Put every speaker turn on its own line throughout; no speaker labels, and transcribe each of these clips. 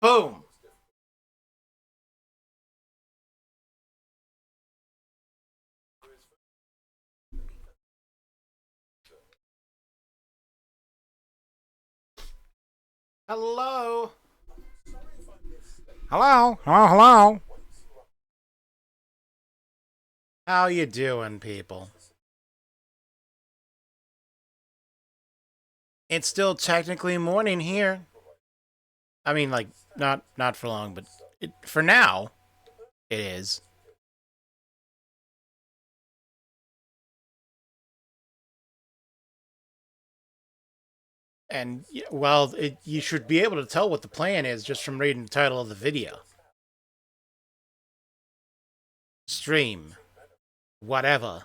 Boom. Hello.
Hello? Hello?
How you doing, people? It's still technically morning here. I mean, like, not for long, but for now, it is. And, well, you should be able to tell what the plan is just from reading the title of the video. Stream. Whatever.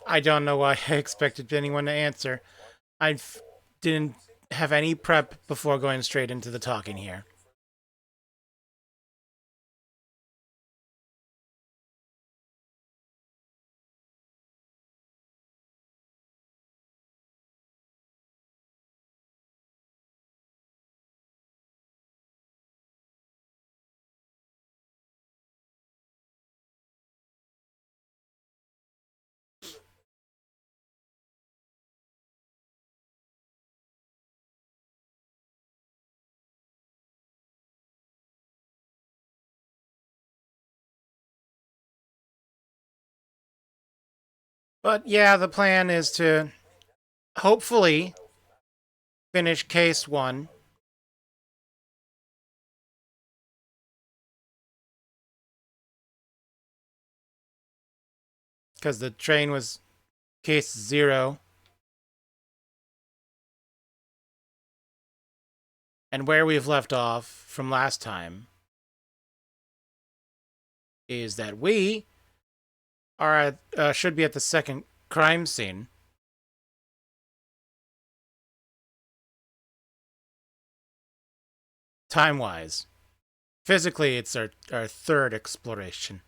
I don't know why I expected anyone to answer. I didn't have any prep before going straight into the talking here. But yeah, the plan is to hopefully finish case one. Because the train was case 0. And where we've left off from last time is that we are should be at the second crime scene. Time-wise. Physically, it's our third exploration.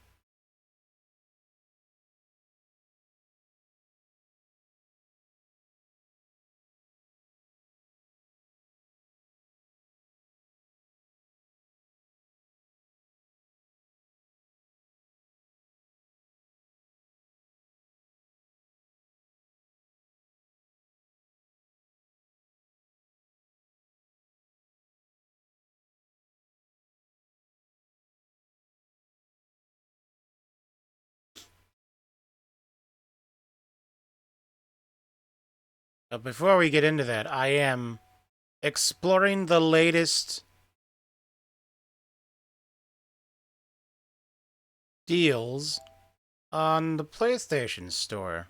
But before we get into that, I am exploring the latest deals on the PlayStation Store.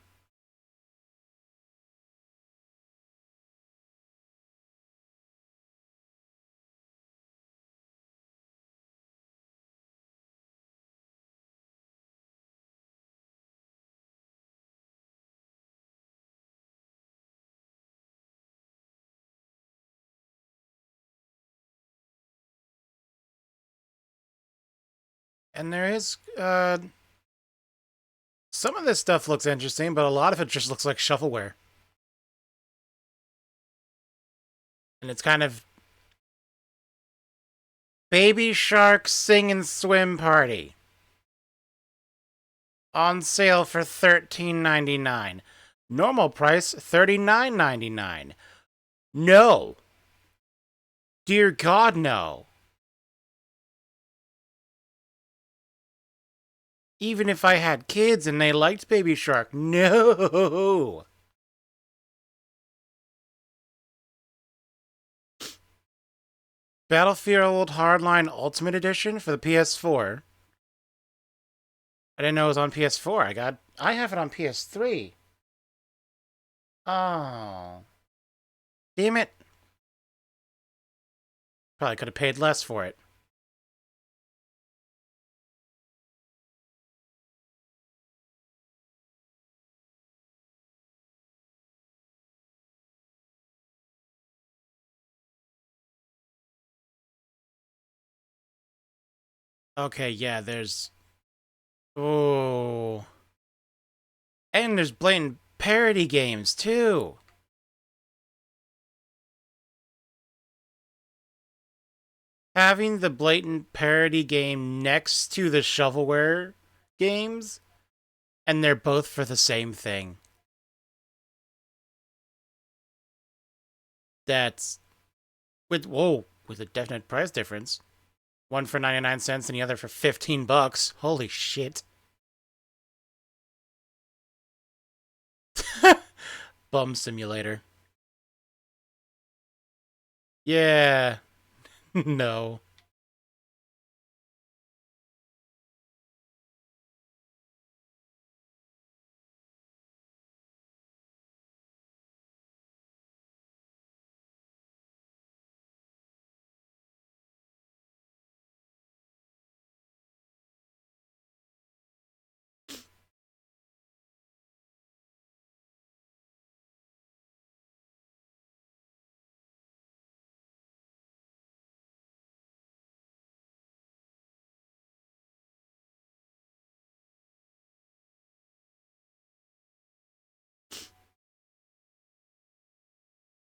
And there is some of this stuff looks interesting, but a lot of it just looks like shovelware. And it's kind of Baby Shark Sing and Swim Party. On sale for $13.99. Normal price $39.99. No. Dear God, no. Even if I had kids and they liked Baby Shark, no. Battlefield Hardline Ultimate Edition for the PS4. I didn't know it was on PS4. I have it on PS3. Oh. Damn it. Probably could have paid less for it. Okay, yeah, there's. Oh. And there's blatant parody games, too. Having the blatant parody game next to the shovelware games, and they're both for the same thing. That's with a definite price difference. One for 99 cents and the other for 15 bucks. Holy shit. Bum simulator. Yeah. No.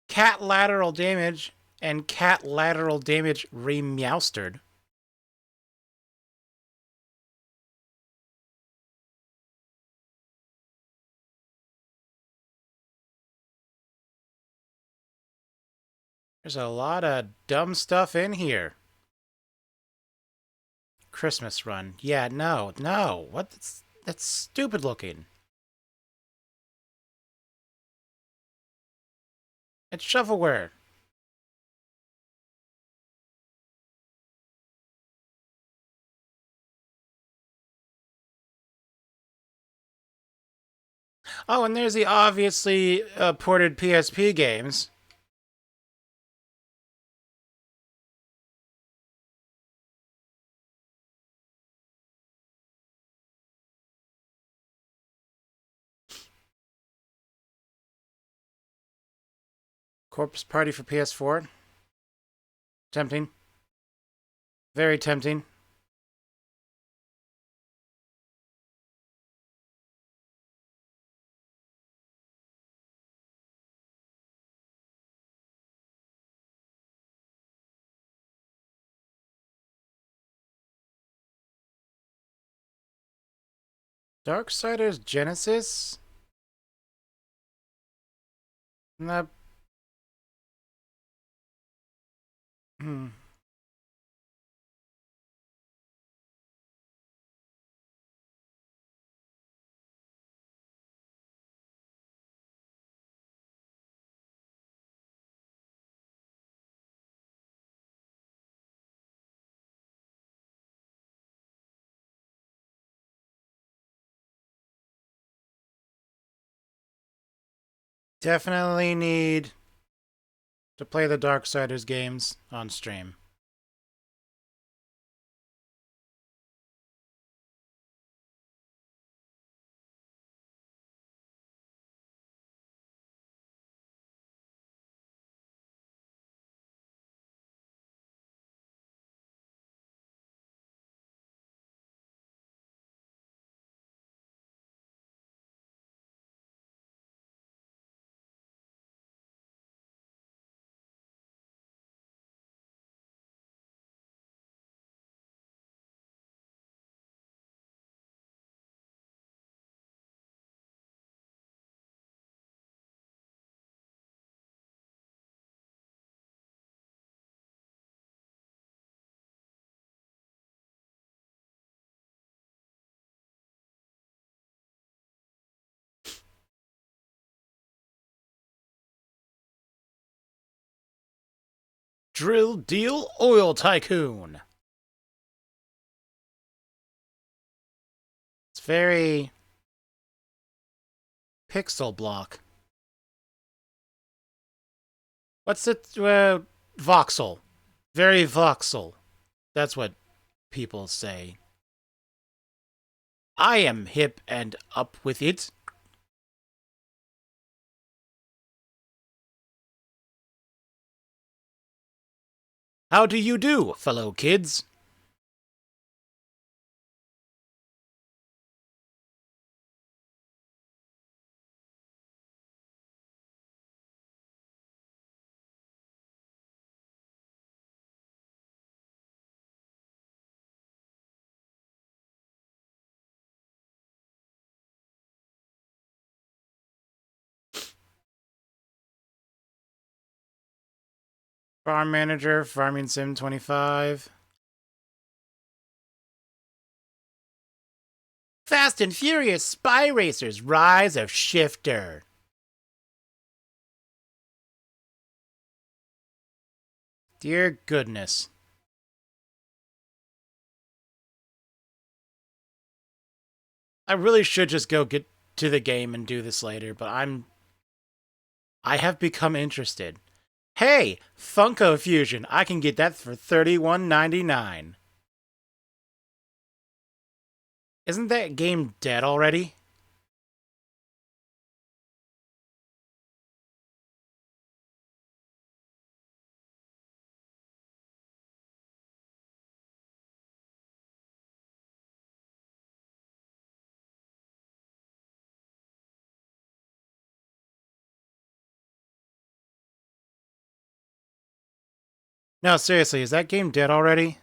Cat lateral damage and cat lateral damage remeowstered. There's a lot of dumb stuff in here. Christmas run. Yeah, no. What? That's stupid looking. It's shovelware. Oh, and there's the obviously ported PSP games. Corpse Party for PS4. Tempting. Very tempting. Darksiders Genesis? Nah, hmm. Definitely need to play the Darksiders games on stream. Drill Deal Oil Tycoon. It's very pixel block. What's it? Voxel. Very voxel. That's what people say. I am hip and up with it. How do you do, fellow kids? Farm Manager, Farming Sim 25. Fast and Furious Spy Racers Rise of Shifter. Dear goodness. I really should just go get to the game and do this later, but I have become interested. Hey, Funko Fusion, I can get that for $31.99. Isn't that game dead already? No, seriously, is that game dead already?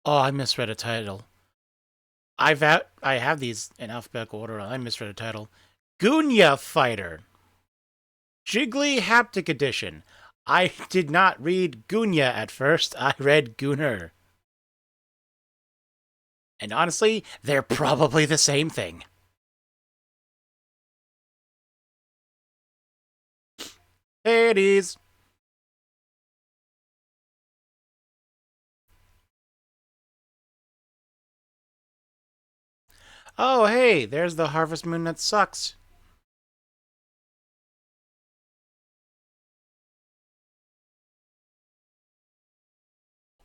Oh, I misread a title. I have these in alphabetical order. I misread a title. Gunya Fighter. Jiggly Haptic Edition. I did not read Gunya at first. I read Gunner. And honestly, they're probably the same thing. There it is. Oh, hey, there's the Harvest Moon that sucks.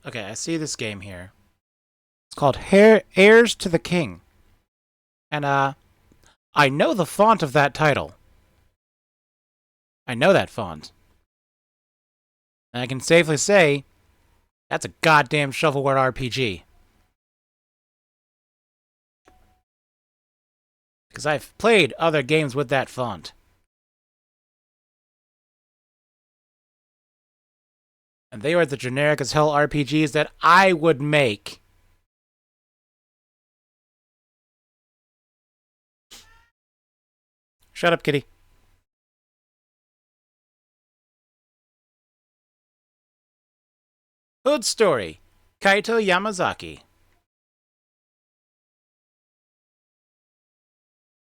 Okay, I see this game here. It's called Heirs to the King. And, I know the font of that title. I know that font. And I can safely say, that's a goddamn shovelware RPG. Because I've played other games with that font. And they were the generic as hell RPGs that I would make. Shut up, kitty. Hood Story. Kaito Yamazaki.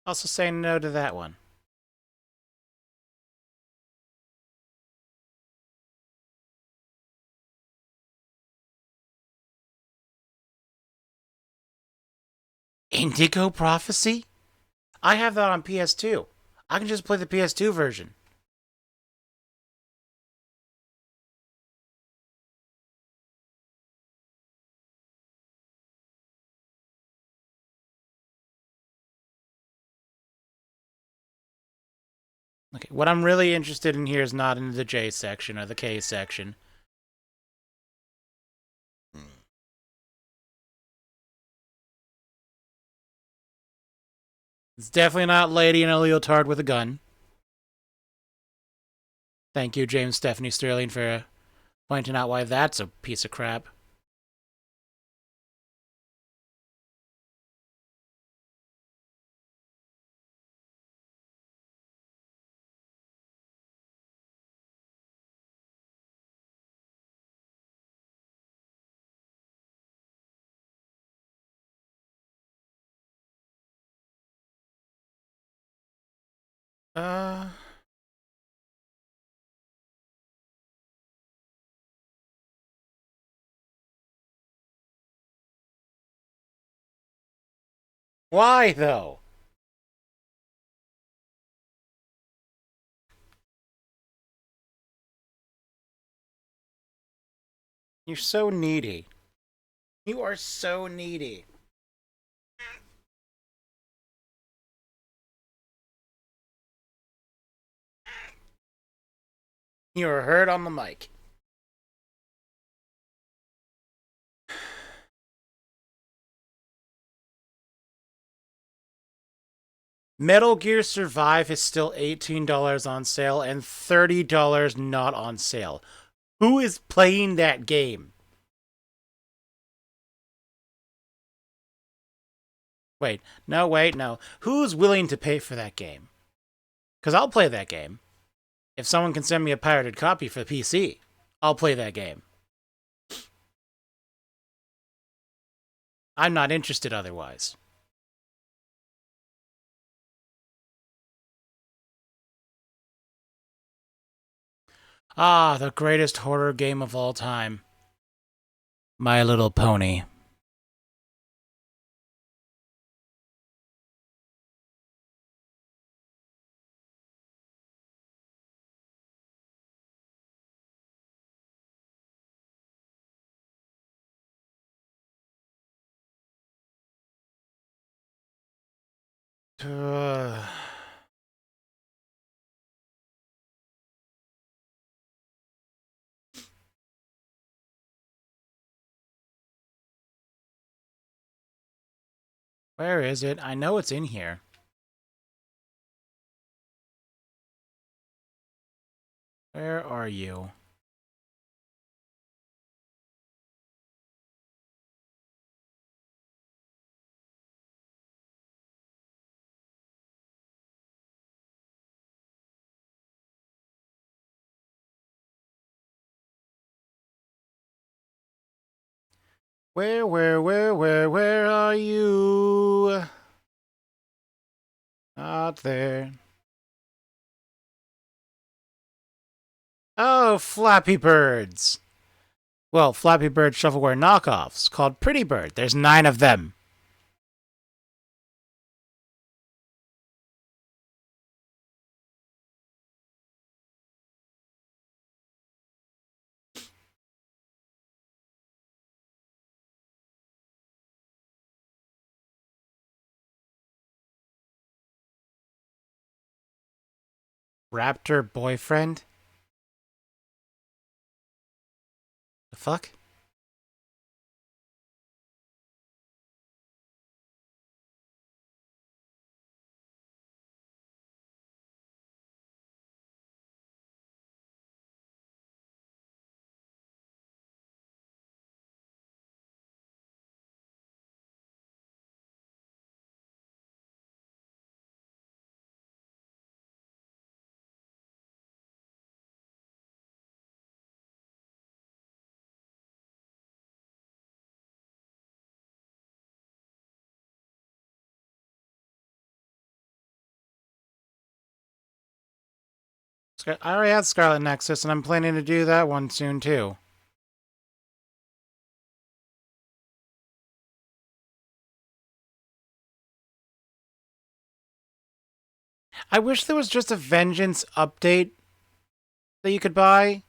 Also say no to that one. Indigo Prophecy? I have that on PS2. I can just play the PS2 version. Okay, what I'm really interested in here is not in the J section or the K section. It's definitely not Lady in a leotard with a gun. Thank you, James Stephanie Sterling, for pointing out why that's a piece of crap. Uh... Why, though? You're so needy. You are so needy. You are heard on the mic. Metal Gear Survive is still $18 on sale and $30 not on sale. Who is playing that game? Wait, no. Who's willing to pay for that game? Because I'll play that game. If someone can send me a pirated copy for the PC, I'll play that game. I'm not interested otherwise. Ah, the greatest horror game of all time. My Little Pony. Where is it? I know it's in here. Where are you? Where are you? Out there. Oh, Flappy Birds. Well, Flappy Bird shovelware knockoffs called Pretty Bird. There's 9 of them. Raptor boyfriend? The fuck? I already had Scarlet Nexus, and I'm planning to do that one soon, too. I wish there was just a Vengeance update that you could buy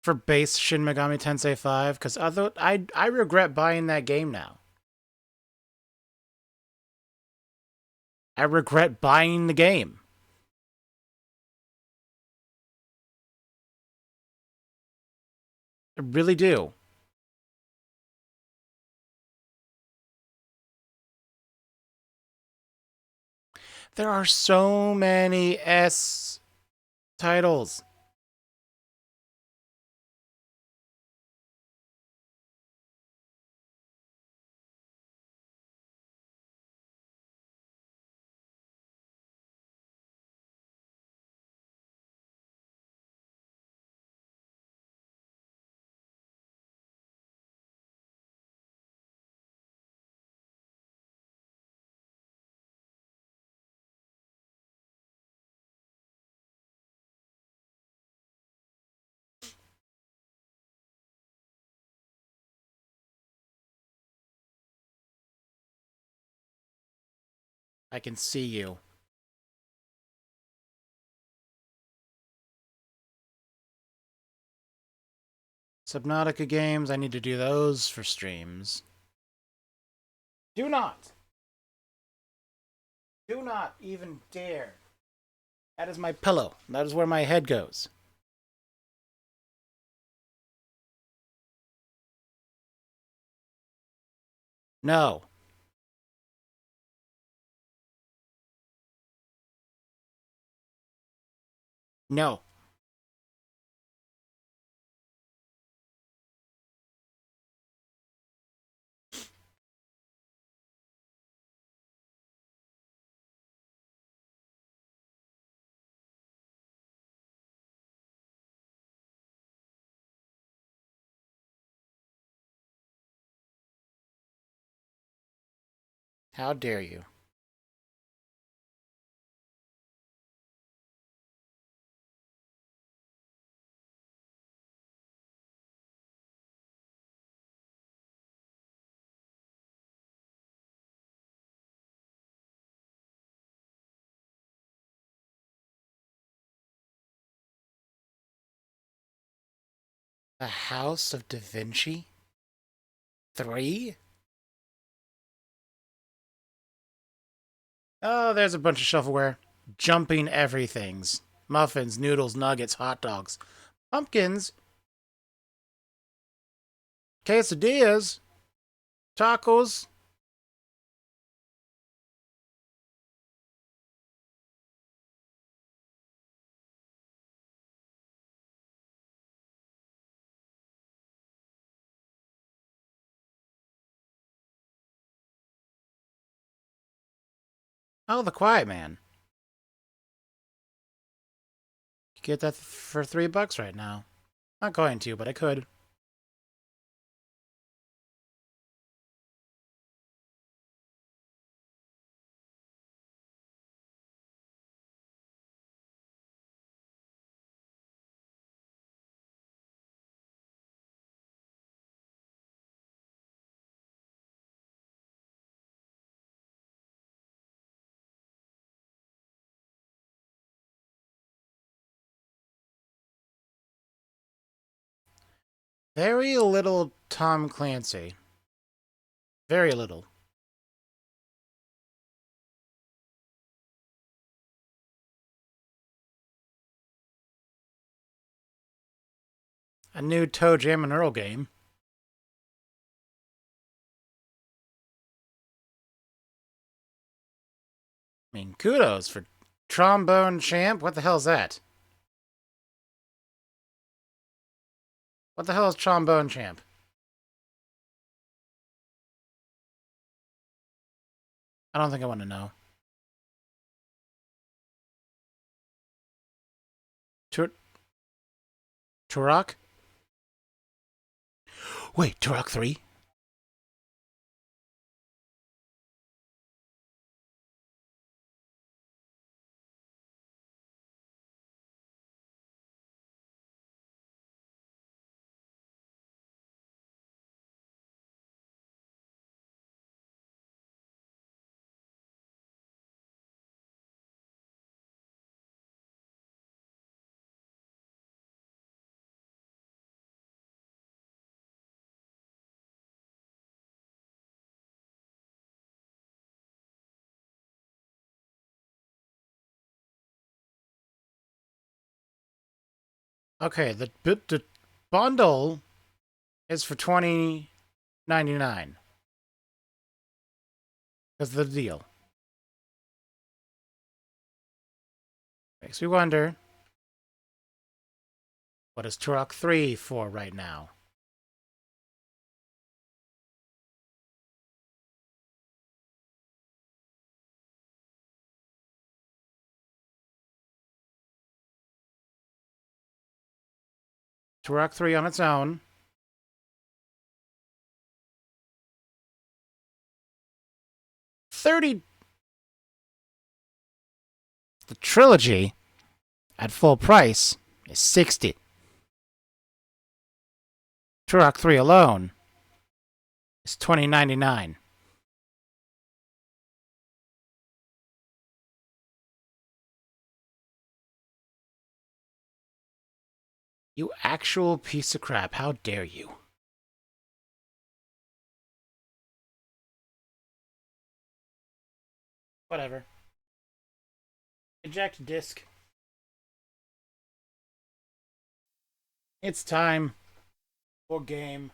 for base Shin Megami Tensei 5, because I regret buying that game now. I regret buying the game. I really do. There are so many S titles. I can see you. Subnautica games, I need to do those for streams. Do not! Do not even dare. That is my pillow. That is where my head goes. No. No. How dare you? The House of Da Vinci? 3? Oh, there's a bunch of shovelware. Jumping everythings. Muffins, noodles, nuggets, hot dogs. Pumpkins. Quesadillas. Tacos. Oh, The Quiet Man. You get that for $3 right now. Not going to, but I could. Very little Tom Clancy. Very little. A new Toe Jam and Earl game. I mean, kudos for Trombone Champ. What the hell's that? What the hell is Trombone Champ? I don't think I want to know. Turok? Wait, Turok 3? Okay, the bundle is for $20.99. That's the deal. Makes me wonder, what is Turok 3 for right now? Turok 3 on its own. $30. The trilogy at full price is $60. Turok 3 alone is $20.99. You actual piece of crap. How dare you? Whatever. Eject disk. It's time for game.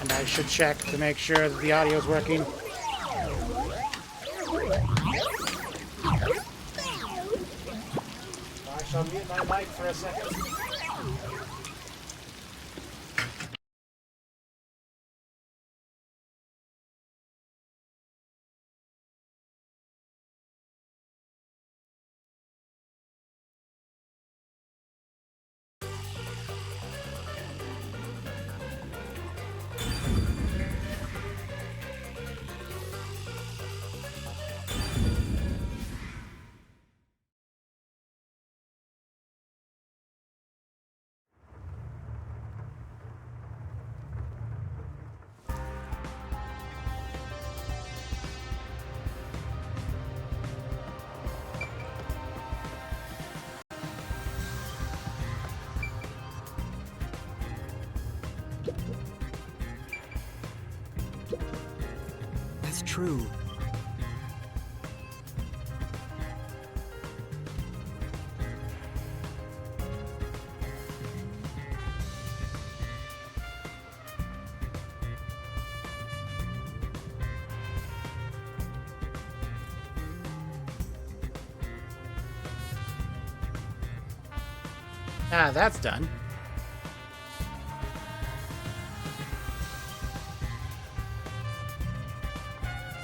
And I should check to make sure that the audio is working. I shall mute my mic for a second.
That's true.
Ah, that's done.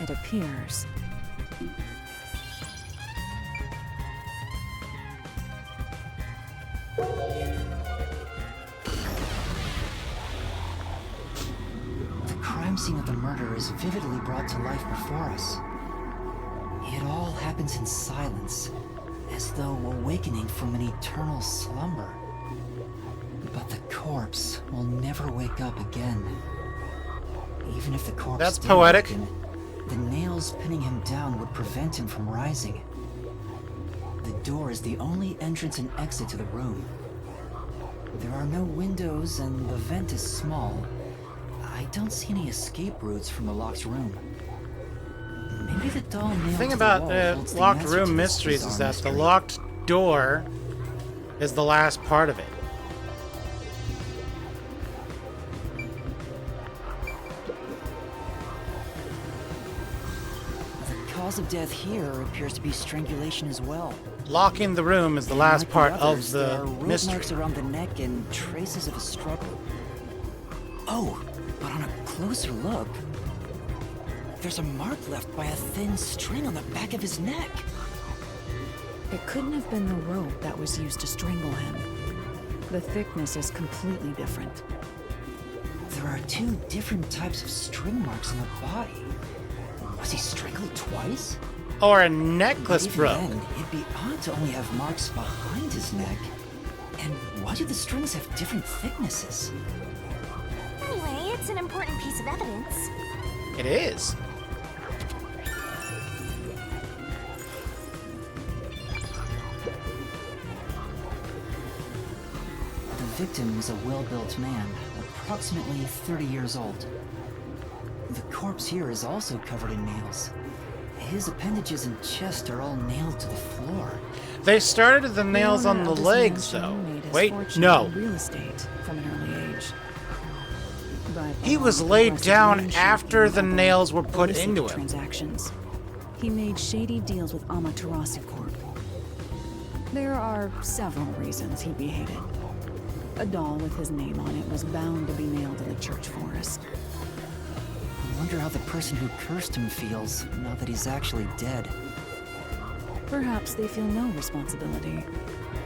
It appears.
The crime scene of the murder is vividly brought to life before us. It all happens in silence, as though awakening from an eternal slumber. But the corpse will never wake up again. Even if the corpse
That's
did
poetic.
awaken, the nails pinning him down would prevent him from rising. The door is the only entrance and exit to the room. There are no windows and the vent is small. I don't see any escape routes from the locked room. Maybe the doll nailed
The thing
to
about
wall holds the
locked
answer to
room
this
mysteries is
bizarre
that the
mystery.
locked door is the last part of it.
The cause of death here appears to be strangulation as well.
Locking the room is the
And
last
like
part
others,
of
there
the
are rope
mystery.
marks around the neck and traces of a struggle. Oh, but on a closer look, there's a mark left by a thin string on the back of his neck.
It couldn't have been the rope that was used to strangle him. The thickness is completely different.
There are two different types of string marks on the body. Was he strangled twice?
Or a
But
necklace
even
broke.
then, it'd be odd to only have marks behind his neck. And why do the strings have different thicknesses?
Anyway, it's an important piece of evidence.
It is.
The victim was a well-built man, approximately 30 years old. The corpse here is also covered in nails. His appendages and chest are all nailed to the floor.
They started with the nails on
owner
the
of this
legs,
mansion
though.
made his
Wait,
fortune
no.
in real estate from an early age. But
He
along
was
with
laid
aggressive
down
land
after
shaking
the
and
nails were put
illicit
into him.
transactions. He made shady deals with Amaterasu Corp. There are several reasons he'd be hated. A doll with his name on it was bound to be nailed in the church forest.
I wonder how the person who cursed him feels now that he's actually dead.
Perhaps they feel no responsibility.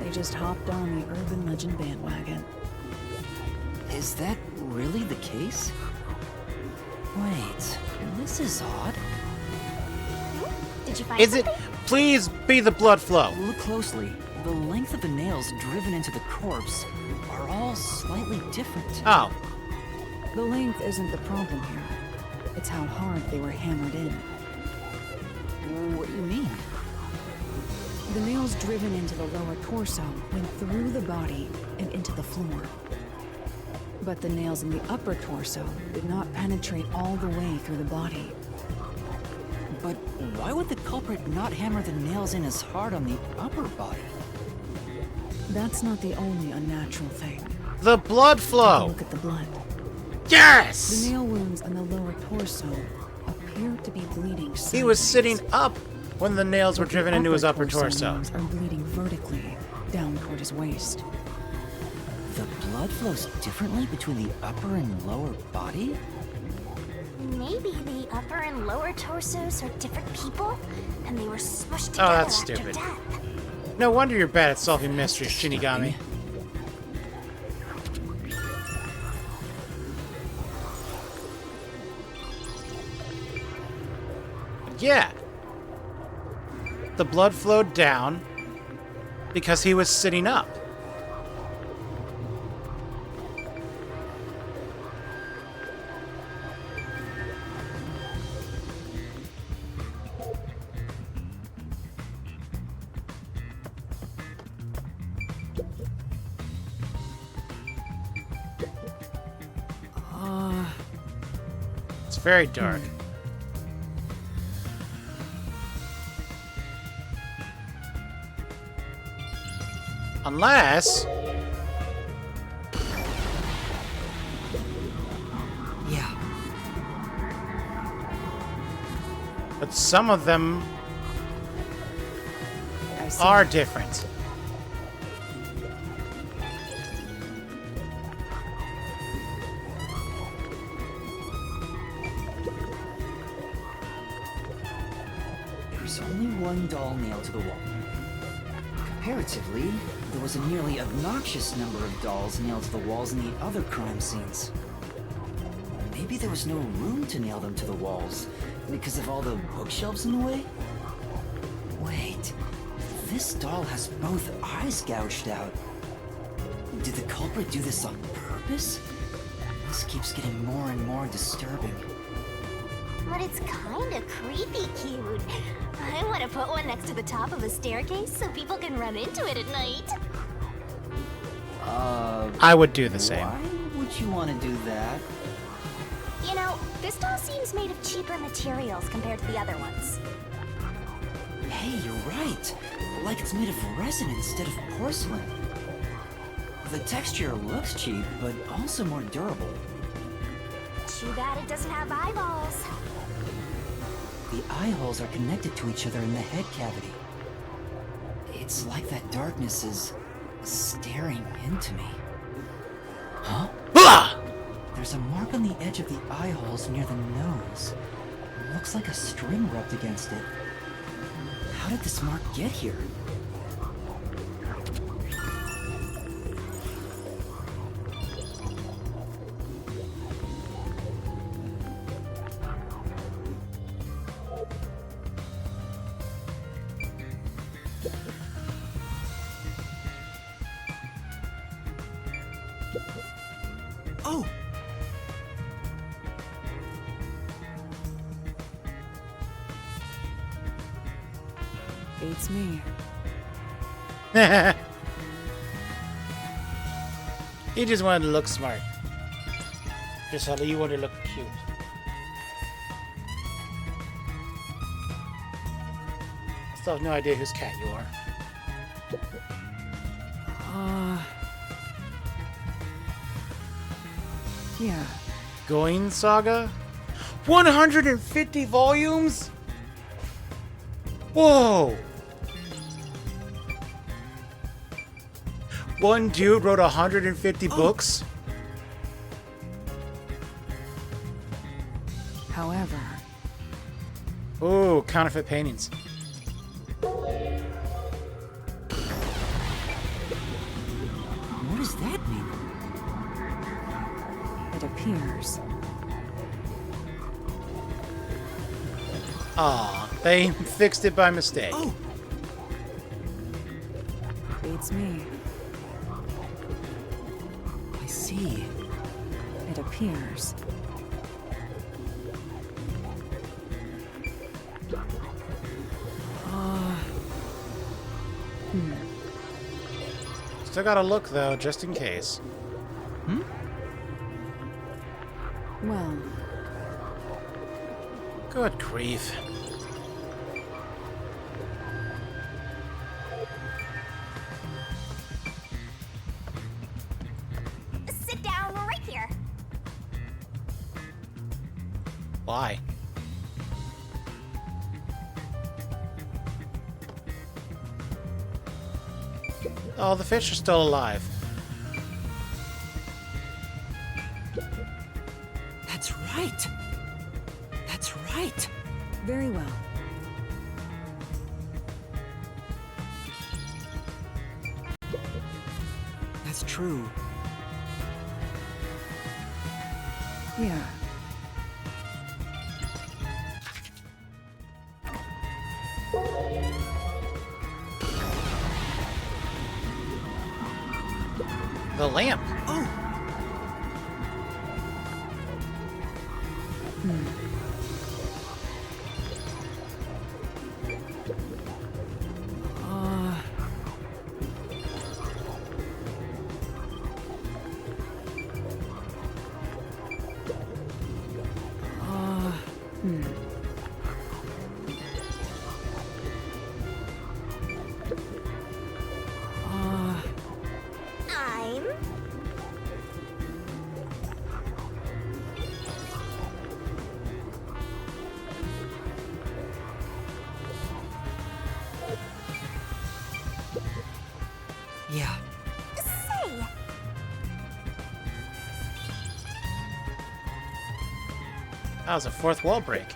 They just hopped on the urban legend bandwagon.
Is that really the case? Wait, this is odd.
Did you find
Is it?
something?
Please be the blood flow.
Look closely. The length of the nails driven into the corpse are all slightly different.
Oh,
The length isn't the problem here. It's how hard they were hammered in.
What do you mean?
The nails driven into the lower torso went through the body and into the floor. But the nails in the upper torso did not penetrate all the way through the body.
But why would the culprit not hammer the nails in as hard on the upper body?
That's not the only unnatural thing.
The blood flow!
Look at the blood.
Yes!
The nail wounds on the lower torso appear to be bleeding sideways.
He was sitting up when the nails were driven into his upper torso.
Wounds are bleeding vertically down toward his waist.
The blood flows differently between the upper and lower body?
Maybe the upper and lower torsos are different people, and they were smushed
Oh,
together
that's
after
stupid.
death.
No wonder you're bad at solving mysteries, Shinigami. Yeah. The blood flowed down because he was sitting up. It's very dark. Unless...
Yeah.
But some of them
I see.
are different.
There's only one doll nailed to the wall. Comparatively, there was a nearly obnoxious number of dolls nailed to the walls in the other crime scenes. Maybe there was no room to nail them to the walls because of all the bookshelves in the way? Wait, this doll has both eyes gouged out. Did the culprit do this on purpose? This keeps getting more and more disturbing.
But it's kinda creepy cute. I want to put one next to the top of a staircase so people can run into it at night.
I would do the same.
Why would you want to do that?
You know, this doll seems made of cheaper materials compared to the other ones.
Hey, you're right. Like it's made of resin instead of porcelain. The texture looks cheap, but also more durable.
Too bad it doesn't have eyeballs.
The eye holes are connected to each other in the head cavity. It's like that darkness is staring into me. Huh?
Ah!
There's a mark on the edge of the eye holes near the nose. Looks like a string rubbed against it. How did this mark get here? Oh!
Beats me.
He just wanted to look smart. Just how you wanted to look cute. I still have no idea whose cat you are.
Yeah.
Going Saga? 150 volumes? Whoa! One dude wrote 150 books?
However,
Ooh, counterfeit paintings.
What does that mean?
it appears
Aw, they fixed it by mistake.
Oh!
beats me.
I see.
It appears
Still gotta look, though, just in case.
Well,
Good grief.
Sit down right here.
Why? Oh, the fish are still alive.
That's right. That's right.
very well.
That's true.
Yeah.
The lamp.
Oh!
I'm...
Yeah.
Say,
That was a fourth wall break.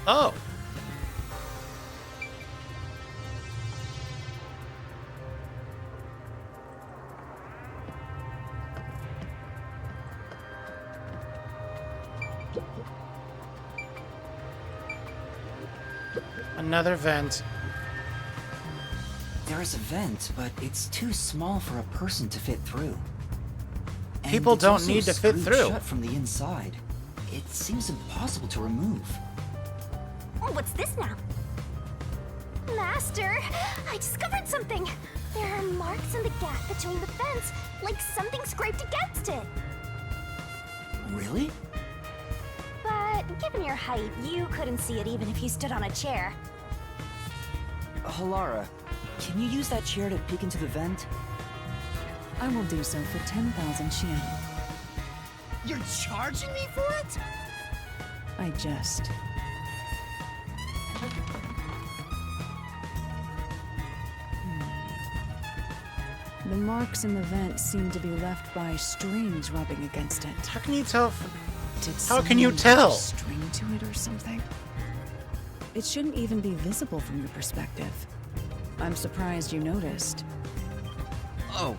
Oh. Another vent.
There is a vent, but it's too small for a person to fit through. And
People
it's
don't
also
need to fit
screwed
through.
Shut from the inside. It seems impossible to remove.
what's this now? Master, I discovered something. There are marks in the gap between the fence, like something scraped against it.
Really?
But given your height, you couldn't see it even if you stood on a chair.
Halara, can you use that chair to peek into the vent?
I will do so for 10,000 Xian.
You're charging me for it?
I jest. The marks in the vent seem to be left by strings rubbing against it.
How can you tell?
Did
How can you
someone
tell?
put a string to it or something? It shouldn't even be visible from your perspective. I'm surprised you noticed.
Oh,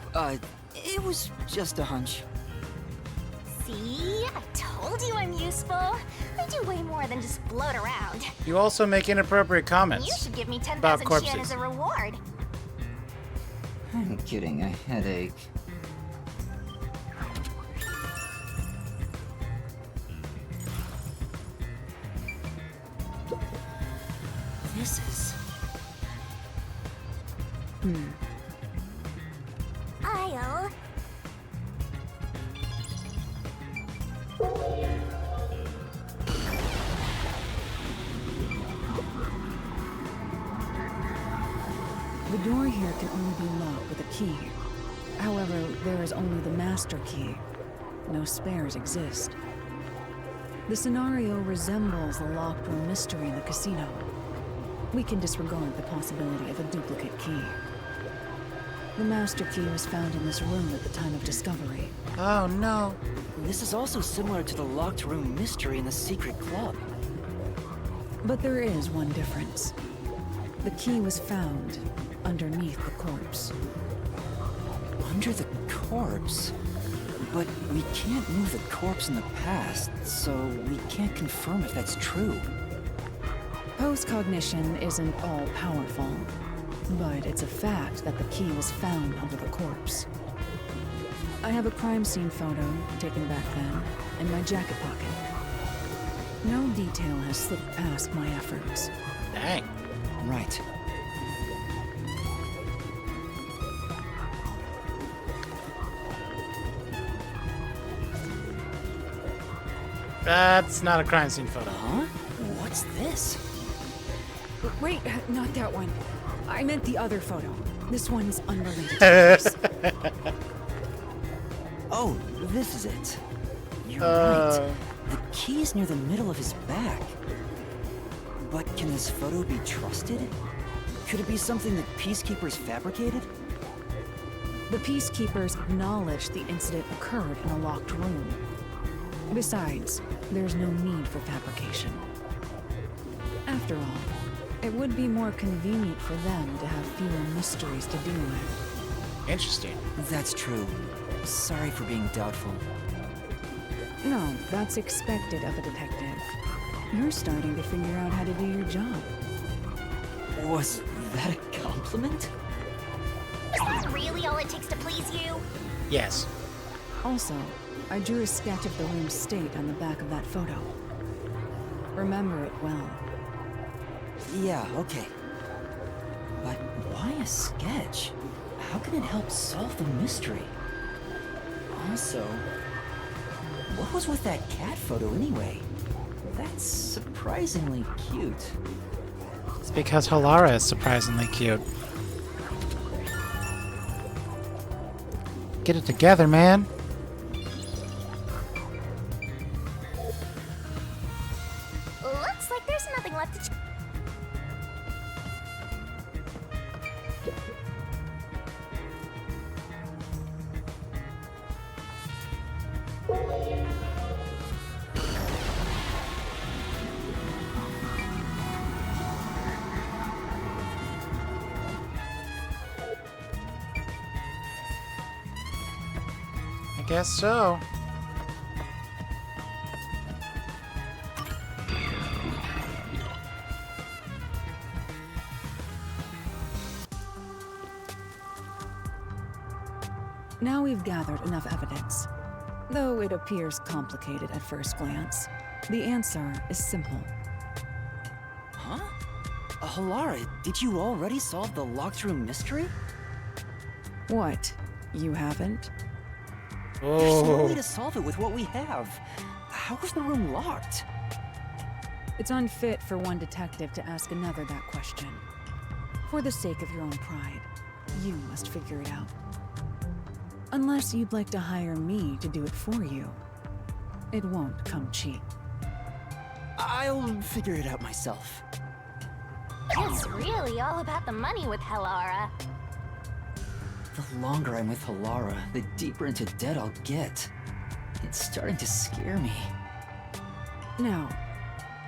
it was just a hunch.
See? I told you I'm useful. I do way more than just float around.
You also make inappropriate
You
comments.
should give me
About
10,000
corpses.
Xian as a reward.
I'm kidding, a headache. This is...
I'll...
The door here can only be locked with a key. However, there is only the master key. No spares exist. The scenario resembles the locked room mystery in the casino. We can disregard the possibility of a duplicate key. The master key was found in this room at the time of discovery.
Oh no.
This is also similar to the locked room mystery in the secret club.
But there is one difference. The key was found underneath the corpse.
Under the corpse? But we can't move the corpse in the past, so we can't confirm if that's true.
Post-cognition isn't all-powerful, but it's a fact that the key was found under the corpse. I have a crime scene photo, taken back then, in my jacket pocket. No detail has slipped past my efforts.
Dang.
Right.
That's not a crime scene photo.
Huh? What's this?
Wait, not that one. I meant the other photo. This one's unrelated to this.
Oh, this is it. You're right. The key's near the middle of his back. But can this photo be trusted? Could it be something that Peacekeepers fabricated?
The Peacekeepers acknowledged the incident occurred in a locked room. Besides, there's no need for fabrication. After all, it would be more convenient for them to have fewer mysteries to deal with.
Interesting.
That's true. Sorry for being doubtful.
No, that's expected of a detective. You're starting to figure out how to do your job.
Was that a compliment?
Is that really all it takes to please you?
Yes.
Also, I drew a sketch of the room's state on the back of that photo. Remember it well.
Yeah, okay. But why a sketch? How can it help solve the mystery? Also, what was with that cat photo anyway? That's surprisingly cute.
It's because Halara is surprisingly cute. Get it together, man.
Looks like there's nothing left to
I guess so.
Now we've gathered enough evidence. Though it appears complicated at first glance, the answer is simple.
Huh? Halara, did you already solve the locked room mystery?
What? You haven't?
There's no way
Oh.
to solve it with what we have. How was the room locked?
It's unfit for one detective to ask another that question. For the sake of your own pride, you must figure it out. Unless you'd like to hire me to do it for you. It won't come cheap.
I'll figure it out myself.
It's really all about the money with Halara.
The longer I'm with Halara, the deeper into debt I'll get. It's starting to scare me.
Now,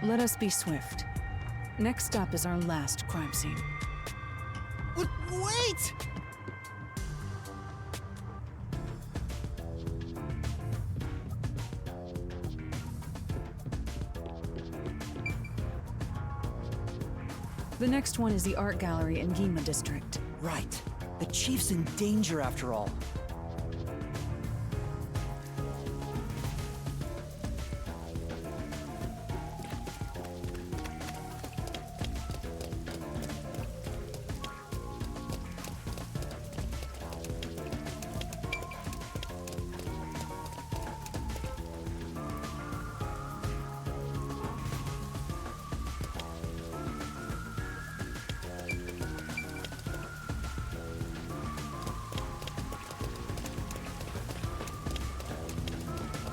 let us be swift. Next stop is our last crime scene.
Wait!
The next one is the art gallery in Ginma district.
Right. The chief's in danger after all.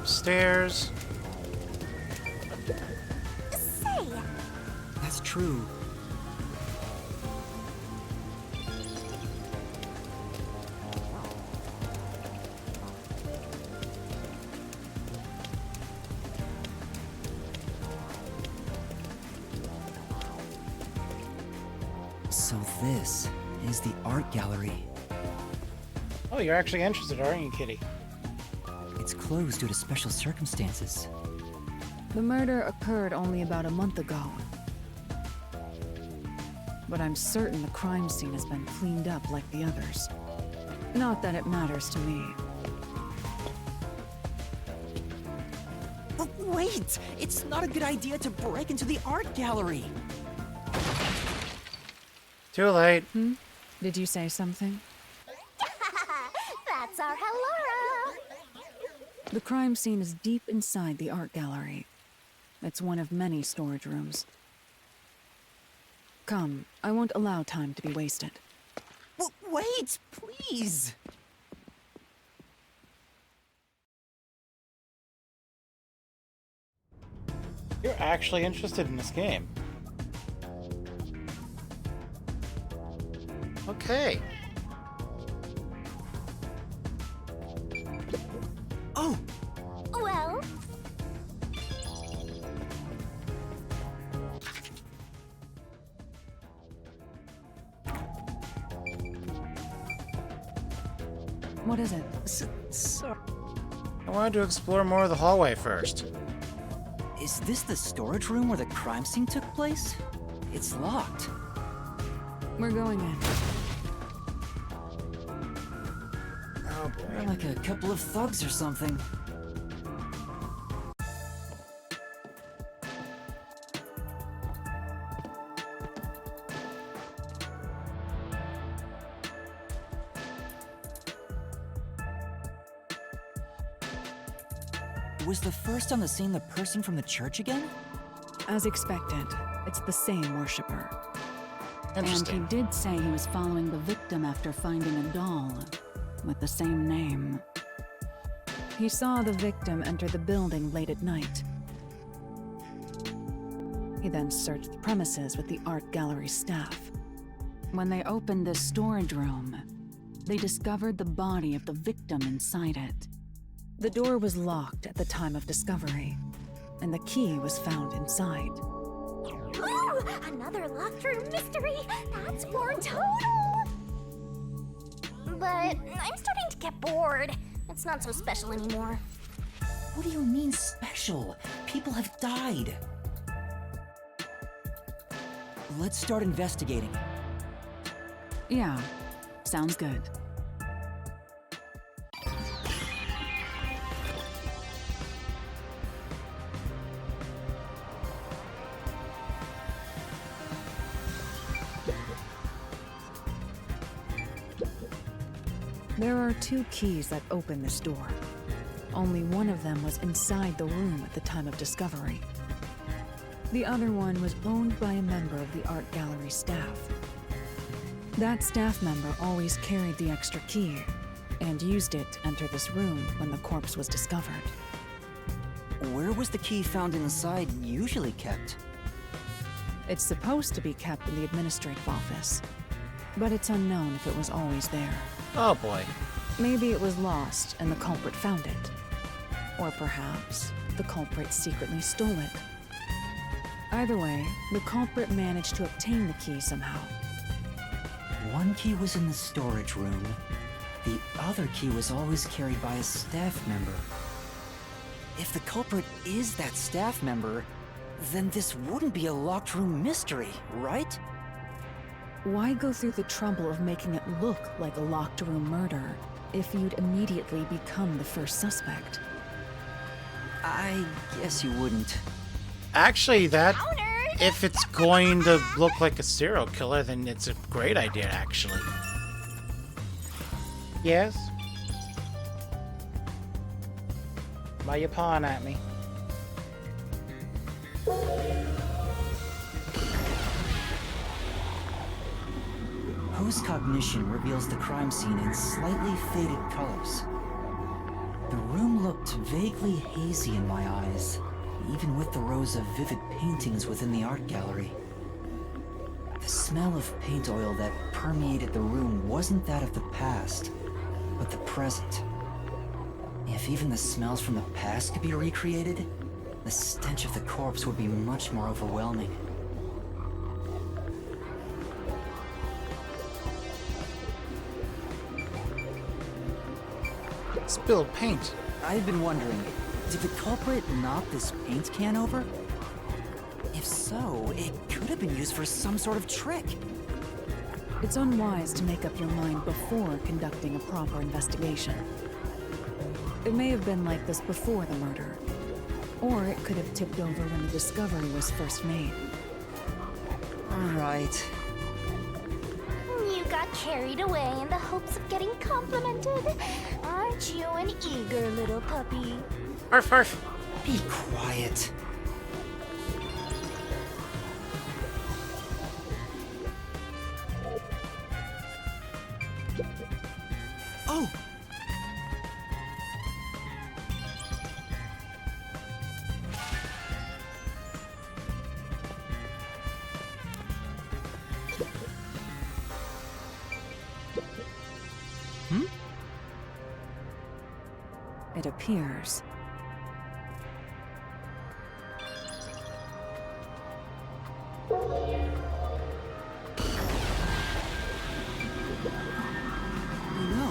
Upstairs.
Say,
That's true. So this is the art gallery.
Oh, you're actually interested, aren't you, Kitty?
It's closed due to special circumstances.
The murder occurred only about a month ago. But I'm certain the crime scene has been cleaned up like the others. Not that it matters to me.
Wait! It's not a good idea to break into the art gallery!
Too late.
Did you say something?
That's our Halora.
The crime scene is deep inside the art gallery. It's one of many storage rooms. Come, I won't allow time to be wasted.
Wait, please!
You're actually interested in this game. Okay.
Oh!
Well,
What is it?
Sorry.
I wanted to explore more of the hallway first.
Is this the storage room where the crime scene took place? It's locked.
We're going in.
Oh
They're
boy.
like a couple of thugs or something. Was the first on the scene the person from the church again?
As expected, it's the same worshiper. And he
Interesting.
did say he was following the victim after finding a doll with the same name. He saw the victim enter the building late at night. He then searched the premises with the art gallery staff. When they opened the storage room, they discovered the body of the victim inside it. The door was locked at the time of discovery, and the key was found inside.
ooh, another locked room mystery. That's more total. But I'm starting to get bored. It's not so special anymore.
What do you mean special? People have died. Let's start investigating.
Yeah, sounds good. There are 2 keys that open this door. Only one of them was inside the room at the time of discovery. The other one was owned by a member of the art gallery staff. That staff member always carried the extra key and used it to enter this room when the corpse was discovered.
Where was the key found inside usually kept?
It's supposed to be kept in the administrative office, but it's unknown if it was always there.
Oh boy.
Maybe it was lost and the culprit found it. Or perhaps the culprit secretly stole it. Either way, the culprit managed to obtain the key somehow.
One key was in the storage room. The other key was always carried by a staff member. If the culprit is that staff member, then this wouldn't be a locked room mystery, right?
Why go through the trouble of making it look like a locked room murder if you'd immediately become the first suspect?
I guess you wouldn't.
Actually, that
Counter!
if it's going to look like a serial killer, then it's a great idea, actually. Yes? Why you pawing at me?
Whose cognition reveals the crime scene in slightly faded colors? The room looked vaguely hazy in my eyes, even with the rows of vivid paintings within the art gallery. The smell of paint oil that permeated the room wasn't that of the past, but the present. If even the smells from the past could be recreated, the stench of the corpse would be much more overwhelming.
Spilled paint.
I've been wondering, did the culprit knock this paint can over? If so, it could have been used for some sort of trick.
It's unwise to make up your mind before conducting a proper investigation. It may have been like this before the murder, or it could have tipped over when the discovery was first made.
All right.
carried away in the hopes of getting complimented. Aren't you an eager little puppy?
Arf, arf.
Be quiet. Oh!
It appears. No.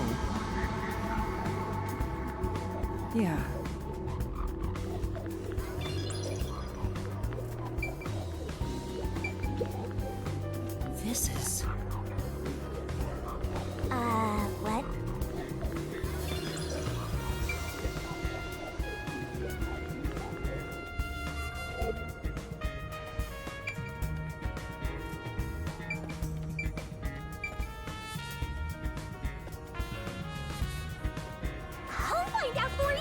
Yeah.
This is...
What? I'll find out for you.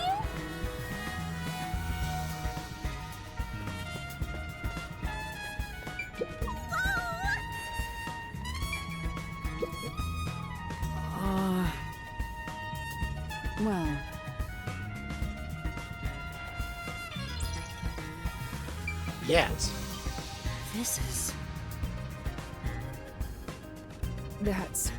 Well,
Yet.
This is...
that's...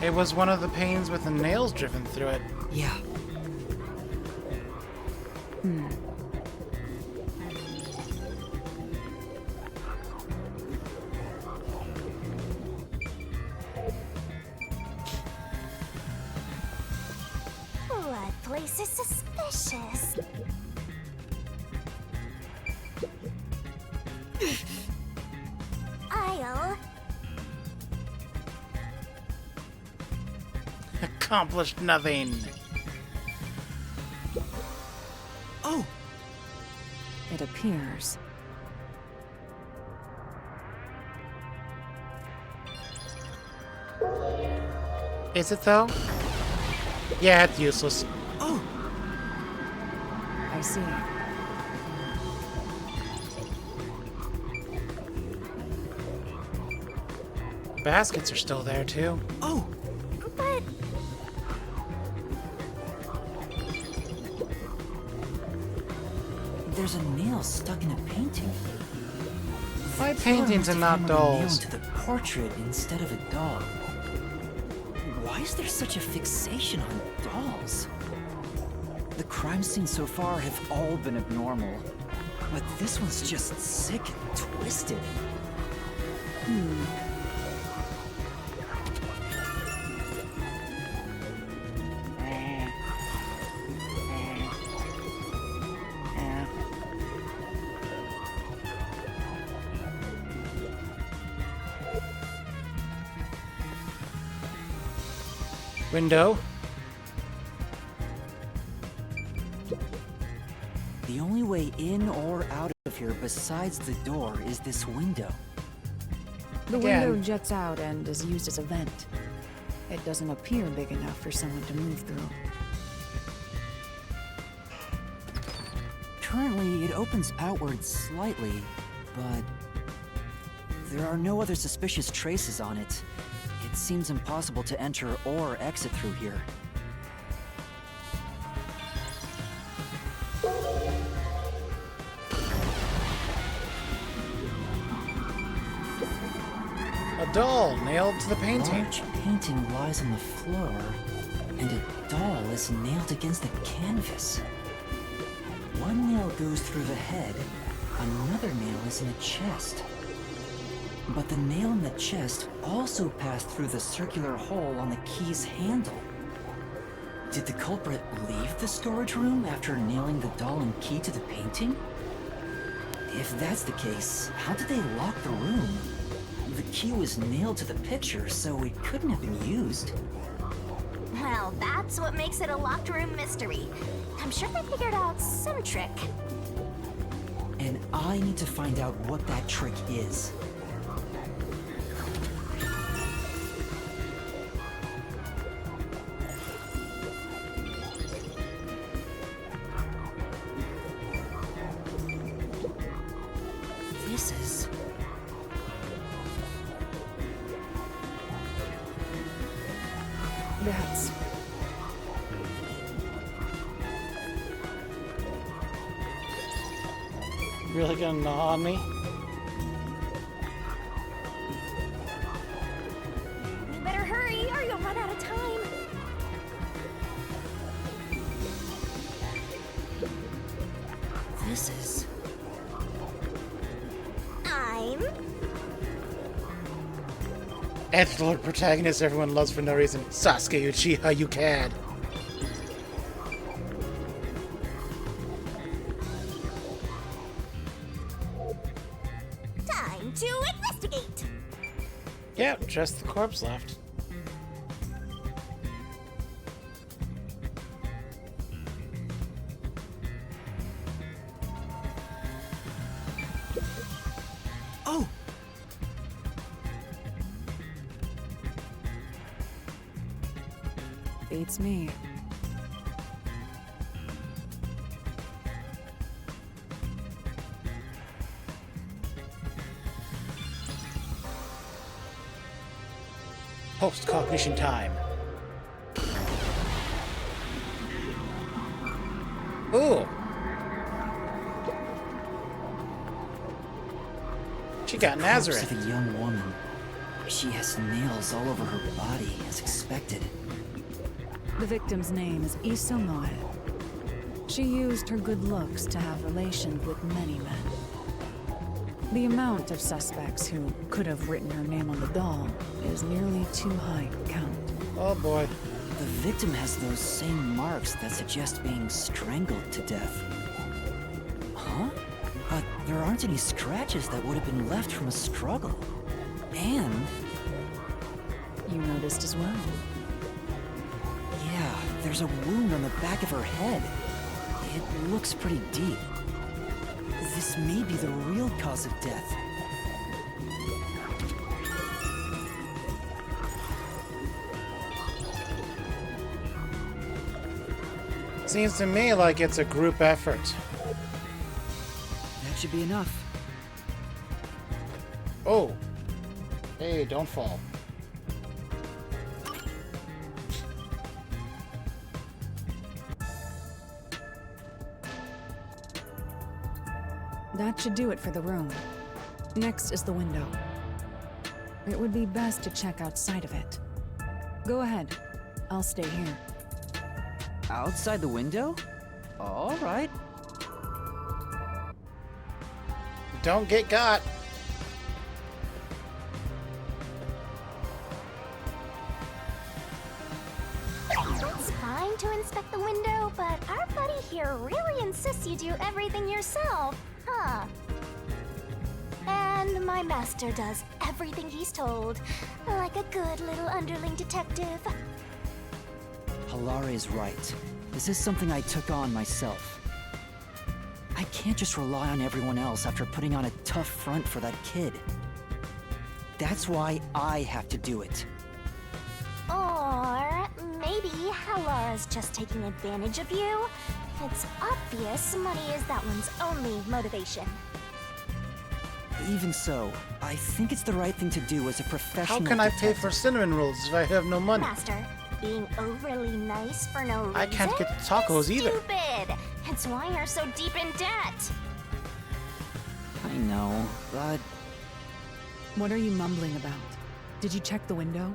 It was one of the panes with the nails driven through it.
Yeah.
That place is suspicious. I'll...
Accomplished nothing.
Oh!
It appears.
Is it though? Yeah, it's useless.
Oh!
I see.
Baskets are still there too.
Oh!
But...
There's a nail stuck in a painting.
Why
The killer
paintings
must
and
have
not
hammered a nail
dolls?
into the portrait instead of a doll. Why is there such a fixation on dolls? The crime scenes so far have all been abnormal, but this one's just sick and twisted.
Window.
The only way in or out of here besides the door is this window.
The
Again.
window juts out and is used as a vent. It doesn't appear big enough for someone to move through.
Currently, it opens outward slightly, but there are no other suspicious traces on it. It seems impossible to enter or exit through here.
A doll nailed to the
A
painting.
large painting lies on the floor, and a doll is nailed against the canvas. One nail goes through the head, another nail is in the chest. But the nail in the chest also passed through the circular hole on the key's handle. Did the culprit leave the storage room after nailing the doll and key to the painting? If that's the case, how did they lock the room? The key was nailed to the picture, so it couldn't have been used.
Well, Now that's what makes it a locked room mystery. I'm sure they figured out some trick.
And I need to find out what that trick is. This is...
That's...
Really gonna gnaw on me?
You better hurry or you'll run out of time.
This is...
I'm...
Edgelord protagonist everyone loves for no reason. Sasuke Uchiha, you cad.
Time to investigate.
Yep, just the corpse left.
Oh!
beats me.
Post-cognition time. Ooh. She got Nazareth.
Corpse of a young woman. She has nails all over her body, as expected.
The victim's name is Isomoe. She used her good looks to have relations with many men. The amount of suspects who could have written her name on the doll is nearly too high to count.
Oh boy.
The victim has those same marks that suggest being strangled to death. Huh? But there aren't any scratches that would have been left from a struggle. And...
You noticed as well.
yeah, there's a wound on the back of her head. It looks pretty deep. This may be the real cause of death.
Seems to me like it's a group effort.
That should be enough.
Oh. Hey, don't fall.
That should do it for the room. Next is the window. It would be best to check outside of it. Go ahead. I'll stay here.
Outside the window? All right.
Don't get got.
It's fine to inspect the window, but our buddy here really insists you do everything yourself, huh? And my master does everything he's told, like a good little underling detective.
Halare is right. This is something I took on myself. I can't just rely on everyone else after putting on a tough front for that kid. That's why I have to do it.
Or maybe Halara's just taking advantage of you. It's obvious money is that one's only motivation.
Even so, I think it's the right thing to do as a professional
How can I pay
detective.
for cinnamon rolls if I have no money?
Master, being overly nice for no reason
I can't get tacos
is
either.
Stupid. It's why you're so deep in debt.
I know, but...
What are you mumbling about? Did you check the window?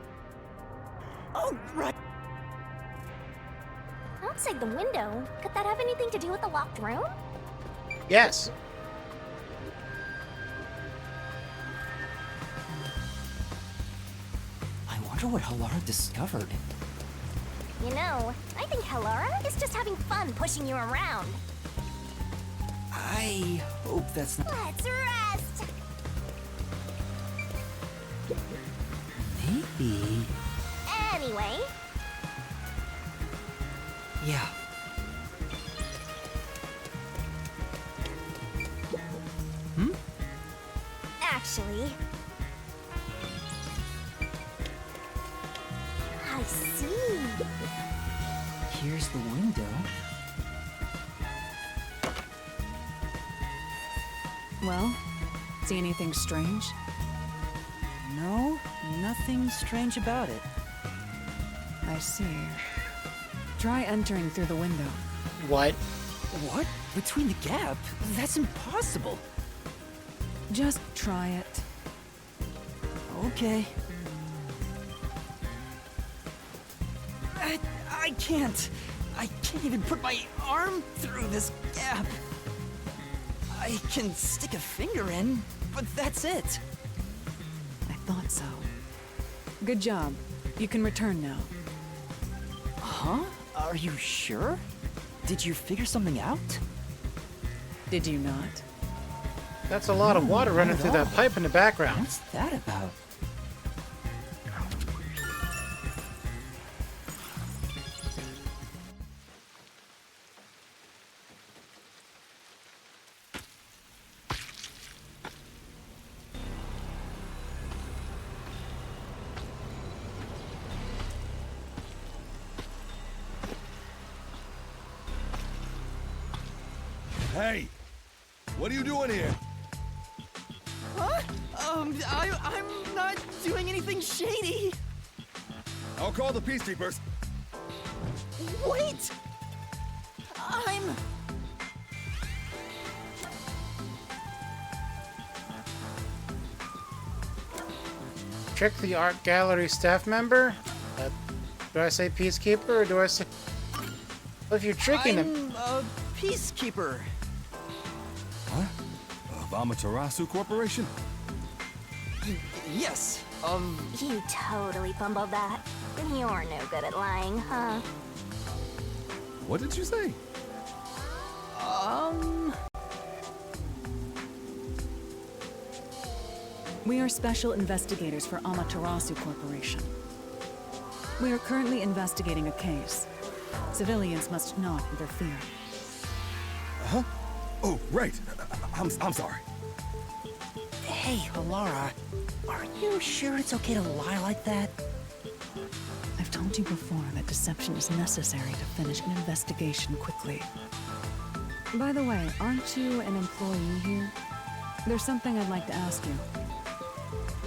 Oh, right!
Outside the window, could that have anything to do with the locked room?
Yes.
I wonder what Halare discovered.
You know, I think Halara is just having fun pushing you around.
I hope that's not...
Let's rest.
Maybe...
Anyway,
Yeah.
Actually, I see.
Here's the window.
Well, see anything strange?
No, nothing strange about it.
I see. Try entering through the window.
What?
What? Between the gap? That's impossible.
Just try it.
Okay. I can't. I can't even put my arm through this gap. I can stick a finger in, but that's it.
I thought so. Good job. You can return now.
Huh? Are you sure? Did you figure something out?
Did you not?
That's a lot of water running through that pipe in the background.
What's that about?
Hey! What are you doing here?
Huh? I'm not doing anything shady.
I'll call the Peacekeepers.
Wait! I'm...
Trick the art gallery staff member? Do I say peacekeeper or do I say... Well, if you're tricking him...
I'm a peacekeeper.
Huh? Of Amaterasu Corporation?
Yes,
You totally fumbled that. You're no good at lying, huh?
What did you say?
We are special investigators for Amaterasu Corporation. We are currently investigating a case. Civilians must not interfere.
Huh? Oh, right. I'm sorry.
Hey, Alara, are you sure it's okay to lie like that?
I've told you before that deception is necessary to finish an investigation quickly. By the way, aren't you an employee here? There's something I'd like to ask you.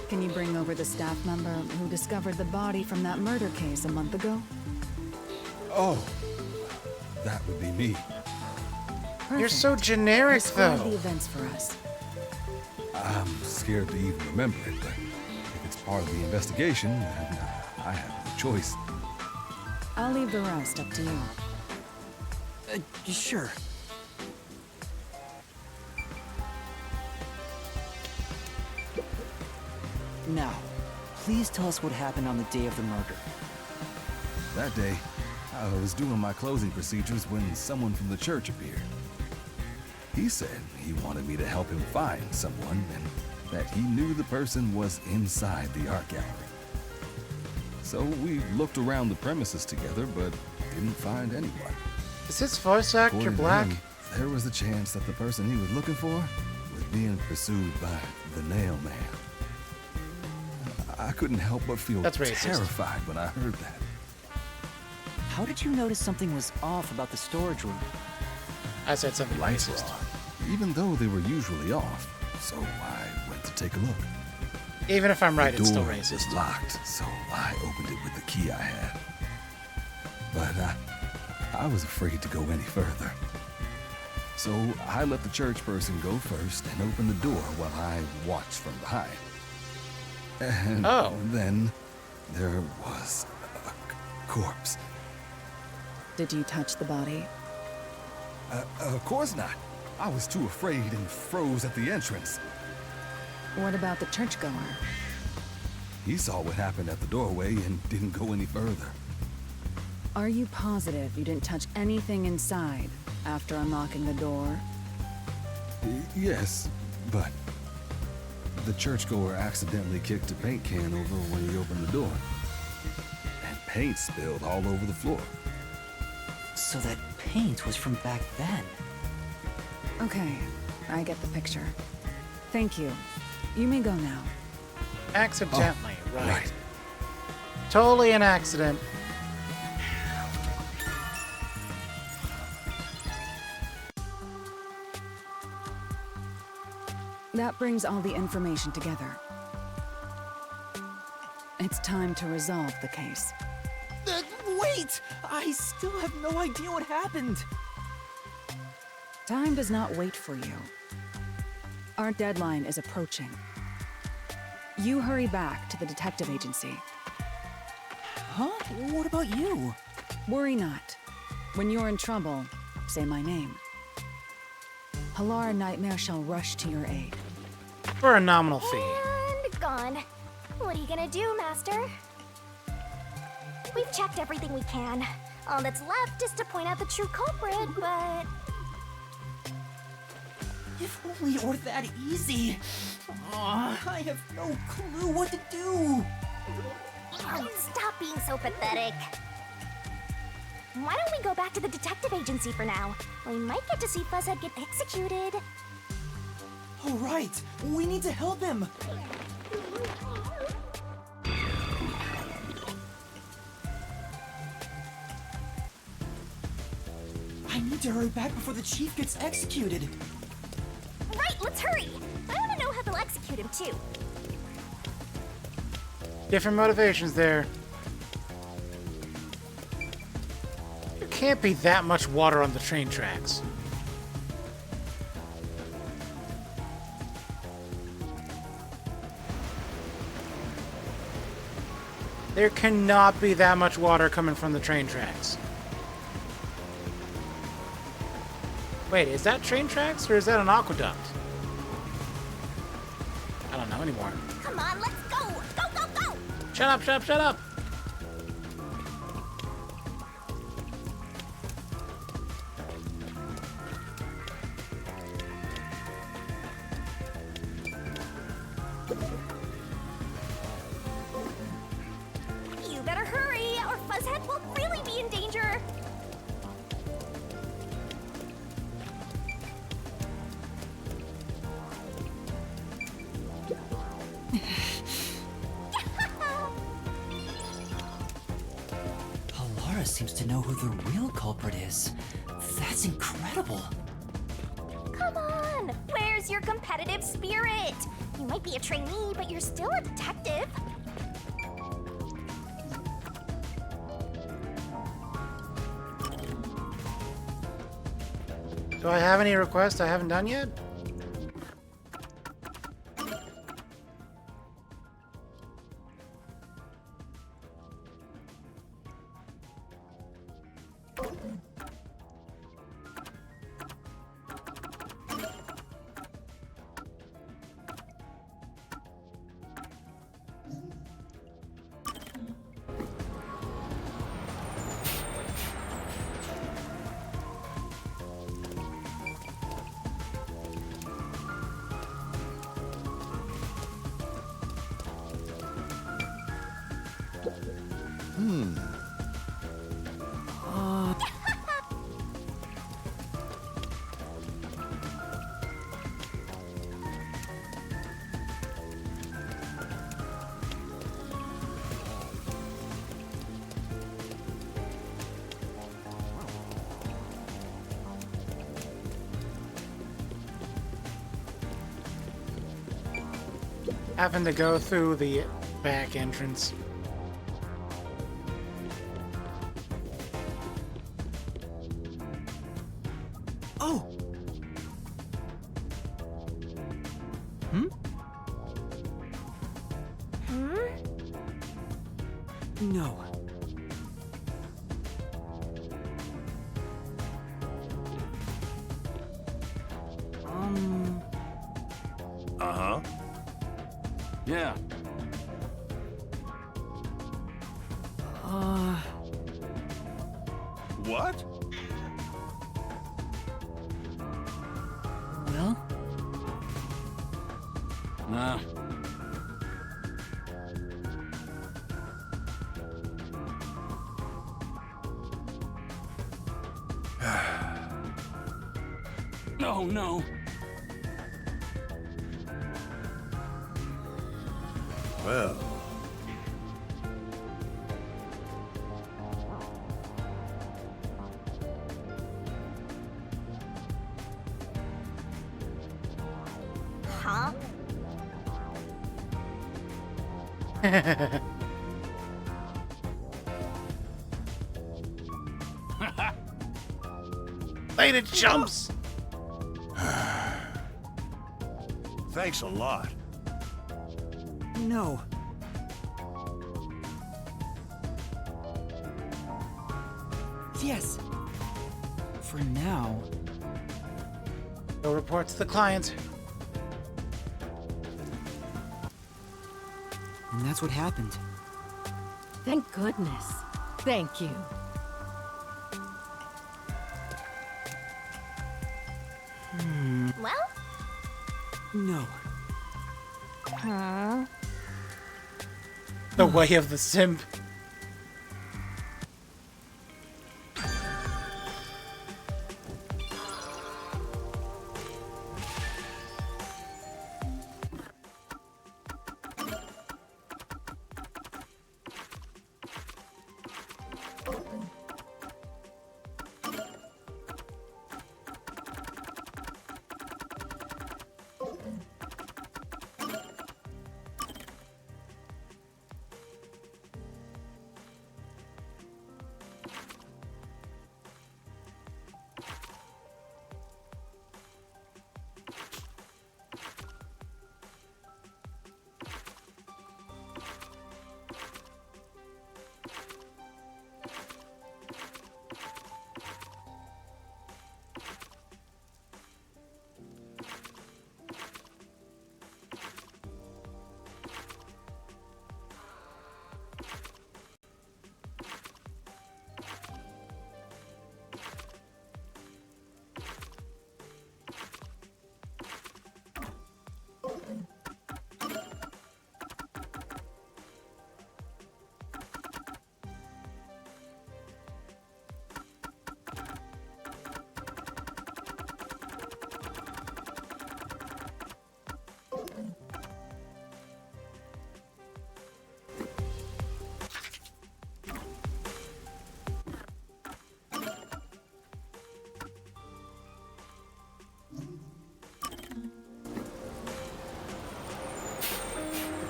Can you bring over the staff member who discovered the body from that murder case a month ago?
Oh, that would be me.
You're
Perfect.
so generic,
Describe
though.
the events for us.
I'm scared to even remember it, but if it's part of the investigation, then I have no choice.
I'll leave the rest up to you.
Sure. Now, please tell us what happened on the day of the murder.
That day, I was doing my closing procedures when someone from the church appeared. He said he wanted me to help him find someone and that he knew the person was inside the art gallery. So we looked around the premises together, but didn't find anyone.
Is this voice actor
According to
black?
him, there was a chance that the person he was looking for was being pursued by the Nail Man. I couldn't help but feel
That's racist.
terrified when I heard that.
How did you notice something was off about the storage room?
I said something
Lights were
racist.
on, even though they were usually off, so I went to take a look.
Even if I'm right,
The
it's still
door
racist.
was locked, so I opened it with the key I had. But I was afraid to go any further. So I let the church person go first and open the door while I watched from behind. And
Oh.
then there was a corpse.
Did you touch the body?
Of course not. I was too afraid and froze at the entrance.
What about the churchgoer?
He saw what happened at the doorway and didn't go any further.
Are you positive you didn't touch anything inside after unlocking the door?
Yes, but the churchgoer accidentally kicked a paint can over when he opened the door. And paint spilled all over the floor.
So that paint was from back then.
Okay, I get the picture. Thank you. You may go now.
Accidentally, right.
Right.
Totally an accident.
That brings all the information together. It's time to resolve the case.
Wait! I still have no idea what happened.
Time does not wait for you. Our deadline is approaching. You hurry back to the detective agency.
Huh? What about you?
Worry not. When you're in trouble, say my name. Halara Nightmare shall rush to your aid.
For a nominal fee.
And gone. What are you gonna do, Master? We've checked everything we can. All that's left is to point out the true culprit, but...
If only it were that easy. Aw, I have no clue what to do.
Stop being so pathetic. Why don't we go back to the detective agency for now? We might get to see Fuzzhead get executed.
All right, we need to help him. I need to hurry back before the chief gets executed.
Right, let's hurry! I want to know how they'll execute him, too.
Different motivations there. There can't be that much water on the train tracks. There cannot be that much water coming from the train tracks. Wait, is that train tracks or is that an aqueduct? I don't know anymore.
Come on, let's go! Go, go, go!
Shut up, shut up, shut up!
You better hurry, or Fuzzhead will really be in danger!
Halara seems to know who the real culprit is. That's incredible.
Come on! Where's your competitive spirit? You might be a trainee, but you're still a detective.
Do I have any requests I haven't done yet? Having to go through the back entrance.
Oh! Hmm? No.
Uh-huh. Yeah. What?
Well,
Nah.
Oh no.
Well.
Huh?
Later, chumps!
Thanks a lot.
No. Yes. For now.
Go report to the client.
And that's what happened.
Thank goodness. Thank you.
Well?
No.
Huh?
The way of the simp.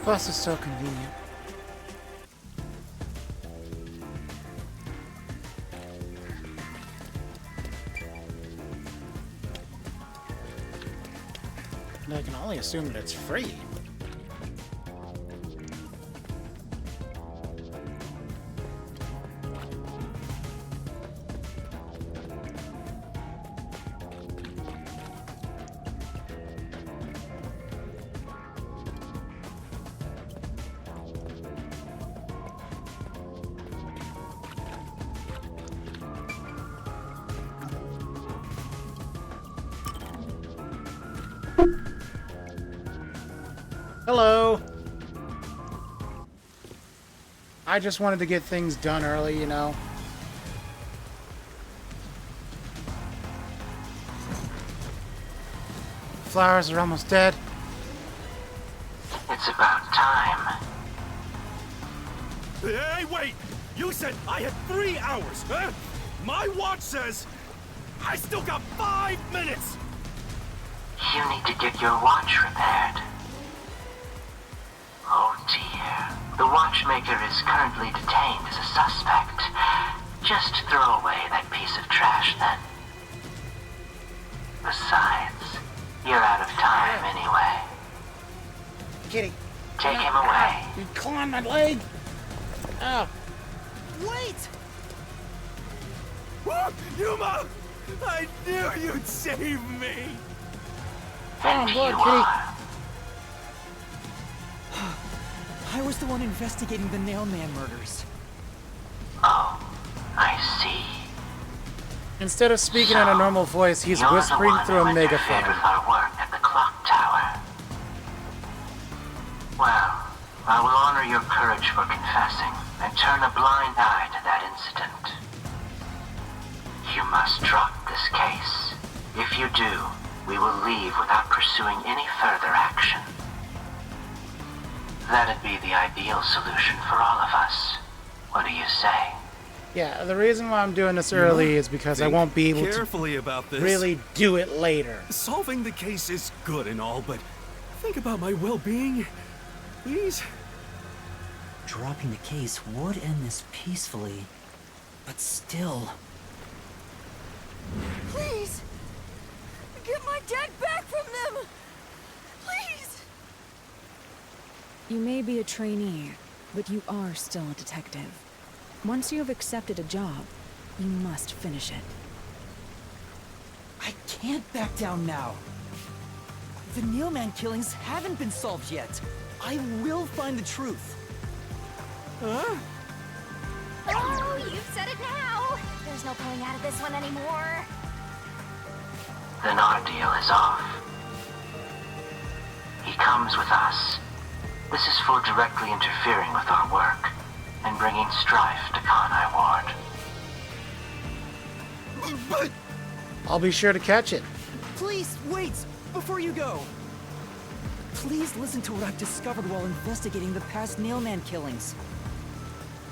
The bus is so convenient. And I can only assume that it's free. Hello. I just wanted to get things done early, you know. Flowers are almost dead.
It's about time.
Hey, wait! You said I had 3 hours, huh? My watch says I still got 5 minutes!
You need to get your watch repaired. Oh dear. The watchmaker is currently detained as a suspect. Just throw away that piece of trash then. Besides, you're out of time anyway.
Kitty.
Take him away.
You clawing my leg. Oh.
Wait!
Whoa, Yuma! I knew you'd save me!
Come on board,
You
Kitty.
are.
I was the one investigating the Nailman murders.
Oh, I see.
Instead of speaking in a normal voice, he's
You're the
whispering
one
through
who
a
interfered
megaphone.
with our work at the clock tower. Well, I will honor your courage for confessing and turn a blind eye to that incident. You must drop this case. If you do, we will leave without pursuing any further action. That'd be the ideal solution for all of us. What do you say?
Yeah, the reason why I'm doing this early is because I won't be able to
carefully about this.
really do it later.
Solving the case is good and all, but think about my well-being, please.
Dropping the case would end this peacefully, but still.
Please! Get my dad back from them! Please!
You may be a trainee, but you are still a detective. Once you have accepted a job, you must finish it.
I can't back down now. The Neilman killings haven't been solved yet. I will find the truth. Huh?
Oh, you've said it now. There's no pulling out of this one anymore.
Then our deal is off. He comes with us. This is for directly interfering with our work and bringing strife to Kanai Ward.
But
I'll be sure to catch it.
Please, wait! Before you go! Please listen to what I've discovered while investigating the past Nailman killings.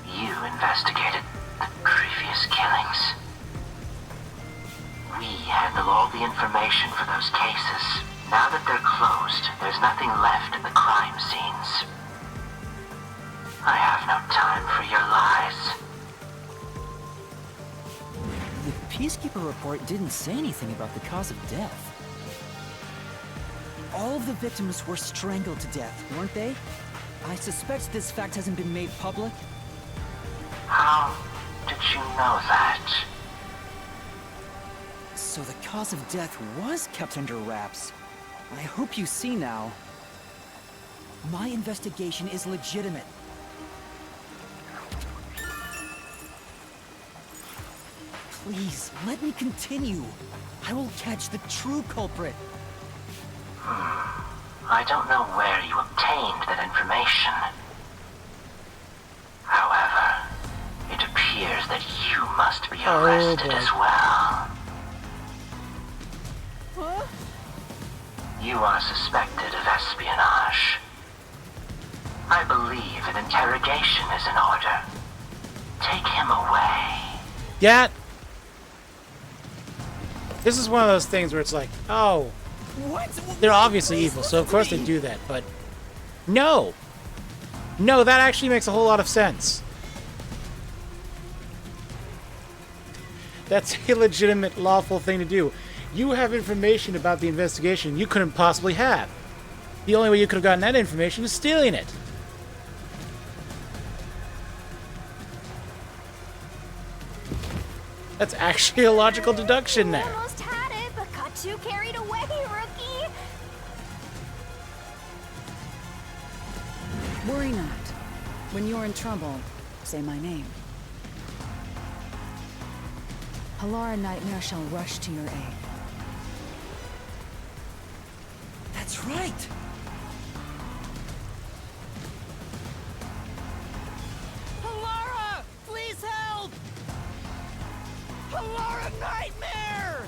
You investigated the previous killings. We handle all the information for those cases. Now that they're closed, there's nothing left at the crime scenes. I have no time for your lies.
The Peacekeeper report didn't say anything about the cause of death.
All of the victims were strangled to death, weren't they? I suspect this fact hasn't been made public.
How did you know that?
So the cause of death was kept under wraps. I hope you see now. My investigation is legitimate. Please, let me continue. I will catch the true culprit.
I don't know where you obtained that information. However, it appears that you must be arrested as well.
Huh?
You are suspected of espionage. I believe an interrogation is in order. Take him away.
Yeah. This is one of those things where it's like, oh,
What?
they're obviously
Please
evil, so of
listen
course
to
they
me.
do that, but no. No, that actually makes a whole lot of sense. That's a legitimate, lawful thing to do. You have information about the investigation you couldn't possibly have. The only way you could have gotten that information is stealing it. That's actually a logical deduction there.
Almost had it, but got too carried away, rookie.
Worry not. When you're in trouble, say my name. Halara Nightmare shall rush to your aid.
That's right. Halara, please help! Halara Nightmare!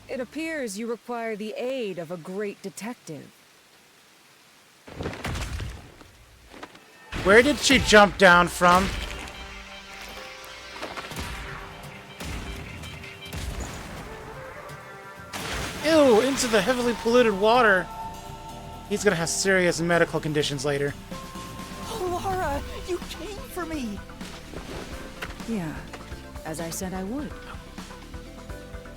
It appears you require the aid of a great detective.
Where did she jump down from? Ew, into the heavily polluted water. He's gonna have serious medical conditions later.
Halara, you came for me!
Yeah, as I said I would.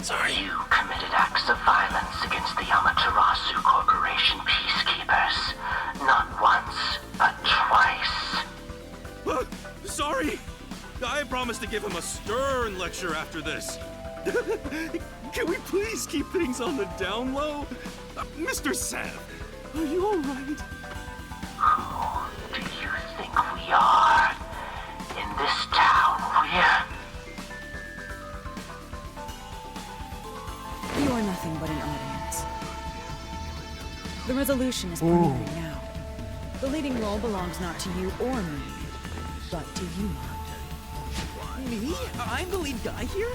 Sorry.
You committed acts of violence against the Amaterasu Corporation peacekeepers. Not once, but twice.
Sorry. I promised to give him a stern lecture after this. Can we please keep things on the down low? Mr. Sav, are you alright?
Who do you think we are? In this town,
You are nothing but an audience. The resolution is premiering now. The leading role belongs not to you or me, but to you.
Me? I'm the lead guy here?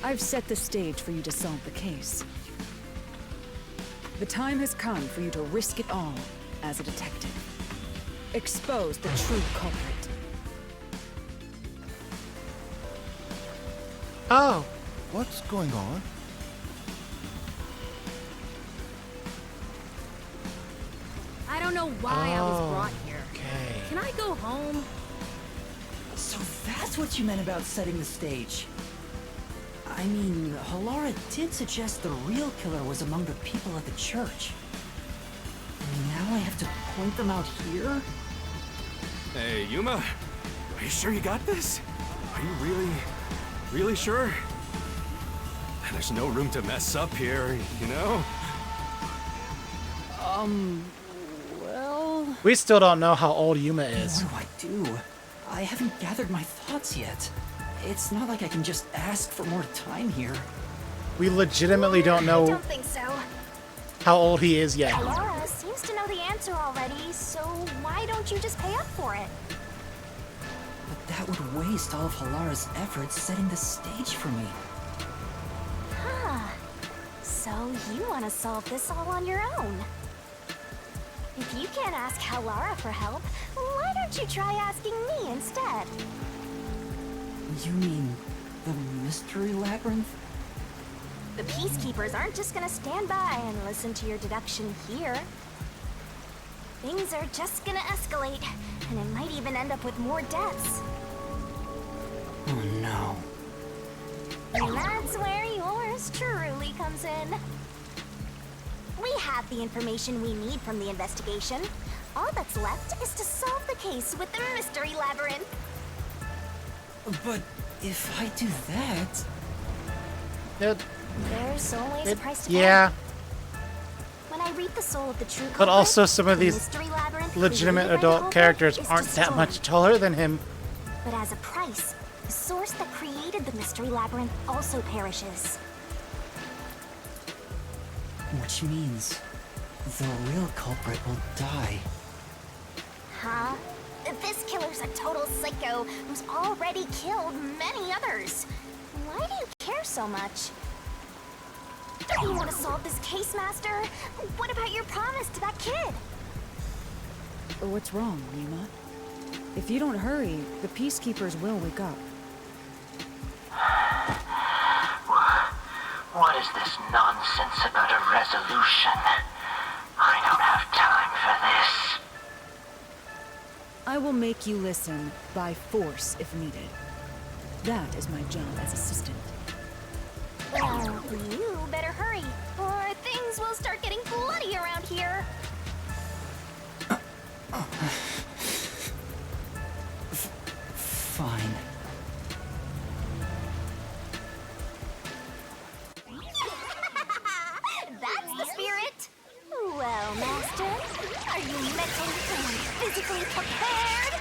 I've set the stage for you to solve the case. The time has come for you to risk it all as a detective. Expose the true culprit.
Oh,
What's going on?
I don't know why I was
Oh,
brought here.
okay.
Can I go home?
So that's what you meant about setting the stage. I mean, Halara did suggest the real killer was among the people at the church. And now I have to point them out here?
Hey, Yuma, are you sure you got this? Are you really sure? There's no room to mess up here, you know?
Well...
We still don't know how old Yuma is.
What do I do? I haven't gathered my thoughts yet. It's not like I can just ask for more time here.
We legitimately don't
I
know
don't think so.
how old he is yet.
Laura seems to know the answer already, so why don't you just pay up for it?
But that would waste all of Halara's efforts setting the stage for me.
Huh. So you want to solve this all on your own? If you can't ask Halara for help, why don't you try asking me instead?
You mean the mystery labyrinth?
The Peacekeepers aren't just gonna stand by and listen to your deduction here. Things are just gonna escalate, and it might even end up with more deaths.
Oh no.
And that's where yours truly comes in. We have the information we need from the investigation. All that's left is to solve the case with the mystery labyrinth.
But if I do that...
There's always a price to pay.
Yeah,
When I read the soul of the true culprit,
but also some of
the
these
mystery labyrinth
legitimate
created by the
adult
culprit
characters
is
aren't that
destroyed.
much taller than him.
But as a price, the source that created the mystery labyrinth also perishes.
Which means the real culprit will die.
Huh? This killer's a total psycho who's already killed many others. Why do you care so much? Don't you want to solve this case, Master? What about your promise to that kid?
What's wrong, Yuma? If you don't hurry, the Peacekeepers will wake up.
What is this nonsense about a resolution? I don't have time for this.
I will make you listen by force if needed. That is my job as assistant.
Well, you better hurry, or things will start getting bloody around here.
Fine.
That's the spirit! Well, Master, are you mentally and physically prepared?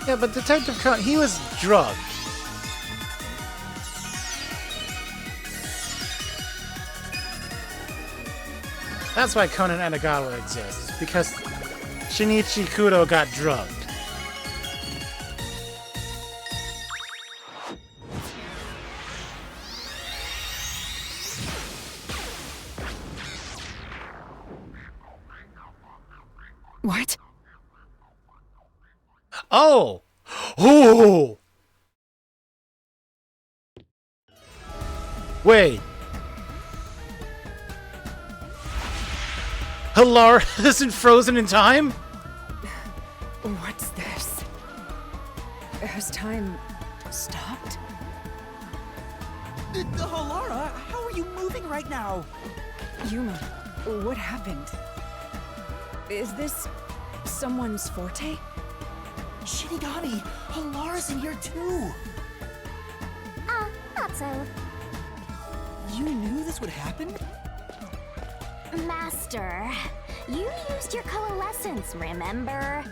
Yeah, but Detective Conan, he was drugged. That's why Conan Edogawa exists, because Shinichi Kudo got drugged.
What?
Oh! Oh! Wait. Halara isn't frozen in time?
What's this? Has time stopped?
Halara, how are you moving right now?
Yuma, what happened? Is this someone's forte?
Shinigami, Halara's in here too.
Not so.
You knew this would happen?
Master, you used your coalescence, remember?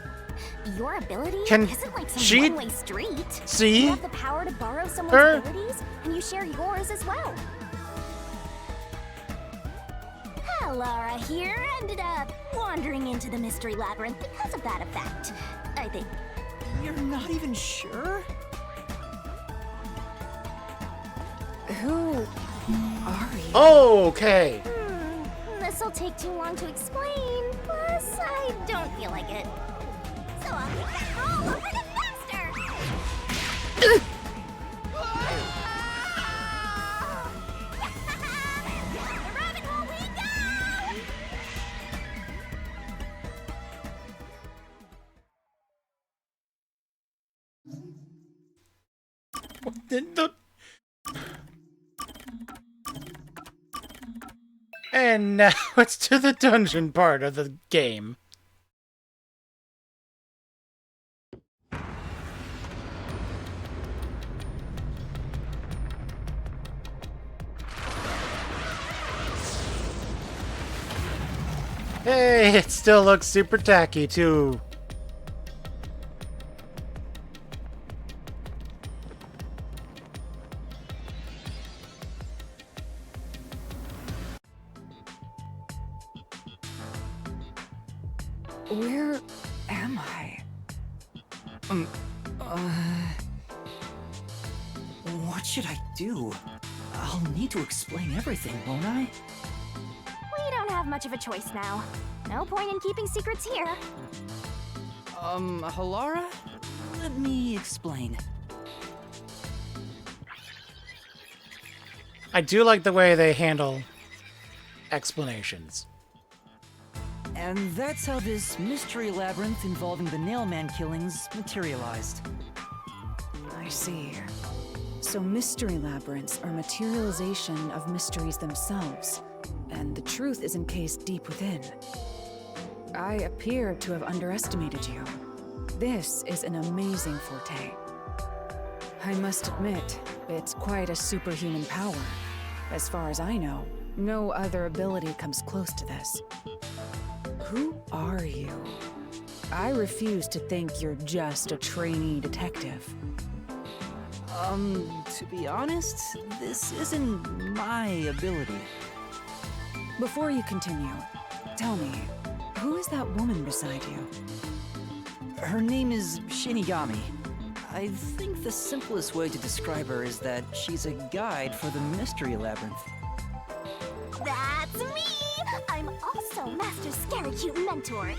Your ability
Can
isn't like some
she
one-way street.
see
You have the power to borrow someone's
her?
abilities, and you share yours as well. Halara here ended up wandering into the Mystery Labyrinth because of that effect, I think.
You're not even sure?
Who are you?
Okay.
This'll take too long to explain, plus I don't feel like it. So I'll make that roll over the faster! The rabbit hole we go!
And now it's to the dungeon part of the game. Hey, it still looks super tacky too.
Where am I?
What should I do? I'll need to explain everything, won't I?
We don't have much of a choice now. No point in keeping secrets here.
Halara? Let me explain.
I do like the way they handle explanations.
And that's how this mystery labyrinth involving the Nailman killings materialized.
I see. So mystery labyrinths are materialization of mysteries themselves, and the truth is encased deep within. I appear to have underestimated you. This is an amazing forte. I must admit, it's quite a superhuman power. As far as I know, no other ability comes close to this. Who are you? I refuse to think you're just a trainee detective.
To be honest, this isn't my ability.
Before you continue, tell me, who is that woman beside you?
Her name is Shinigami. I think the simplest way to describe her is that she's a guide for the Mystery Labyrinth.
That's me! I'm also Master Scaracute Mentor.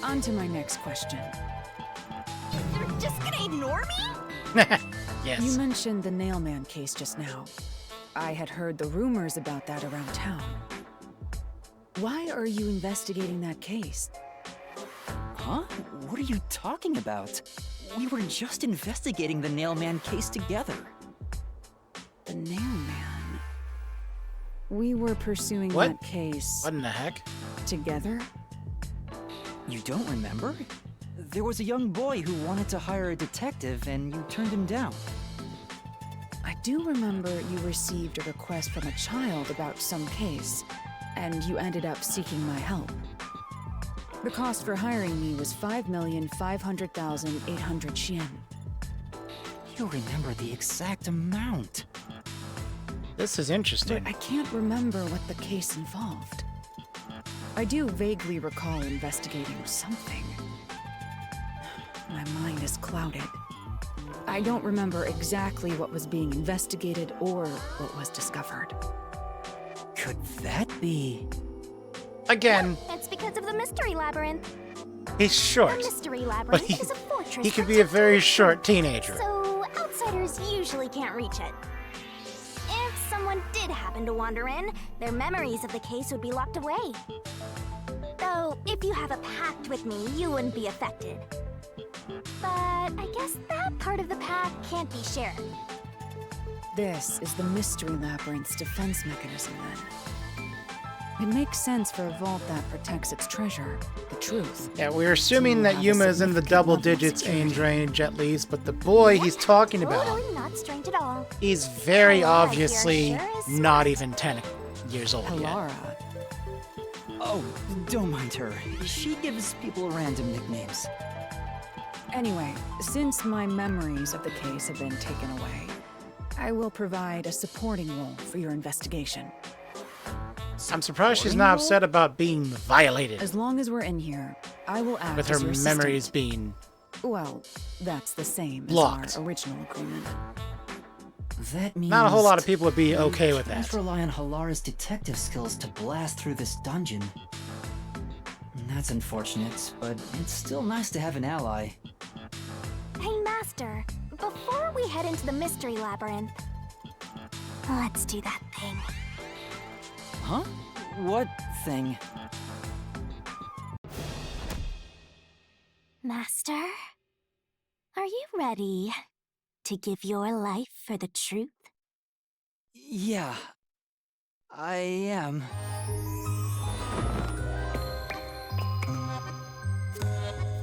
On to my next question.
You're just gonna ignore me?
Yes.
You mentioned the Nailman case just now. I had heard the rumors about that around town. Why are you investigating that case?
Huh? What are you talking about? We were just investigating the Nailman case together.
The Nailman? We were pursuing
What?
that case
What in the heck?
together?
You don't remember? There was a young boy who wanted to hire a detective and you turned him down.
I do remember you received a request from a child about some case, and you ended up seeking my help. The cost for hiring me was 5,500,800 yen.
You remember the exact amount.
This is interesting.
But I can't remember what the case involved. I do vaguely recall investigating something. My mind is clouded. I don't remember exactly what was being investigated or what was discovered.
Could that be?
Again,
It's because of the Mystery Labyrinth.
he's
The
short.
Mystery
But
Labyrinth
he,
is a fortress.
he could be a very
protected
short teenager.
So outsiders usually can't reach it. If someone did happen to wander in, their memories of the case would be locked away. Though, if you have a pact with me, you wouldn't be affected. But I guess that part of the pact can't be shared.
This is the Mystery Labyrinth's defense mechanism, then. It makes sense for a vault that protects its treasure, the truth.
Yeah, we're assuming
To
that
have a
Yuma is in the
significant
double
level of
digits
security.
age range at least, but the boy he's talking about,
Totally not strange at all.
he's very
Halara
obviously
here sure is
not
smart.
even 10 years old yet.
Halara.
Oh, don't mind her. She gives people random nicknames.
Anyway, since my memories of the case have been taken away, I will provide a supporting role for your investigation.
I'm surprised she's not upset about being violated.
As long as we're in here, I will act
With her
as your
memories
assistant.
being...
Well, that's the same
Blocked.
as our original agreement.
That means
Not a whole lot of people would be
we
okay with
can't
that.
rely on Halara's detective skills to blast through this dungeon. That's unfortunate, but it's still nice to have an ally.
Hey, Master, before we head into the mystery labyrinth, let's do that thing.
Huh? What thing?
Master, are you ready to give your life for the truth?
Yeah, I am.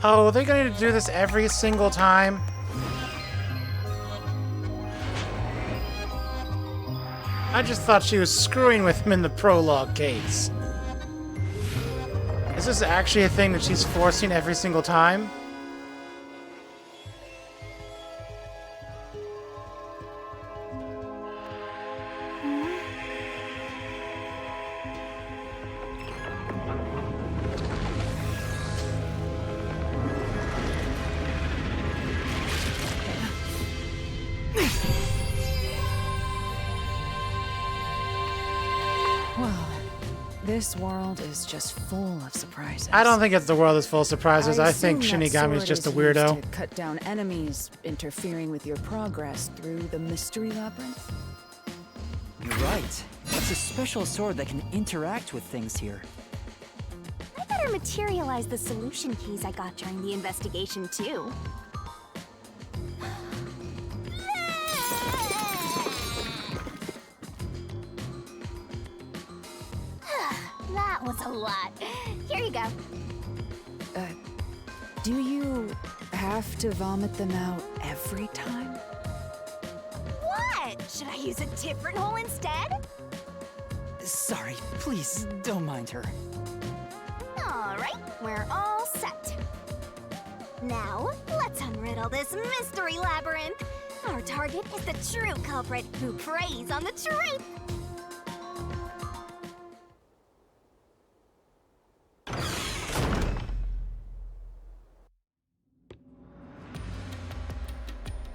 Oh, they're gonna need to do this every single time? I just thought she was screwing with him in the prologue case. Is this actually a thing that she's forcing every single time?
Well, this world is just full of surprises.
I don't think it's the world is full of surprises. I think
assume that
Shinigami is
sword
just a
used
weirdo.
to cut down enemies, interfering with your progress through the mystery labyrinth.
You're right. It's a special sword that can interact with things here.
I better materialize the solution keys I got during the investigation, too. That was a lot. Here you go.
Do you have to vomit them out every time?
What? Should I use a different hole instead?
Sorry, please don't mind her.
All right, we're all set. Now, let's unriddle this mystery labyrinth. Our target is the true culprit who preys on the truth.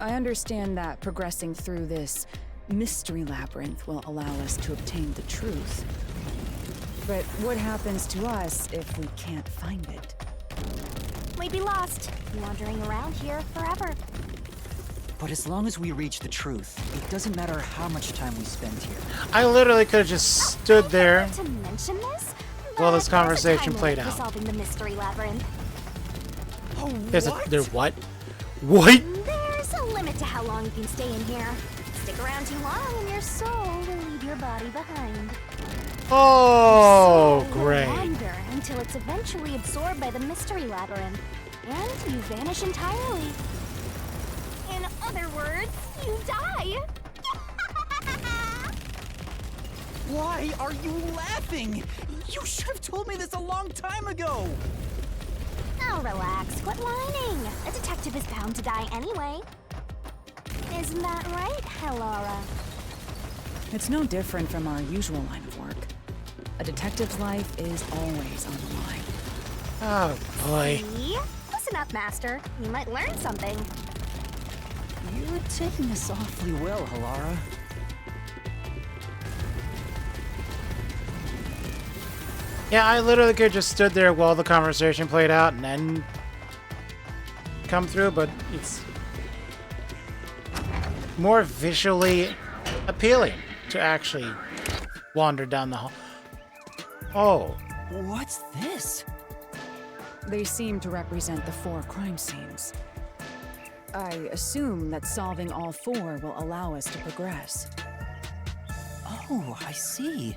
I understand that progressing through this mystery labyrinth will allow us to obtain the truth. But what happens to us if we can't find it?
We'd be lost, wandering around here forever.
But as long as we reach the truth, it doesn't matter how much time we spend here.
I literally could have just stood there.
To mention this,
While this
but there's a
conversation
time
played
limit for
out.
solving the mystery labyrinth.
Oh,
There what? What?
There's a limit to how long you can stay in here. Stick around too long and your soul will leave your body behind.
Oh,
Your soul will
great.
wander until it's eventually absorbed by the mystery labyrinth, and you vanish entirely. In other words, you die.
Why are you laughing? You should have told me this a long time ago!
Now relax, quit whining. A detective is bound to die anyway. Isn't that right, Hallara?
It's no different from our usual line of work. A detective's life is always on the line.
Oh, boy.
See? Listen up, Master. You might learn something.
You're taking this awfully well, Hallara.
Yeah, I literally could have just stood there while the conversation played out and then come through, but it's more visually appealing to actually wander down the hall. Oh,
What's this?
They seem to represent the 4 crime scenes. I assume that solving all 4 will allow us to progress.
Oh, I see.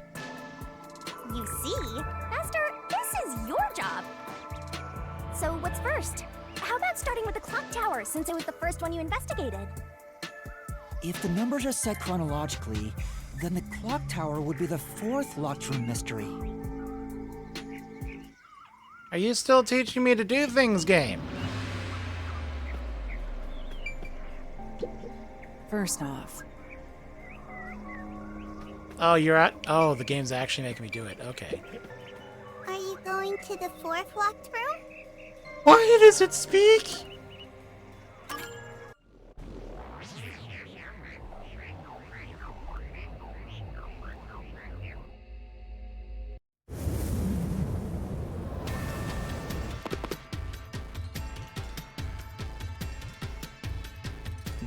You see? Master, this is your job. So what's first? How about starting with the clock tower, since it was the first one you investigated?
If the numbers are set chronologically, then the clock tower would be the 4th locked room mystery.
are you still teaching me to do things, game?
First off,
Oh, you're at... Oh, the game's actually making me do it. Okay.
Are you going to the fourth locked room?
Why does it speak?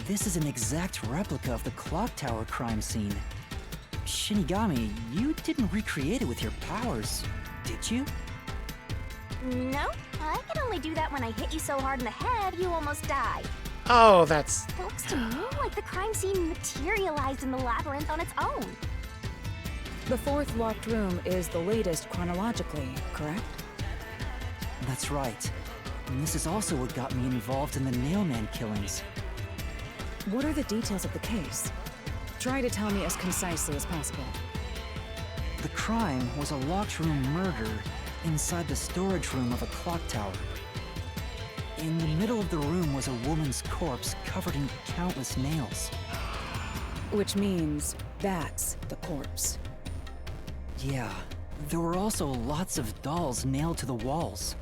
This is an exact replica of the clock tower crime scene. Shinigami, you didn't recreate it with your powers, did you?
No, I can only do that when I hit you so hard in the head you almost die.
Oh, that's...
Looks to me like the crime scene materialized in the labyrinth on its own.
The fourth locked room is the latest chronologically, correct?
That's right. And this is also what got me involved in the Nailman killings.
What are the details of the case? Try to tell me as concisely as possible.
The crime was a locked room murder inside the storage room of a clock tower. In the middle of the room was a woman's corpse covered in countless nails.
Which means that's the corpse.
Yeah, there were also lots of dolls nailed to the walls.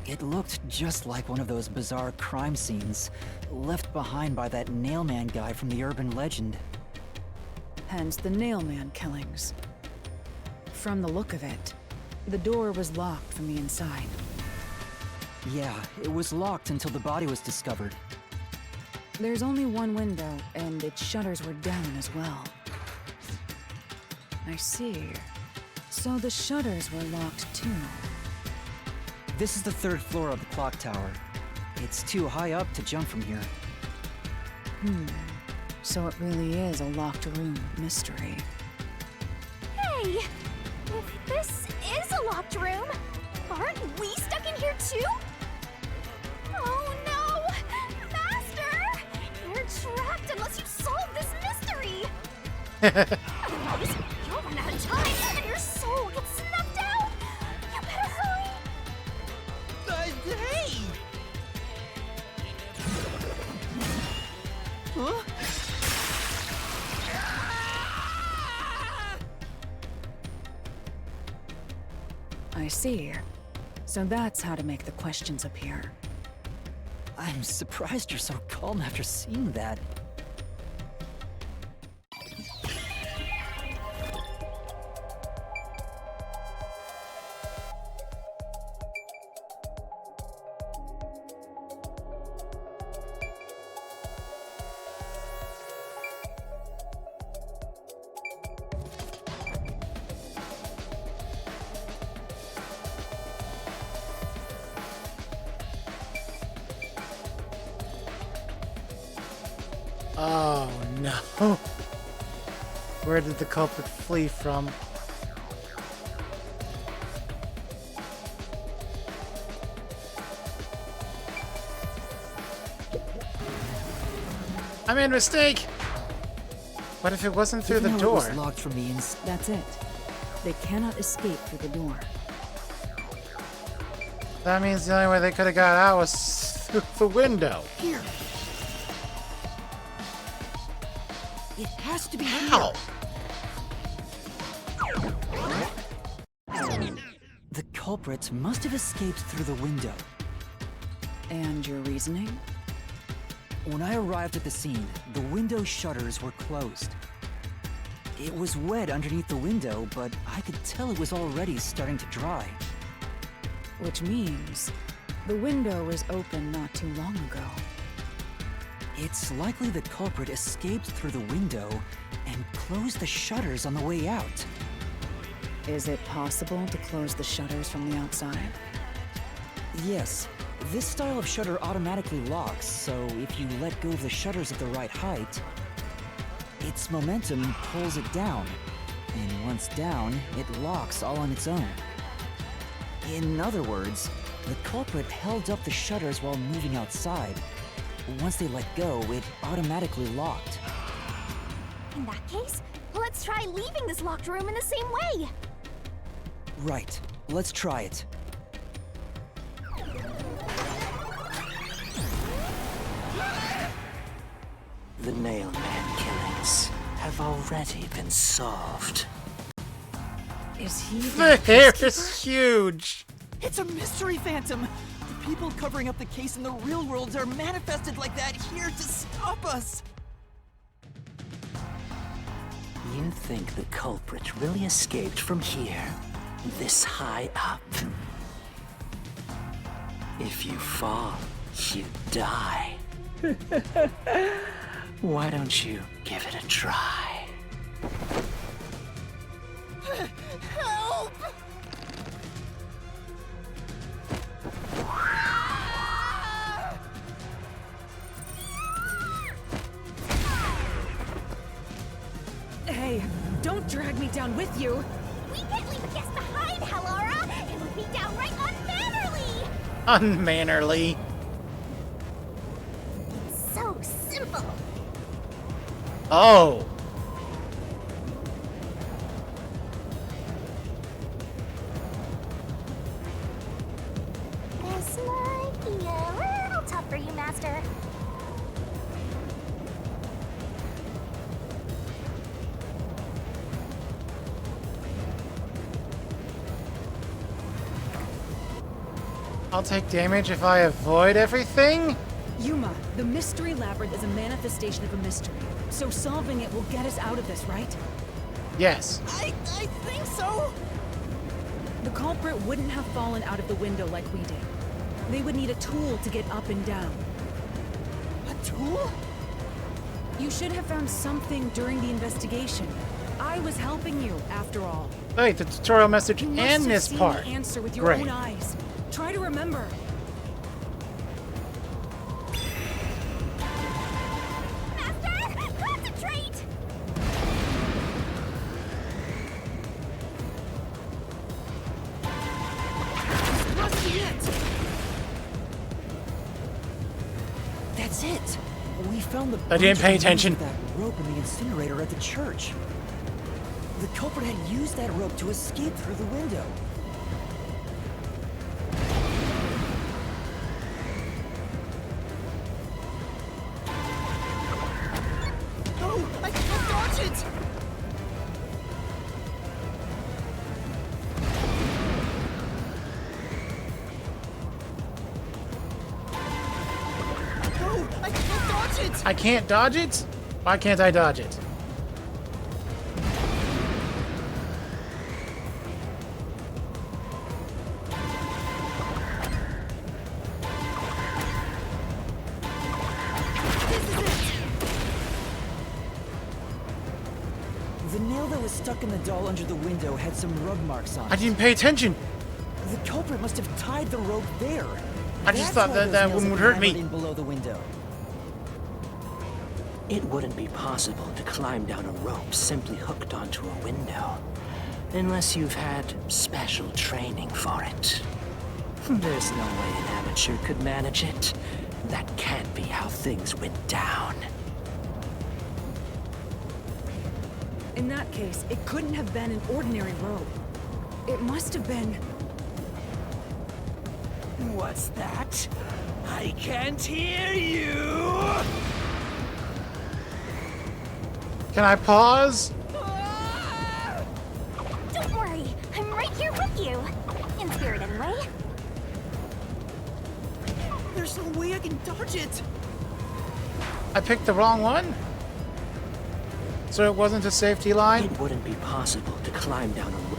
It looked just like one of those bizarre crime scenes left behind by that Nailman guy from the urban legend.
Hence the Nailman killings. From the look of it, the door was locked from the inside.
Yeah, it was locked until the body was discovered.
There's only one window, and its shutters were down as well. I see. So the shutters were locked too.
This is the third floor of the clock tower. It's too high up to jump from here.
So it really is a locked room mystery.
Hey! If this is a locked room, aren't we stuck in here too? Oh no! Master! You're trapped unless you solve this mystery! Otherwise, you'll run out of time and your soul gets snuffed out! You better hurry!
Hey! Huh?
I see. So that's how to make the questions appear.
I'm surprised you're so calm after seeing that.
Oh, no. Where did the culprit flee from? I made a mistake! What if it wasn't through the
Even though
door?
It was locked from the inside.
That's it. They cannot escape through the door.
That means the only way they could have got out was through the window.
Here. It has to be
How?
The culprit must have escaped through the window.
And your reasoning?
When I arrived at the scene, the window shutters were closed. It was wet underneath the window, but I could tell it was already starting to dry.
Which means the window was open not too long ago.
It's likely the culprit escaped through the window and closed the shutters on the way out.
Is it possible to close the shutters from the outside?
Yes, this style of shutter automatically locks, so if you let go of the shutters at the right height, its momentum pulls it down, and once down, it locks all on its own. In other words, the culprit held up the shutters while moving outside. Once they let go, it automatically locked.
In that case, let's try leaving this locked room in the same way.
Right, let's try it.
The Nailman killings have already been solved.
Is he
The hair is huge.
It's a mystery phantom! The people covering up the case in the real world are manifested like that here to stop us!
You think the culprit really escaped from here, this high up? If you fall, you die. Why don't you give it a try?
Help!
Hey, don't drag me down with you.
We can't leave a guest behind, Hallara! It would be downright unmannerly!
Unmannerly.
So simple.
Oh.
This might be a little tough for you, Master.
I'll take damage if I avoid everything?
Yuma, the mystery labyrinth is a manifestation of a mystery. So solving it will get us out of this, right?
Yes.
I think so!
The culprit wouldn't have fallen out of the window like we did. They would need a tool to get up and down.
A tool?
You should have found something during the investigation. I was helping you, after all.
Wait, the tutorial message
You must
and
have
this
seen
part.
the answer with your
Great.
own eyes. Try to remember.
Master, concentrate!
Must be it! That's it! We found the
I didn't
bunch
pay
of
attention.
that rope in the incinerator at the church. The culprit had used that rope to escape through the window. Oh, I can't dodge it! No, I can't dodge it!
I can't dodge it? Why can't I dodge it?
The nail that was stuck in the doll under the window had some rub marks on
I
it.
didn't pay attention.
The culprit must have tied the rope there.
I just
That's
thought
why
that
those
that
nails
one
had
would
been
hurt
hammered
me.
in below the window.
It wouldn't be possible to climb down a rope simply hooked onto a window, unless you've had special training for it. There's no way an amateur could manage it. That can't be how things went down.
In that case, it couldn't have been an ordinary rope. It must have been...
What's that? I can't hear you!
Can I pause?
Don't worry, I'm right here with you. In spirit, anyway.
There's no way I can dodge it.
I picked the wrong one? So it wasn't a safety line?
It wouldn't be possible to climb down a rope.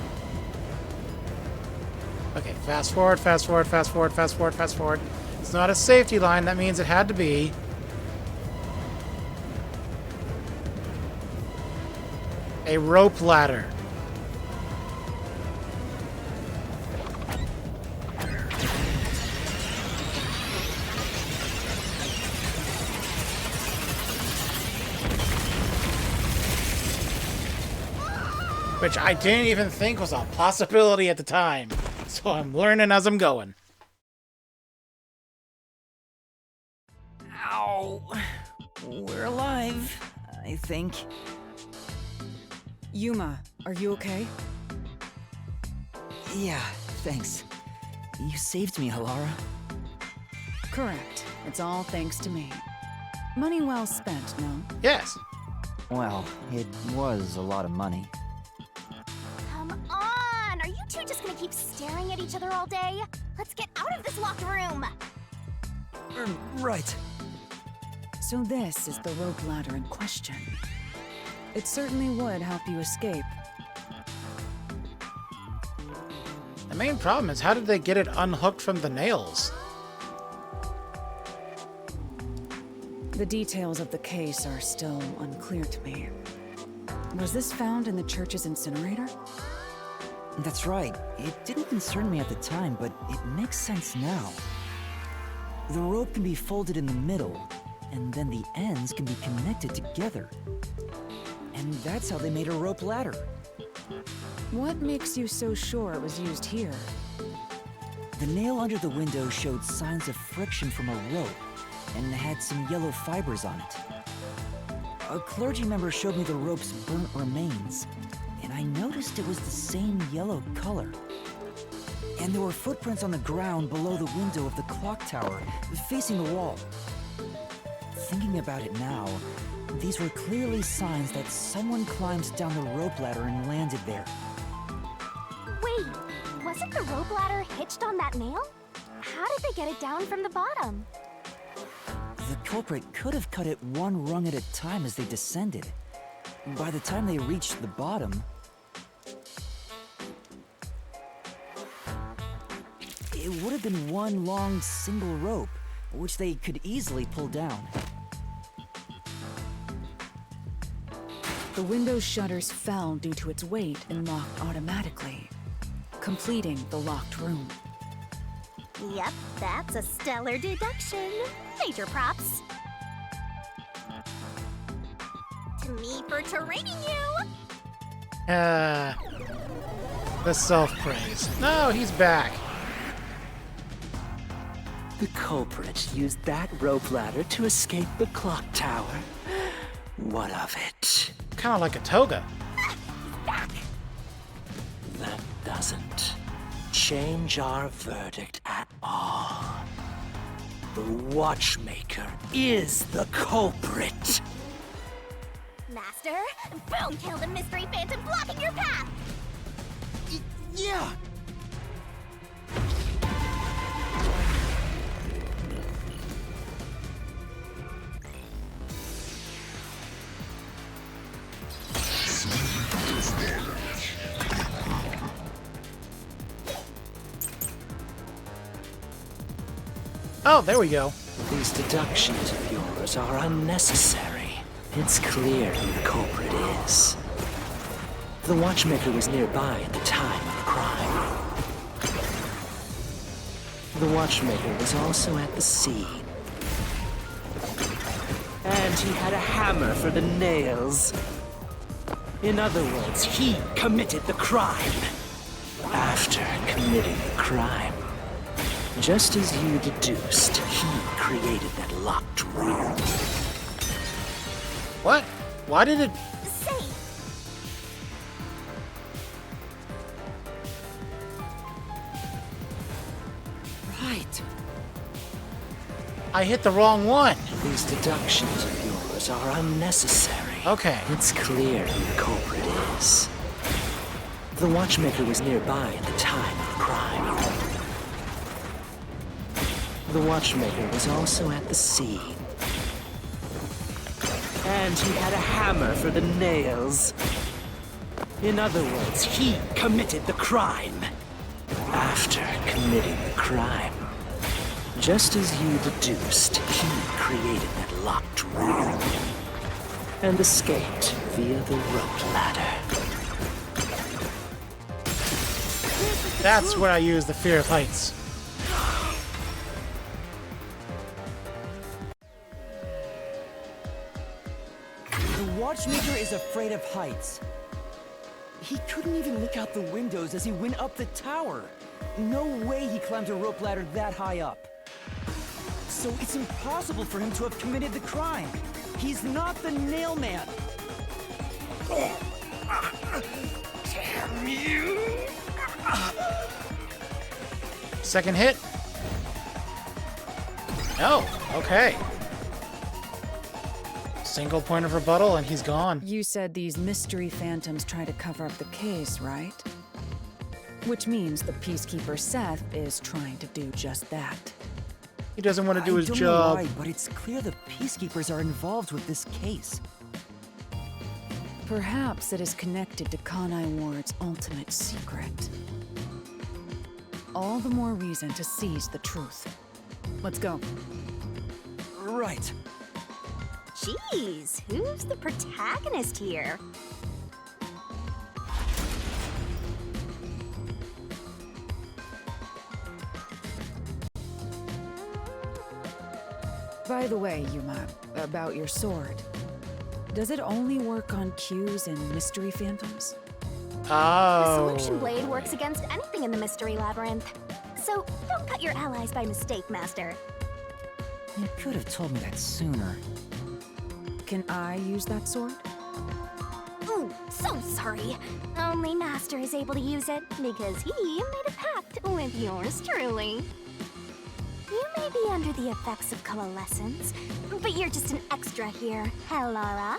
Okay, fast forward, fast forward, fast forward, fast forward, fast forward. It's not a safety line, that means it had to be. A rope ladder. Which I didn't even think was a possibility at the time. So I'm learning as I'm going.
Ow. We're alive, I think.
Yuma, are you okay?
Yeah, thanks. You saved me, Hallara.
Correct. It's all thanks to me. Money well spent, no?
Yes.
Well, it was a lot of money.
Come on! Are you two just gonna keep staring at each other all day? Let's get out of this locked room!
Right.
So this is the rope ladder in question. It certainly would help you escape.
The main problem is, how did they get it unhooked from the nails?
The details of the case are still unclear to me. Was this found in the church's incinerator?
That's right. It didn't concern me at the time, but it makes sense now. The rope can be folded in the middle, and then the ends can be connected together. And that's how they made a rope ladder.
What makes you so sure it was used here?
The nail under the window showed signs of friction from a rope, and had some yellow fibers on it. A clergy member showed me the rope's burnt remains, and I noticed it was the same yellow color. And there were footprints on the ground below the window of the clock tower, facing the wall. Thinking about it now, these were clearly signs that someone climbed down the rope ladder and landed there.
Wait, wasn't the rope ladder hitched on that nail? How did they get it down from the bottom?
The culprit could have cut it one rung at a time as they descended. By the time they reached the bottom, it would have been one long single rope, which they could easily pull down.
The window's shutters fell due to its weight and locked automatically, completing the locked room.
Yep, that's a stellar deduction. Major props. To me for trading you.
The self-praise. No, he's back.
The culprit used that rope ladder to escape the clock tower. What of it?
Kind of like a toga.
Back.
That doesn't change our verdict at all. The Watchmaker is the culprit.
Master, boom killed a mystery phantom blocking your path.
Yeah!
Oh, there we go.
These deductions of yours are unnecessary. It's clear who the culprit is. The Watchmaker was nearby at the time of the crime. The Watchmaker was also at the scene. And he had a hammer for the nails. In other words, he committed the crime. After committing the crime, just as you deduced, he created that locked room.
What? Why did it...
Say,
Right.
I hit the wrong one.
These deductions of yours are unnecessary.
Okay.
It's clear who the culprit is. The Watchmaker was nearby at the time of the crime. The Watchmaker was also at the scene. And he had a hammer for the nails. In other words, he committed the crime. After committing the crime, just as you deduced, he created that locked room and escaped via the rope ladder.
That's where I use the fear of heights.
The Watchmaker is afraid of heights. He couldn't even look out the windows as he went up the tower. No way he climbed a rope ladder that high up. So it's impossible for him to have committed the crime. He's not the nail man.
Damn you!
Second hit. Oh, okay. Single point of rebuttal and he's gone.
You said these mystery phantoms try to cover up the case, right? Which means the Peacekeeper Seth is trying to do just that.
He doesn't want to do his
I don't
job.
know why, but it's clear the Peacekeepers are involved with this case.
Perhaps it is connected to Kanai Ward's ultimate secret. All the more reason to seize the truth. Let's go.
Right.
Jeez, who's the protagonist here?
By the way, Yuma, about your sword. Does it only work on cues and mystery phantoms?
The
Oh.
solution blade works against anything in the mystery labyrinth. So don't cut your allies by mistake, Master.
You could have told me that sooner.
Can I use that sword?
Ooh, so sorry. Only Master is able to use it because he made a pact with yours truly. You may be under the effects of coalescence, but you're just an extra here, Hellara.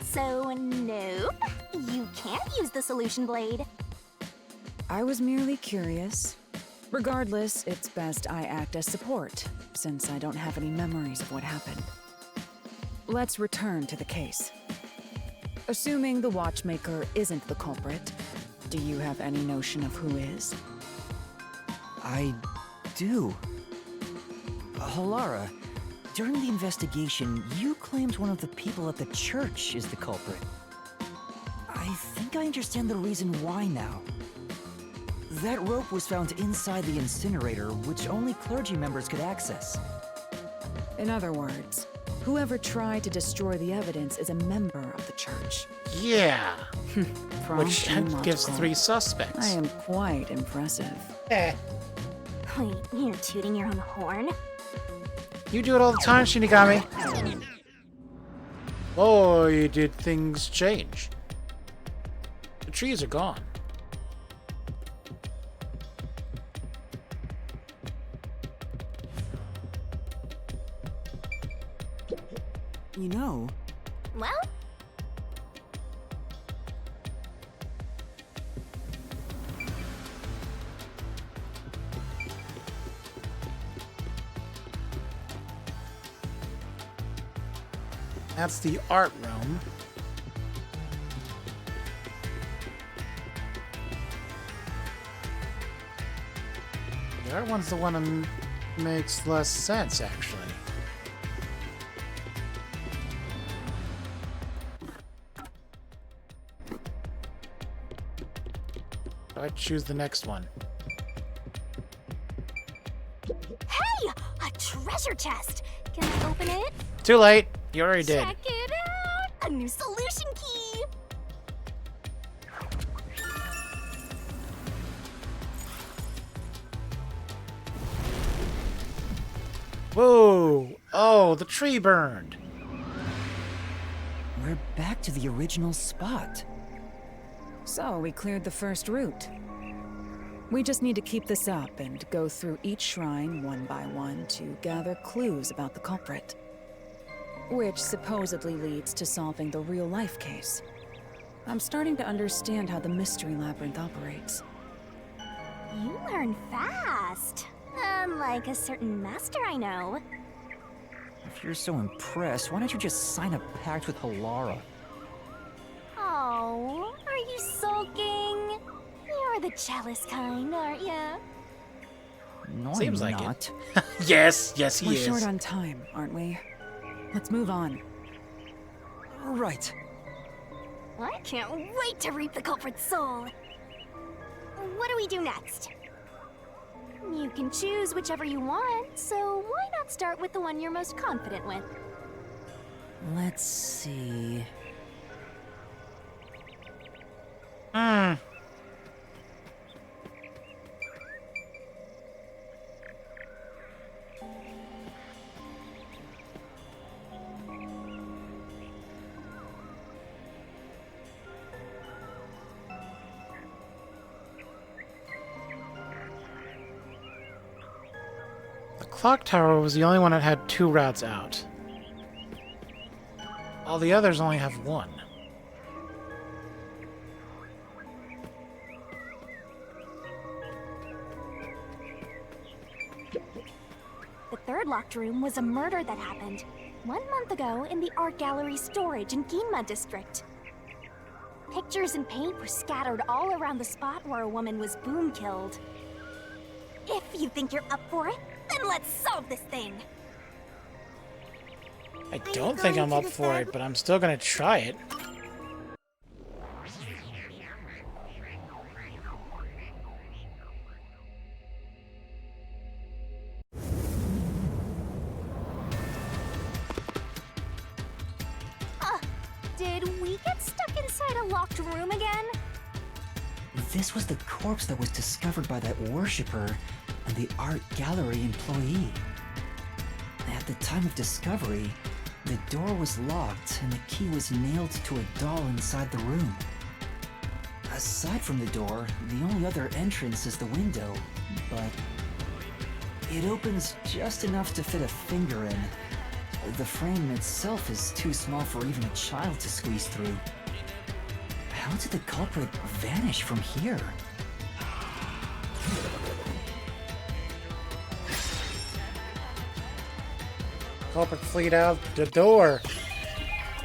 So, nope, you can't use the solution blade.
I was merely curious. Regardless, it's best I act as support, since I don't have any memories of what happened. Let's return to the case. Assuming the watchmaker isn't the culprit, do you have any notion of who is?
I do. Halara, during the investigation, you claimed one of the people at the church is the culprit. I think I understand the reason why now. That rope was found inside the incinerator, which only clergy members could access.
In other words, whoever tried to destroy the evidence is a member of the church.
Yeah.
Prompt
Which
and
gives
logical.
3 suspects.
I am quite impressive.
Eh.
Wait, you're tooting your own horn?
You do it all the time, Shinigami. Boy, did things change. The trees are gone.
You know,
Well,
That's the art room. The art one's the one that makes less sense, actually. I choose the next one.
hey! A treasure chest! Can I open it?
Too late. You already did.
Check it out! A new solution key!
Whoa! Oh, the tree burned.
we're back to the original spot.
So, we cleared the first route. We just need to keep this up and go through each shrine one by one to gather clues about the culprit. Which supposedly leads to solving the real-life case. I'm starting to understand how the Mystery Labyrinth operates.
You learn fast. Unlike a certain master I know.
If you're so impressed, why don't you just sign a pact with Halara?
Oh, are you sulking? You're the jealous kind, aren't ya?
No,
Seems
I'm
like it.
not.
Yes, yes, he
We're
is.
short on time, aren't we? Let's move on.
Right.
I can't wait to reap the culprit's soul. What do we do next? You can choose whichever you want, so why not start with the one you're most confident with?
Let's see.
Hmm. The clock tower was the only one that had 2 routes out. All the others only have one.
The third locked room was a murder that happened 1 month ago in the art gallery storage in Ginma district. Pictures and paint were scattered all around the spot where a woman was boom killed. If you think you're up for it, then let's solve this thing.
I don't think I'm up for it, but I'm still gonna try it.
Did we get stuck inside a locked room again?
This was the corpse that was discovered by that worshipper and the art gallery employee. At the time of discovery, the door was locked and the key was nailed to a doll inside the room. Aside from the door, the only other entrance is the window, but it opens just enough to fit a finger in. The frame itself is too small for even a child to squeeze through. How did the culprit vanish from here?
Culprit fleed out the door.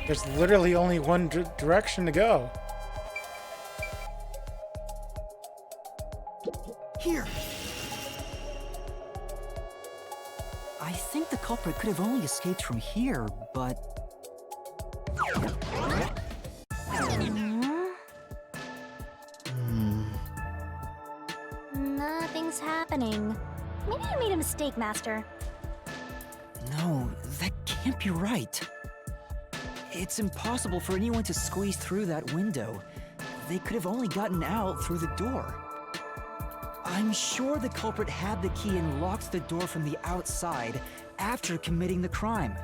There's literally only one direction to go.
Here! I think the culprit could have only escaped from here, but...
Nothing's happening. Maybe you made a mistake, Master.
No, that can't be right. It's impossible for anyone to squeeze through that window. They could have only gotten out through the door. I'm sure the culprit had the key and locked the door from the outside after committing the crime.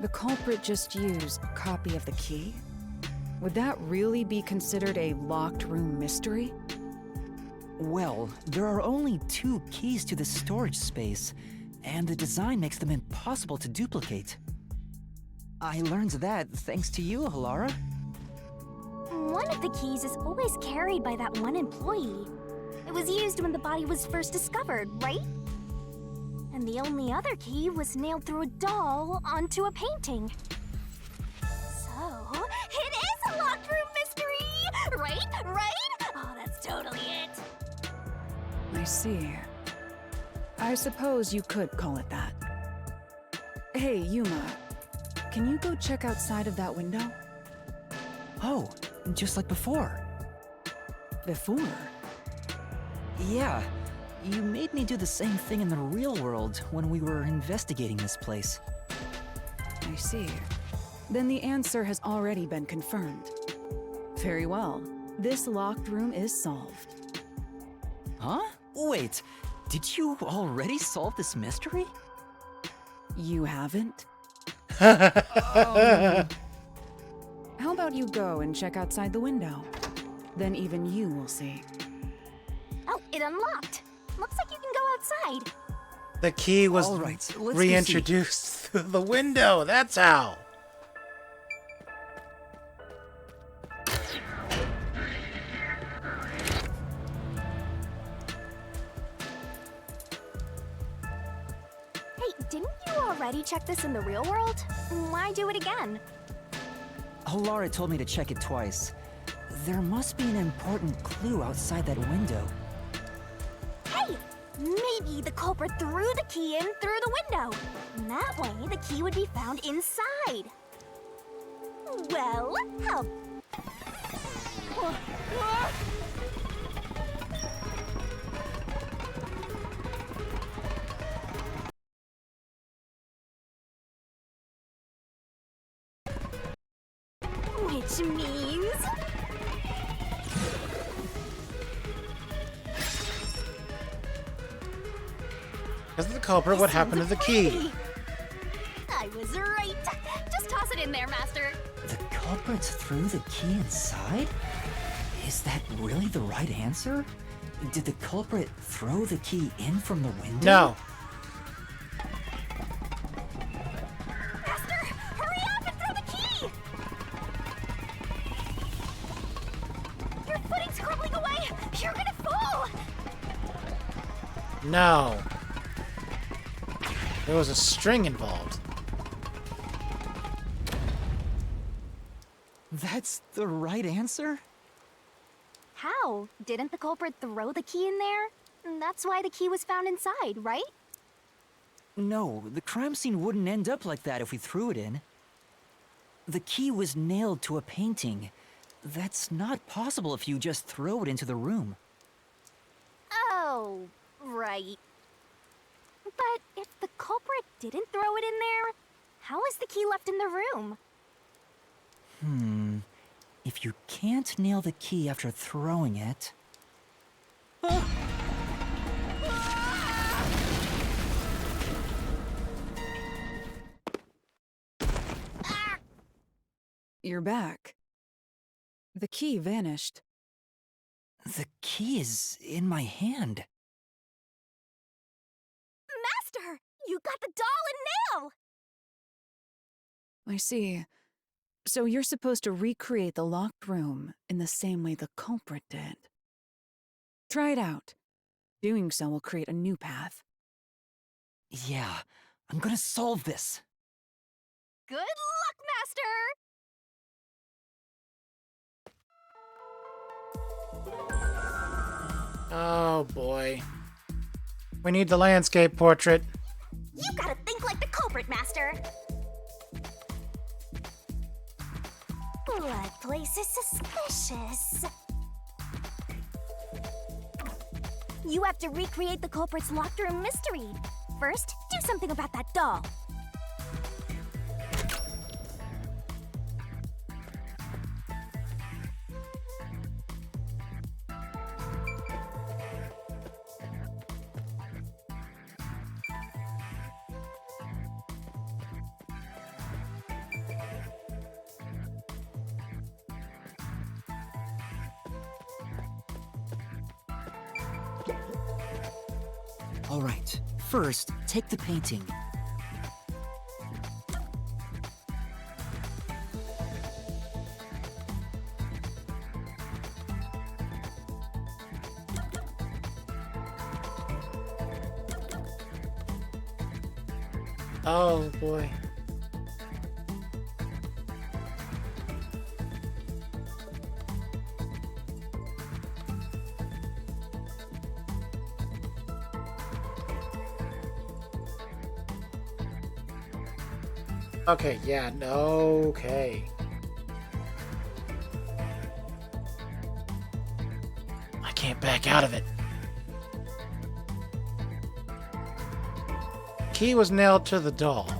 The culprit just used a copy of the key? Would that really be considered a locked room mystery?
Well, there are only 2 keys to the storage space, and the design makes them impossible to duplicate. I learned that thanks to you, Halara.
One of the keys is always carried by that one employee. It was used when the body was first discovered, right? And the only other key was nailed through a doll onto a painting. So, it is a locked room mystery! Right? Right? Oh, that's totally it.
I see. I suppose you could call it that. Hey, Yuma. Can you go check outside of that window?
Oh, just like before.
Before?
Yeah, you made me do the same thing in the real world when we were investigating this place.
I see. Then the answer has already been confirmed. Very well. This locked room is solved.
Huh? Wait, did you already solve this mystery?
You haven't? How about you go and check outside the window? Then even you will see.
Oh, it unlocked. Looks like you can go outside.
The key was
All right, let's go
reintroduced through the window. That's how.
Hey, didn't you already check this in the real world? Why do it again?
Halara told me to check it twice. There must be an important clue outside that window.
Hey! Maybe the culprit threw the key in through the window. And that way, the key would be found inside. Well, how... Which means...
As the culprit, what happened to the key?
I was right. Just toss it in there, Master.
The culprit threw the key inside? Is that really the right answer? Did the culprit throw the key in from the window?
No.
Master, hurry up and throw the
No. There was a string involved.
That's the right answer?
How? Didn't the culprit throw the key in there? That's why the key was found inside, right?
No, the crime scene wouldn't end up like that if we threw it in. The key was nailed to a painting. That's not possible if you just throw it into the room.
Oh, right. But if the culprit didn't throw it in there, how is the key left in the room?
If you can't nail the key after throwing it...
You're back. The key vanished.
The key is in my hand.
Master! You got the doll and nail!
I see. So you're supposed to recreate the locked room in the same way the culprit did. Try it out. Doing so will create a new path.
Yeah, I'm gonna solve this.
Good luck, Master!
Oh boy. We need the landscape portrait.
You gotta think like the culprit, Master! That place is suspicious. You have to recreate the culprit's locked room mystery. First, do something about that doll.
All right, first, take the painting.
Oh boy. Okay, yeah, no, okay. I can't back out of it. Key was nailed to the doll.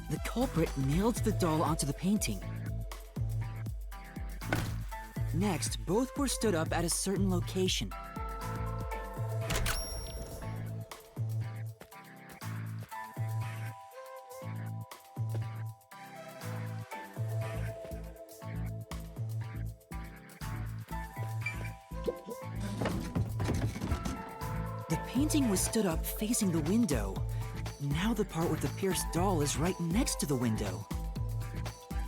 The culprit nailed the doll onto the painting. Next, both were stood up at a certain location. The painting was stood up facing the window. Now the part with the pierced doll is right next to the window.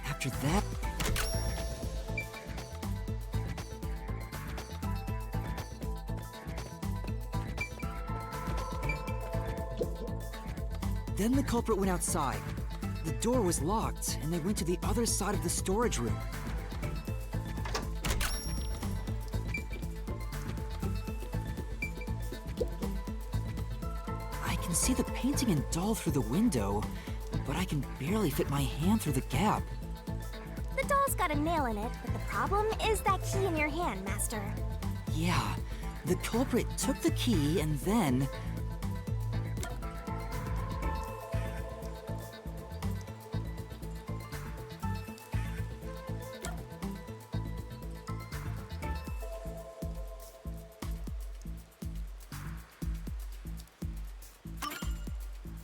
After that... Then the culprit went outside. The door was locked, and they went to the other side of the storage room. I can see the painting and doll through the window, but I can barely fit my hand through the gap.
The doll's got a nail in it, but the problem is that key in your hand, Master.
Yeah, the culprit took the key and then...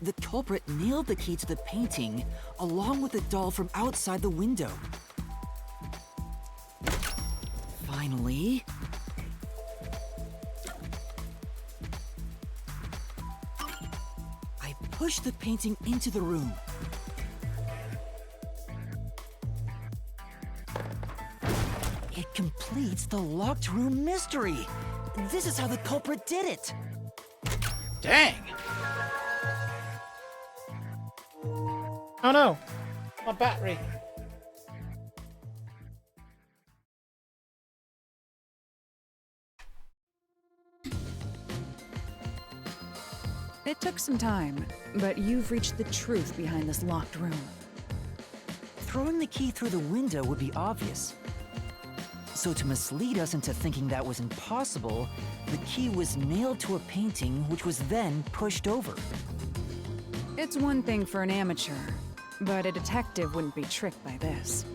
The culprit nailed the key to the painting along with the doll from outside the window. Finally... I pushed the painting into the room. It completes the locked room mystery. This is how the culprit did it.
Dang. Oh no, my battery.
It took some time, but you've reached the truth behind this locked room.
Throwing the key through the window would be obvious. So to mislead us into thinking that was impossible, the key was nailed to a painting which was then pushed over.
It's one thing for an amateur, but a detective wouldn't be tricked by this.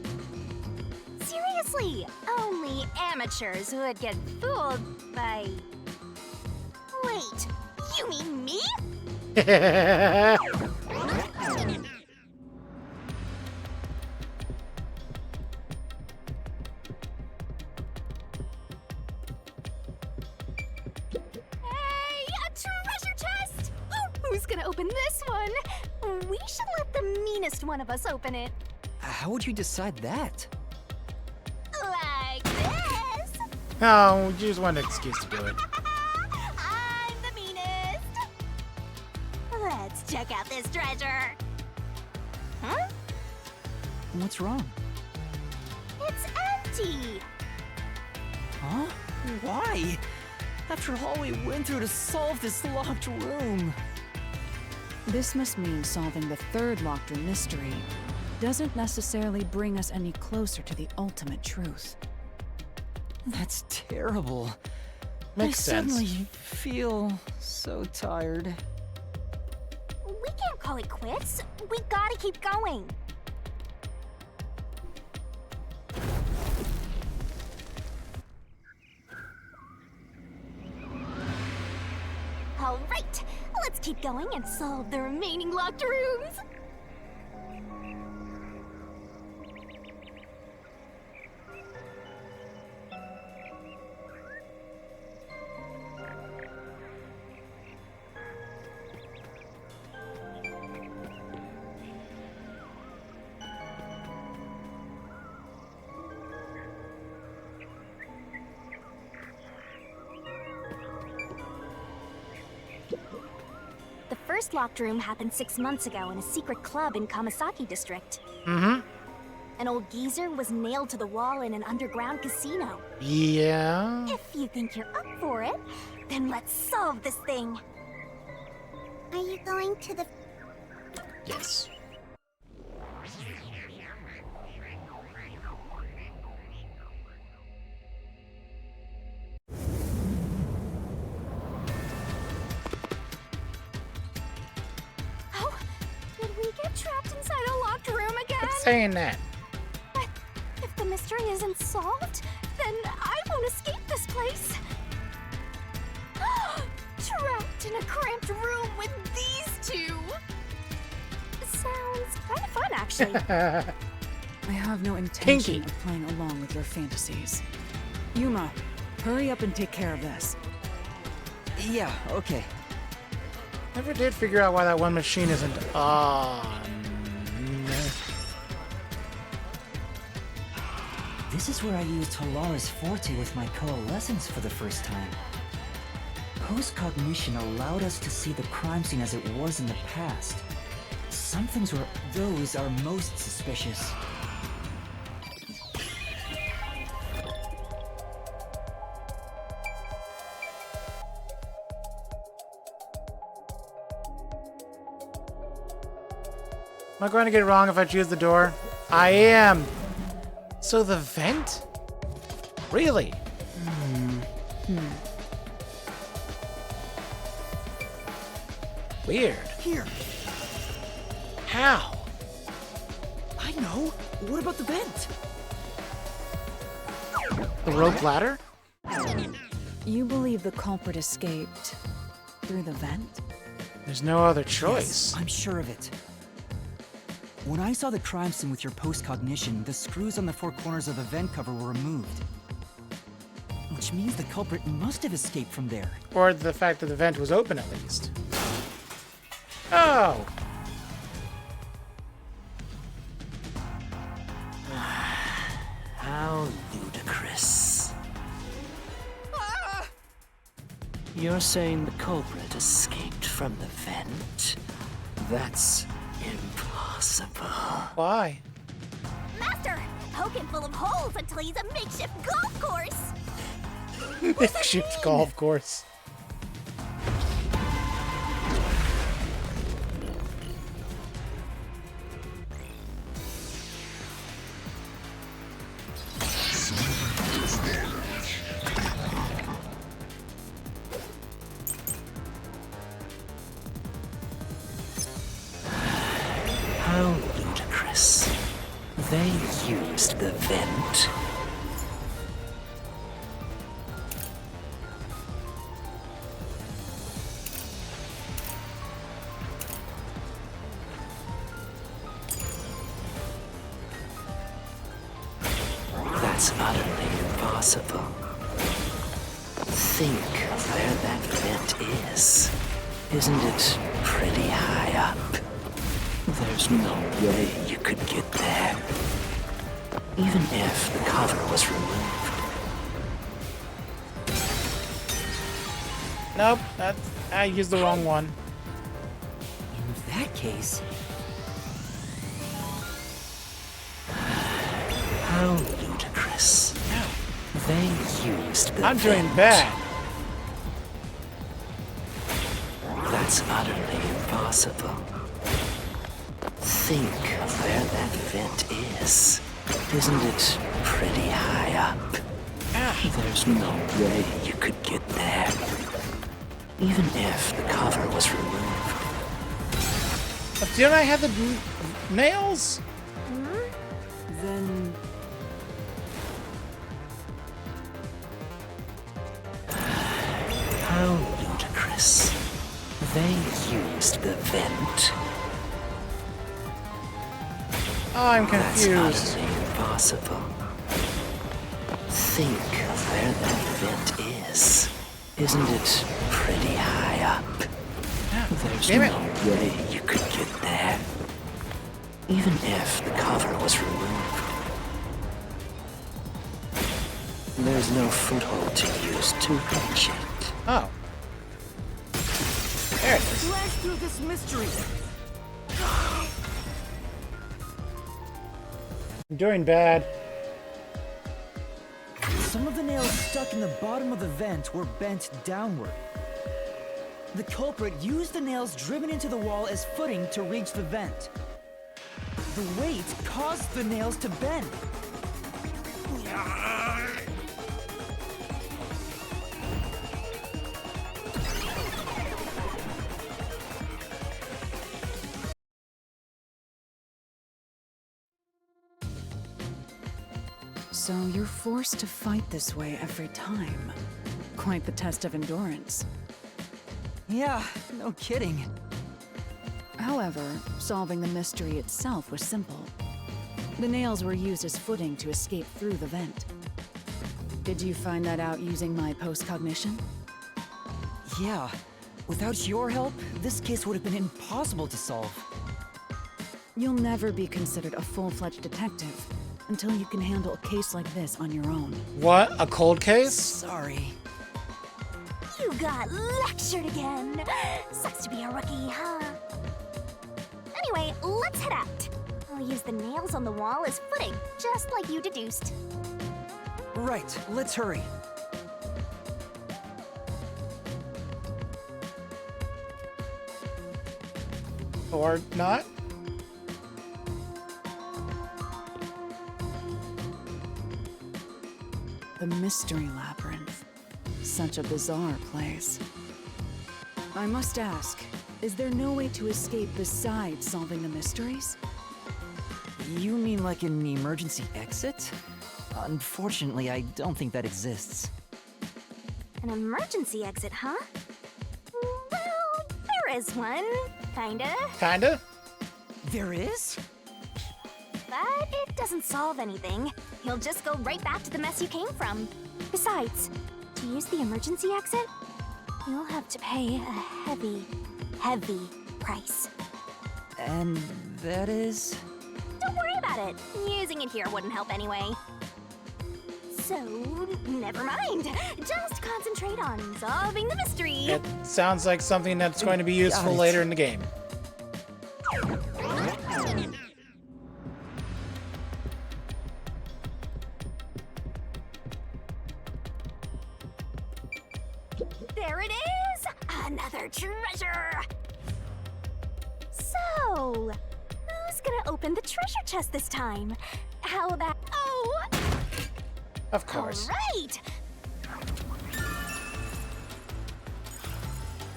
Seriously, only amateurs would get fooled by... Wait, you mean me? Who's gonna open this one? We should let the meanest one of us open it.
How would you decide that?
Like this.
Oh, you just want an excuse to do it.
I'm the meanest. Let's check out this treasure. Huh?
What's wrong?
It's empty.
Huh? Why? After all we went through to solve this locked room.
This must mean solving the third locked room mystery doesn't necessarily bring us any closer to the ultimate truth.
That's terrible.
Makes sense.
I suddenly feel so tired.
We can't call it quits. We gotta keep going. All right, let's keep going and solve the remaining locked rooms. The first locked room happened 6 months ago in a secret club in Kamasaki district.
Mm-hmm.
An old geezer was nailed to the wall in an underground casino.
Yeah.
If you think you're up for it, then let's solve this thing. Are you going to the...
Yes.
Oh, did we get trapped inside a locked room again?
Quit saying that.
But if the mystery isn't solved, then I won't escape this place. Trapped in a cramped room with these two. Sounds kind of fun, actually.
I have no intention
Pinky.
of playing along with your fantasies. Yuma, hurry up and take care of this.
Yeah, okay.
Never did figure out why that one machine isn't on.
This is where I used Halara's Forte with my coalescence for the first time. Post-cognition allowed us to see the crime scene as it was in the past. Some things were... those are most suspicious.
Am I going to get it wrong if I choose the door? I am. So the vent? Really? Weird.
Here,
How?
I know. What about the vent?
The rope ladder?
You believe the culprit escaped through the vent?
There's no other
Yes,
choice.
I'm sure of it. When I saw the crime scene with your post-cognition, the screws on the four corners of the vent cover were removed. Which means the culprit must have escaped from there.
Or the fact that the vent was open at least. Oh!
How ludicrous. You're saying the culprit escaped from the vent? That's impossible.
Why?
Master, poke him full of holes until he's a makeshift golf course.
Makeshift golf course.
How ludicrous. They used the vent. That's utterly impossible. Think of where that vent is. Isn't it pretty high up? There's no way you could get there. Even if the cover was removed.
Nope, I used the wrong one.
In that case,
How ludicrous. They used the
I'm doing
vent.
bad.
That's utterly impossible. Think of where that vent is. Isn't it pretty high up? There's no way you could get there. Even if the cover was removed.
But didn't I have the nails?
then
How ludicrous. They used the vent.
Oh, I'm
That's
confused.
utterly impossible. Think of where that vent is. Isn't it pretty high up? There's
Damn it.
no way you could get there. Even if the cover was removed. There's no foothold to use to reach it.
Oh. There it is.
flash through this mystery.
I'm doing bad.
Some of the nails stuck in the bottom of the vent were bent downward. The culprit used the nails driven into the wall as footing to reach the vent. The weight caused the nails to bend.
So you're forced to fight this way every time. Quite the test of endurance.
Yeah, no kidding.
However, solving the mystery itself was simple. The nails were used as footing to escape through the vent. Did you find that out using my post-cognition?
Yeah, without your help, this case would have been impossible to solve.
You'll never be considered a full-fledged detective until you can handle a case like this on your own.
What? A cold case?
Sorry.
You got lectured again. Sucks to be a rookie, huh? Anyway, let's head out. I'll use the nails on the wall as footing, just like you deduced.
Right, let's hurry.
Or not?
The Mystery Labyrinth. Such a bizarre place. I must ask, is there no way to escape besides solving the mysteries?
You mean like an emergency exit? Unfortunately, I don't think that exists.
An emergency exit, huh? Well, there is one, kinda.
Kinda?
There is?
But it doesn't solve anything. You'll just go right back to the mess you came from. Besides, to use the emergency exit, you'll have to pay a heavy, heavy price.
And that is?
Don't worry about it. Using it here wouldn't help anyway. So, never mind. Just concentrate on solving the mystery.
It sounds like something that's going to be useful
Got it.
later in the game.
There it is! Another treasure! So, who's gonna open the treasure chest this time? How about... Oh!
Of course.
Alright!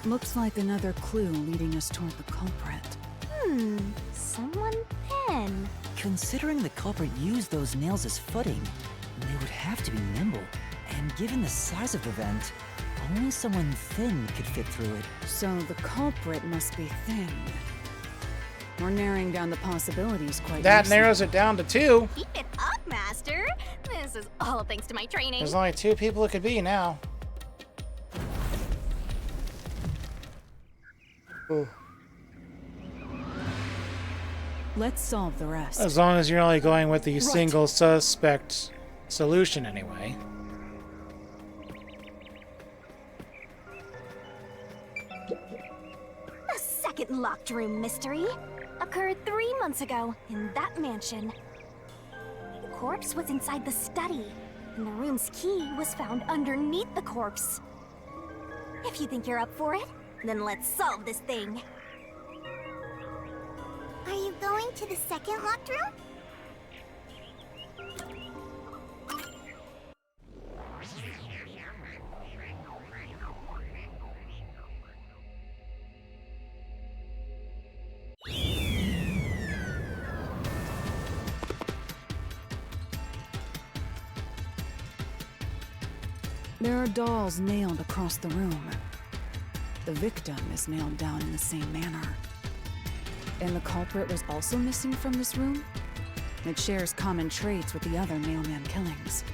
Looks like another clue leading us toward the culprit.
Someone thin.
Considering the culprit used those nails as footing, they would have to be nimble. And given the size of the vent, only someone thin could fit through it.
So the culprit must be thin. We're narrowing down the possibilities quite
That
nicely.
narrows it down to 2.
Keep it up, Master! This is all thanks to my training.
There's only 2 people it could be now. Ooh.
Let's solve the rest.
As long as you're only going with the single suspect solution anyway.
The second locked room mystery occurred 3 months ago in that mansion. The corpse was inside the study, and the room's key was found underneath the corpse. If you think you're up for it, then let's solve this thing. Are you going to the second locked room?
There are dolls nailed across the room. The victim is nailed down in the same manner. And the culprit was also missing from this room? It shares common traits with the other mailman killings.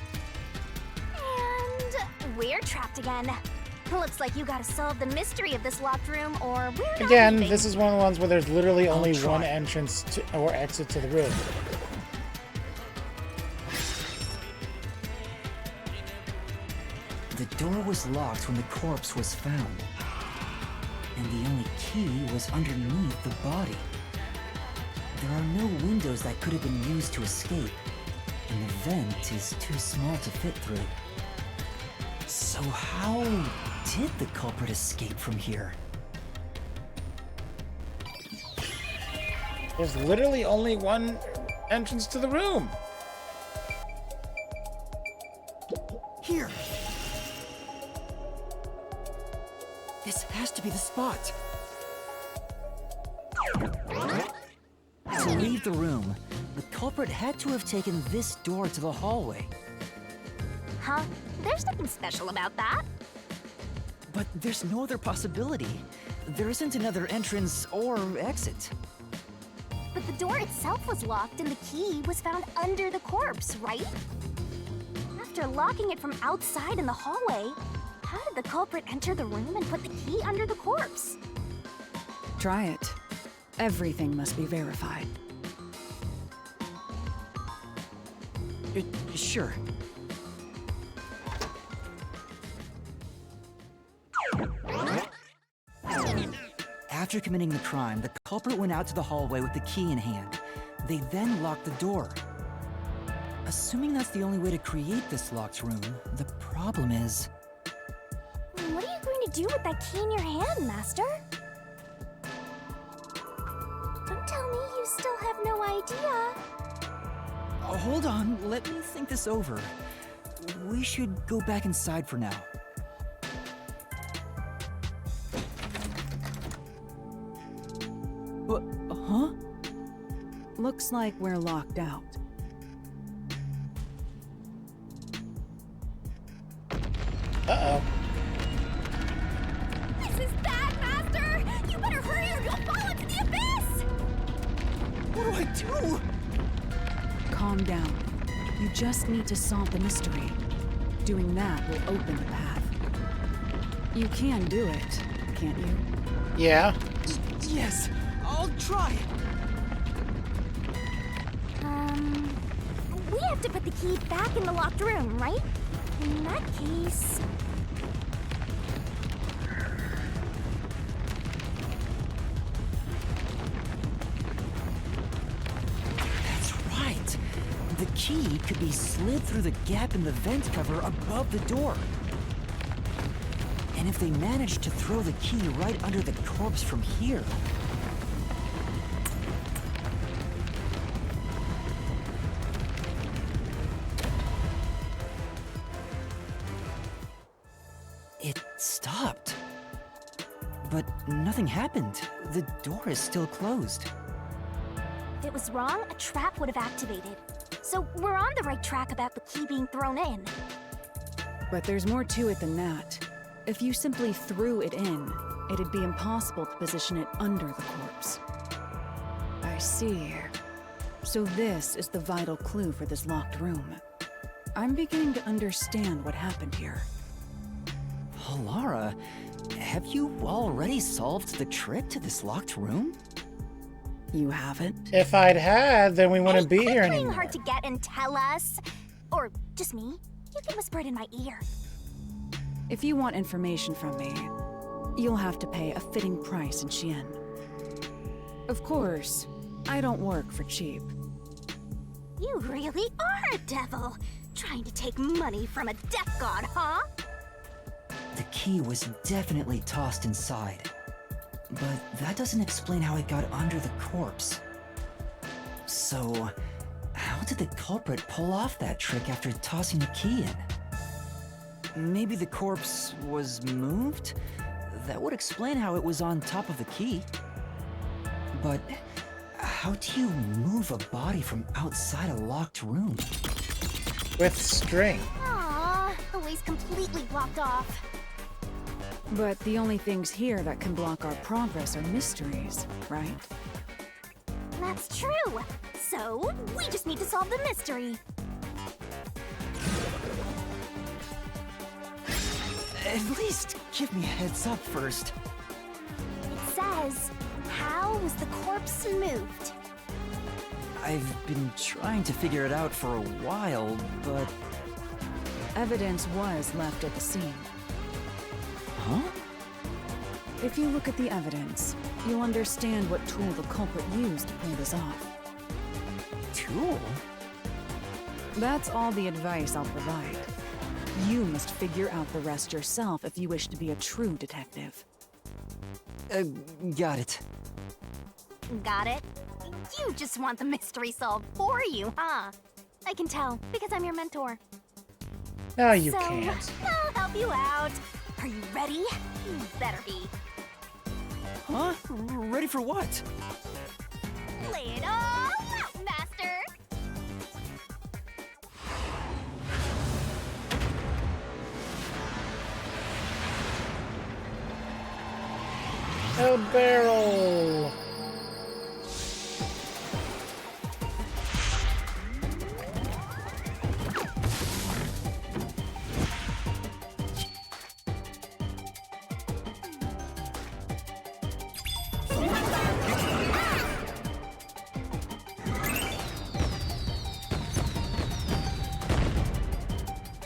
And we're trapped again. Looks like you gotta solve the mystery of this locked room, or we're not
Again,
leaving.
this is one of the ones where there's literally only
try.
one entrance to, or exit to the room.
The door was locked when the corpse was found. And the only key was underneath the body. There are no windows that could have been used to escape, and the vent is too small to fit through. So how did the culprit escape from here?
There's literally only one entrance to the room.
Here! This has to be the spot. To leave the room, the culprit had to have taken this door to the hallway.
Huh? There's nothing special about that.
But there's no other possibility. There isn't another entrance or exit.
But the door itself was locked and the key was found under the corpse, right? After locking it from outside in the hallway, how did the culprit enter the room and put the key under the corpse?
Try it. Everything must be verified.
Sure. After committing the crime, the culprit went out to the hallway with the key in hand. They then locked the door. Assuming that's the only way to create this locked room, the problem is...
What are you going to do with that key in your hand, Master? Don't tell me you still have no idea.
Oh, hold on, let me think this over. We should go back inside for now. Huh?
Looks like we're locked out.
Uh-oh.
This is bad, Master! You better
too!
Calm down. You just need to solve the mystery. Doing that will open the path. You can do it, can't you?
Yeah.
Yes, I'll try.
We have to put the key back in the locked room, right? In that case...
That's right. The key could be slid through the gap in the vent cover above the door. And if they manage to throw the key right under the corpse from here... It stopped. But nothing happened. The door is still closed.
If it was wrong, a trap would have activated. So we're on the right track about the key being thrown in.
But there's more to it than that. If you simply threw it in, it'd be impossible to position it under the corpse. I see. So this is the vital clue for this locked room. I'm beginning to understand what happened here.
Halara, have you already solved the trick to this locked room?
You haven't?
If I'd had, then we wouldn't be
Quit
here
playing
anymore.
hard to get and tell us. Or just me. You can whisper it in my ear.
If you want information from me, you'll have to pay a fitting price in Xi'an. Of course, I don't work for cheap.
You really are a devil. Trying to take money from a death god, huh?
The key was definitely tossed inside. But that doesn't explain how it got under the corpse. So, how did the culprit pull off that trick after tossing the key in?
Maybe the corpse was moved? That would explain how it was on top of the key.
But how do you move a body from outside a locked room?
With string.
Aww, the way's completely blocked off.
But the only things here that can block our progress are mysteries, right?
That's true. So, we just need to solve the mystery.
At least give me a heads up first.
It says, how was the corpse moved?
I've been trying to figure it out for a while, but...
Evidence was left at the scene.
Huh?
If you look at the evidence, you'll understand what tool the culprit used to pull this off.
Tool?
That's all the advice I'll provide. You must figure out the rest yourself if you wish to be a true detective.
Got it.
Got it? You just want the mystery solved for you, huh? I can tell, because I'm your mentor.
No, you
So,
can't.
I'll help you out. Are you ready? You better be.
Huh? Ready for what?
Lay it all out, Master!
El barrel.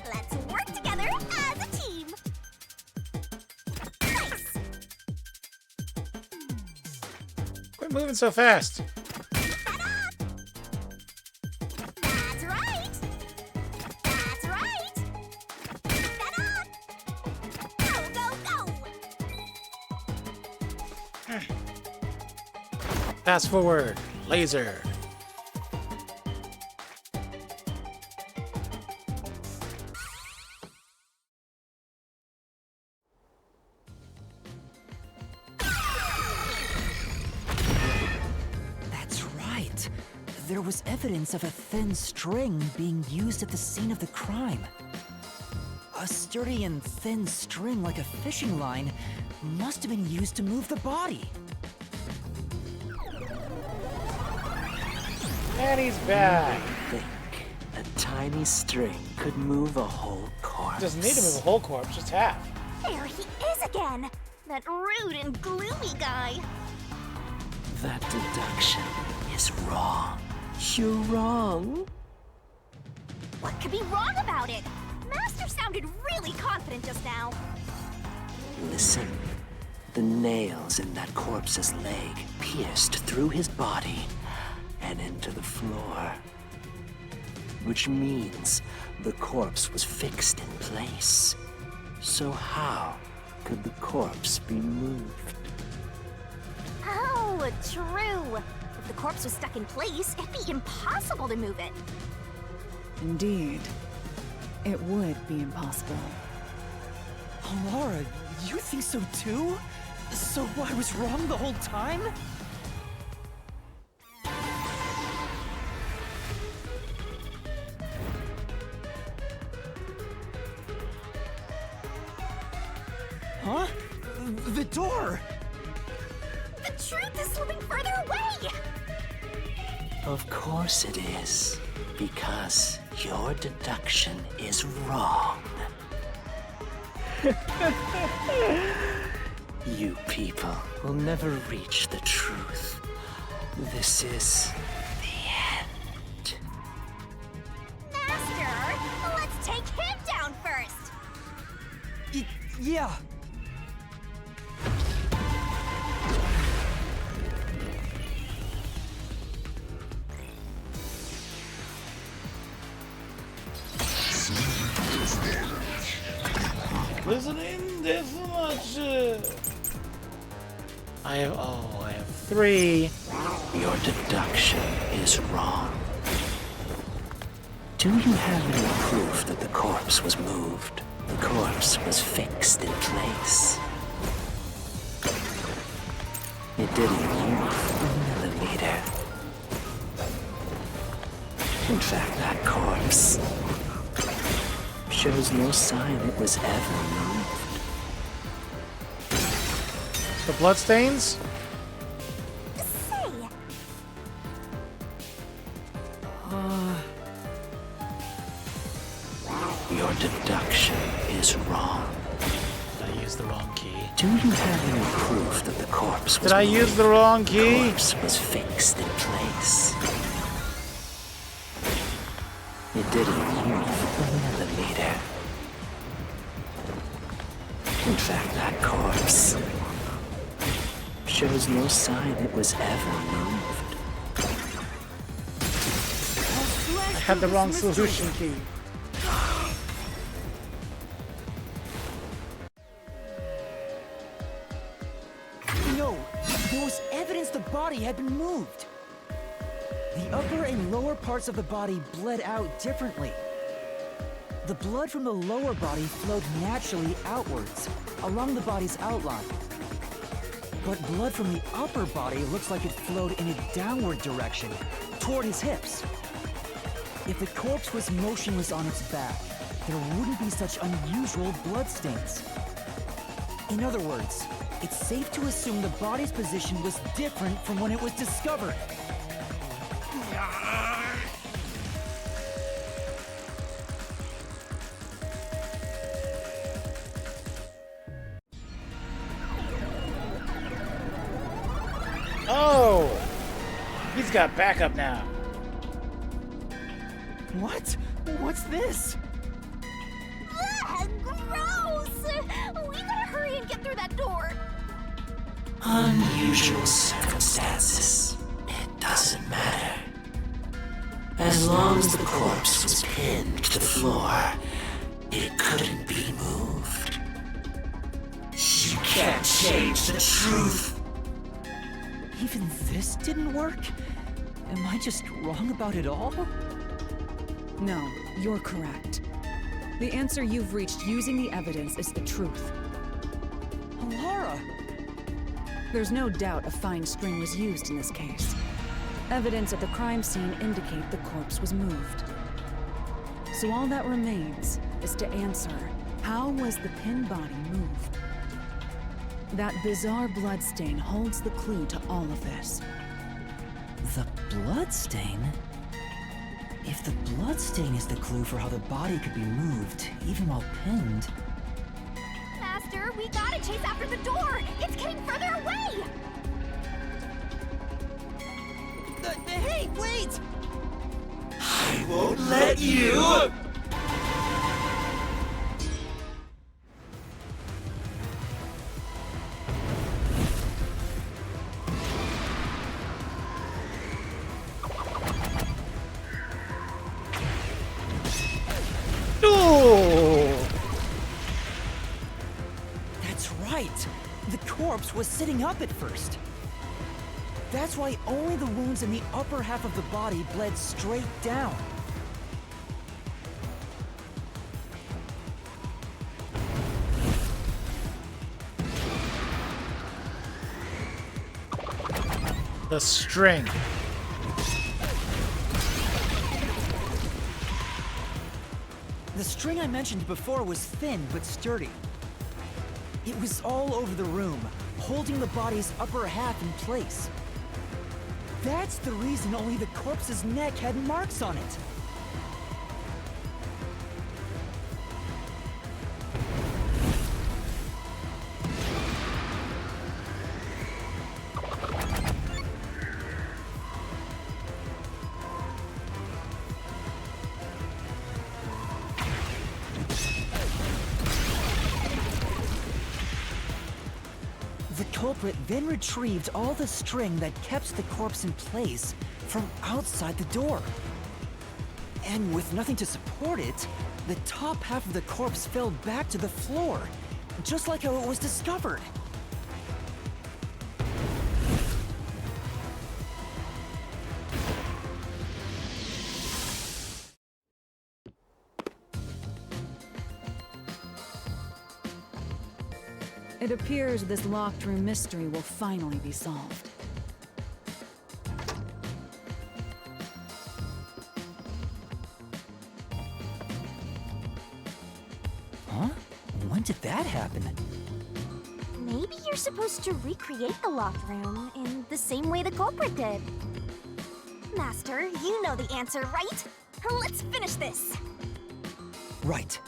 Let's work together as a team! Nice!
Quit moving so fast.
That's right! That's right! Set up! Go, go, go!
Fast forward. Laser.
That's right. There was evidence of a thin string being used at the scene of the crime. A sturdy and thin string like a fishing line must have been used to move the body.
And he's back.
Think a tiny string could move a whole corpse.
Doesn't need to move a whole corpse, just half.
There he is again! That rude and gloomy guy!
That deduction is wrong. You're wrong.
What could be wrong about it? Master sounded really confident just now.
Listen. The nails in that corpse's leg pierced through his body and into the floor. Which means the corpse was fixed in place. So how could the corpse be moved?
Oh, true. If the corpse was stuck in place, it'd be impossible to move it.
Indeed. It would be impossible.
Laura, you think so too? So I was wrong the whole time? Huh? The door!
The truth is slipping further away!
Of course it is. Because your deduction is wrong. You people will never reach the truth. This is the end.
Master, let's take him down first!
Yeah.
Listening this much. I have 3.
Your deduction is wrong. Do you have any proof that the corpse was moved? The corpse was fixed in place. It didn't move a millimeter. In fact, that corpse shows no sign it was ever moved.
The bloodstains?
Say,
Your deduction is wrong.
Did I use the wrong key?
Do you have any proof that the corpse was
Did I
moved?
use the wrong
The
key?
corpse was fixed in place. It didn't move a millimeter. In fact, that corpse shows no sign it was ever moved.
I had the wrong solution key.
No, there was evidence the body had been moved. The upper and lower parts of the body bled out differently. The blood from the lower body flowed naturally outwards, along the body's outline. But blood from the upper body looks like it flowed in a downward direction, toward his hips. If the corpse was motionless on its back, there wouldn't be such unusual bloodstains. In other words, it's safe to assume the body's position was different from when it was discovered.
Oh! He's got backup now.
What? What's this?
Ugh, gross! We gotta hurry and get through that door.
Unusual circumstances. It doesn't matter. As long as the corpse was pinned to the floor, it couldn't be moved. You can't change the truth.
Even this didn't work? Am I just wrong about it all?
No, you're correct. The answer you've reached using the evidence is the truth.
Laura!
There's no doubt a fine string was used in this case. Evidence at the crime scene indicate the corpse was moved. So all that remains is to answer, how was the pinned body moved? That bizarre bloodstain holds the clue to all of this.
The bloodstain? If the bloodstain is the clue for how the body could be moved, even while pinned...
Master, we gotta chase after the door! It's getting further away!
Hey, wait!
I won't let you!
Oh!
That's right! The corpse was sitting up at first. That's why only the wounds in the upper half of the body bled straight down.
The string.
The string I mentioned before was thin but sturdy. It was all over the room, holding the body's upper half in place. That's the reason only the corpse's neck had marks on it. The culprit then retrieved all the string that kept the corpse in place from outside the door. And with nothing to support it, the top half of the corpse fell back to the floor, just like how it was discovered.
It appears this locked room mystery will finally be solved.
Huh? When did that happen?
Maybe you're supposed to recreate the locked room in the same way the culprit did. Master, you know the answer, right? Let's finish this!
Right.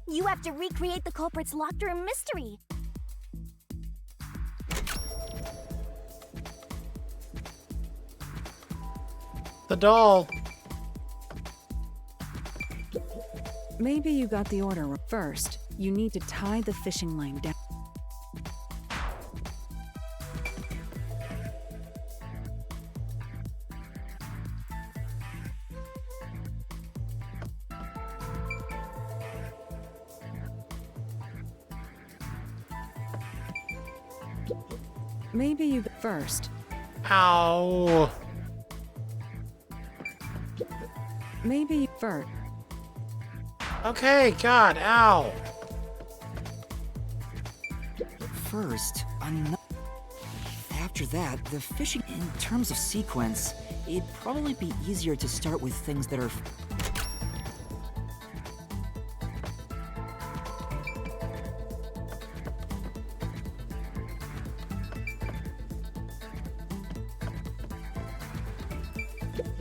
You have to recreate the culprit's locked room mystery.
The doll.
Maybe you got the order wrong. First, you need to tie the fishing line down. Maybe you first.
Ow.
Maybe you first.
Okay, God, ow.
First, after that, the fishing... In terms of sequence, it'd probably be easier to start with things that are...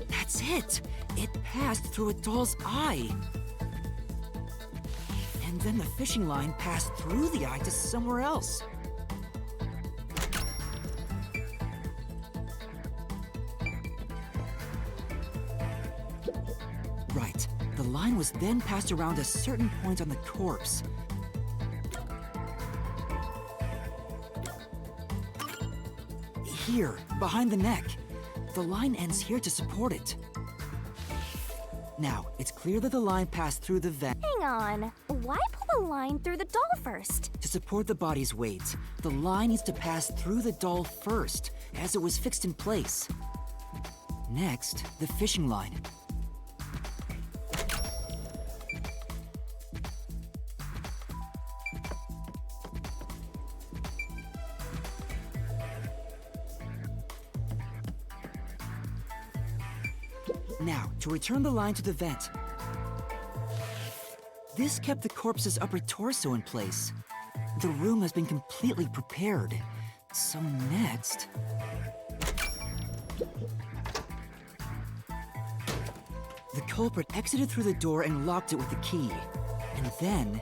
That's it! It passed through a doll's eye! And then the fishing line passed through the eye to somewhere else. Right. The line was then passed around a certain point on the corpse. Here, behind the neck. The line ends here to support it. Now, it's clear that the line passed through the vent.
Hang on. Why pull the line through the doll first?
To support the body's weight, the line needs to pass through the doll first, as it was fixed in place. Next, the fishing line. Now, to return the line to the vent. This kept the corpse's upper torso in place. The room has been completely prepared. So next... The culprit exited through the door and locked it with the key. And then...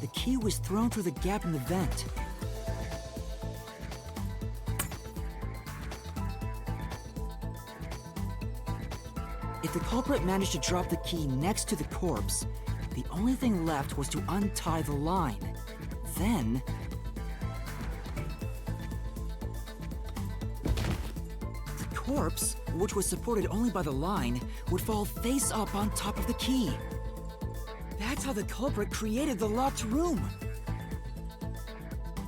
the key was thrown through the gap in the vent. If the culprit managed to drop the key next to the corpse, the only thing left was to untie the line. Then... the corpse, which was supported only by the line, would fall face up on top of the key. That's how the culprit created the locked room.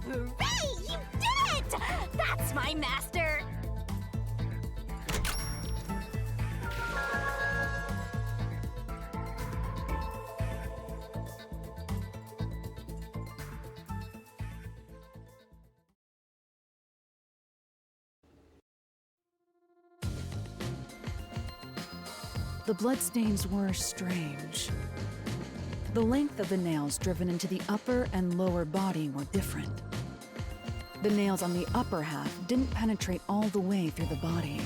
Hooray! You did it! That's my master!
The bloodstains were strange. The length of the nails driven into the upper and lower body were different. The nails on the upper half didn't penetrate all the way through the body.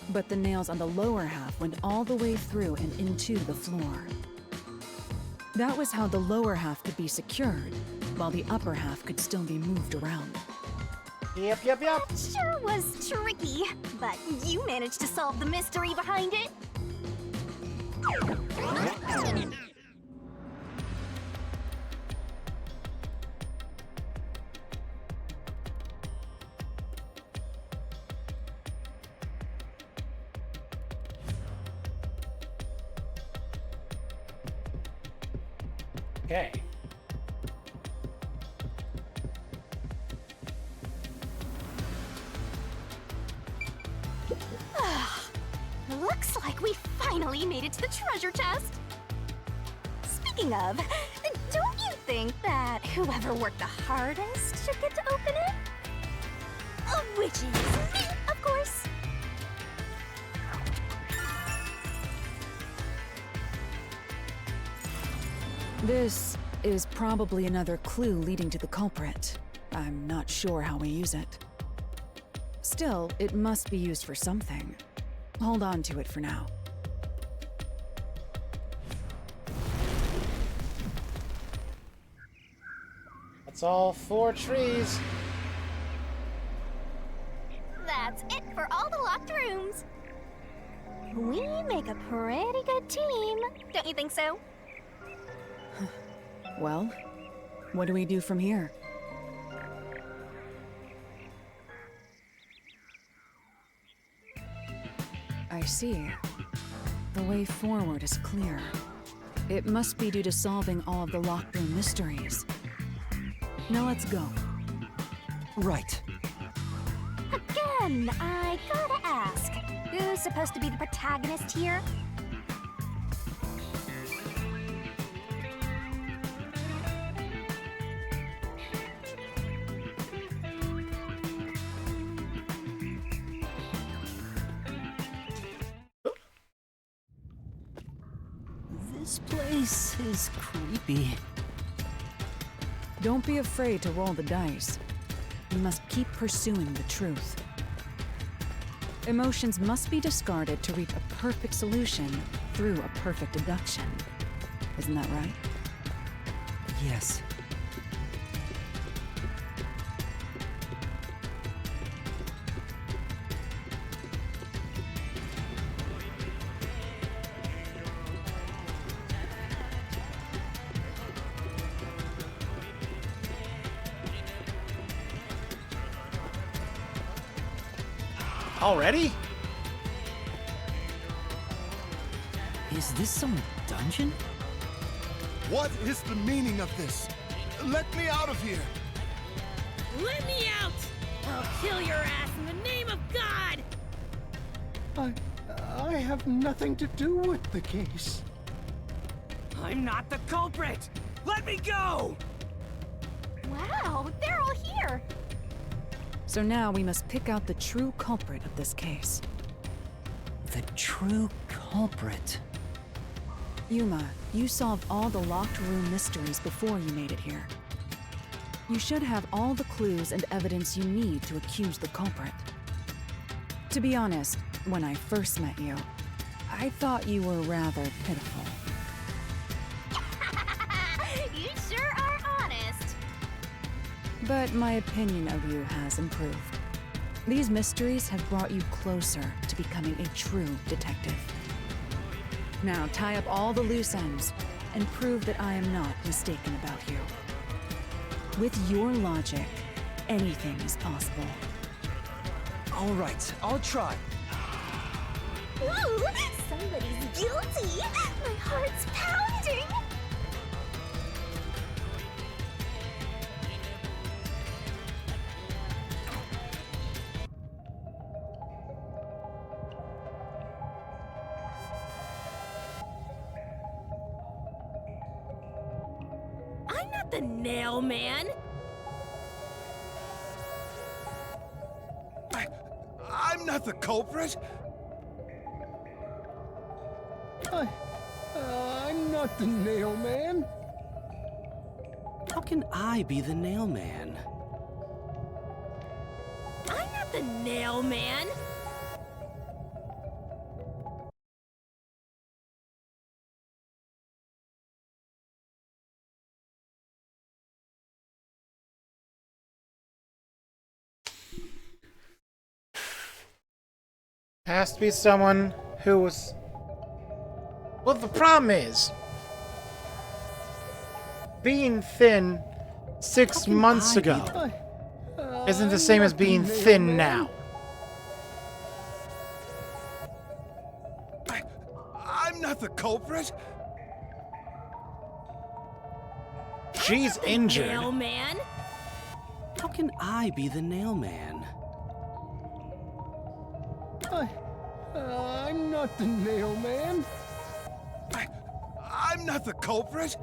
But the nails on the lower half went all the way through and into the floor. That was how the lower half could be secured, while the upper half could still be moved around.
Yep.
Sure was tricky, but you managed to solve the mystery behind it.
Okay.
Looks like we finally made it to the treasure chest. Speaking of, don't you think that whoever worked the hardest should get to open it? Which is me, of course.
This is probably another clue leading to the culprit. I'm not sure how we use it. Still, it must be used for something. Hold on to it for now.
That's all 4 trees.
That's it for all the locked rooms. We make a pretty good team, don't you think so?
Well, what do we do from here? I see. The way forward is clear. It must be due to solving all of the locked room mysteries. Now let's go.
Right.
Again, I gotta ask, who's supposed to be the protagonist here?
This place is creepy.
Don't be afraid to roll the dice. You must keep pursuing the truth. Emotions must be discarded to reach a perfect solution through a perfect deduction. Isn't that right?
Yes.
Already?
Is this some dungeon?
What is the meaning of this? Let me out of here!
Let me out! I'll kill your ass in the name of God!
I have nothing to do with the case.
I'm not the culprit! Let me go!
Wow, they're all here!
So now we must pick out the true culprit of this case.
The true culprit.
Yuma, you solved all the locked room mysteries before you made it here. You should have all the clues and evidence you need to accuse the culprit. To be honest, when I first met you, I thought you were rather pitiful.
You sure are honest.
But my opinion of you has improved. These mysteries have brought you closer to becoming a true detective. Now tie up all the loose ends and prove that I am not mistaken about you. With your logic, anything is possible.
All right, I'll try.
Ooh, somebody's guilty. My heart's pounding.
I'm not the nail man.
I'm not the culprit.
I'm not the nail man.
How can I be the nail man?
I'm not the nail man.
Has to be someone who was... Well, the problem is... being thin 6 months ago isn't the same as being thin now.
I'm not the culprit.
She's injured.
Nail man.
How can I be the nail man?
I'm not the nail man.
I'm not the culprit.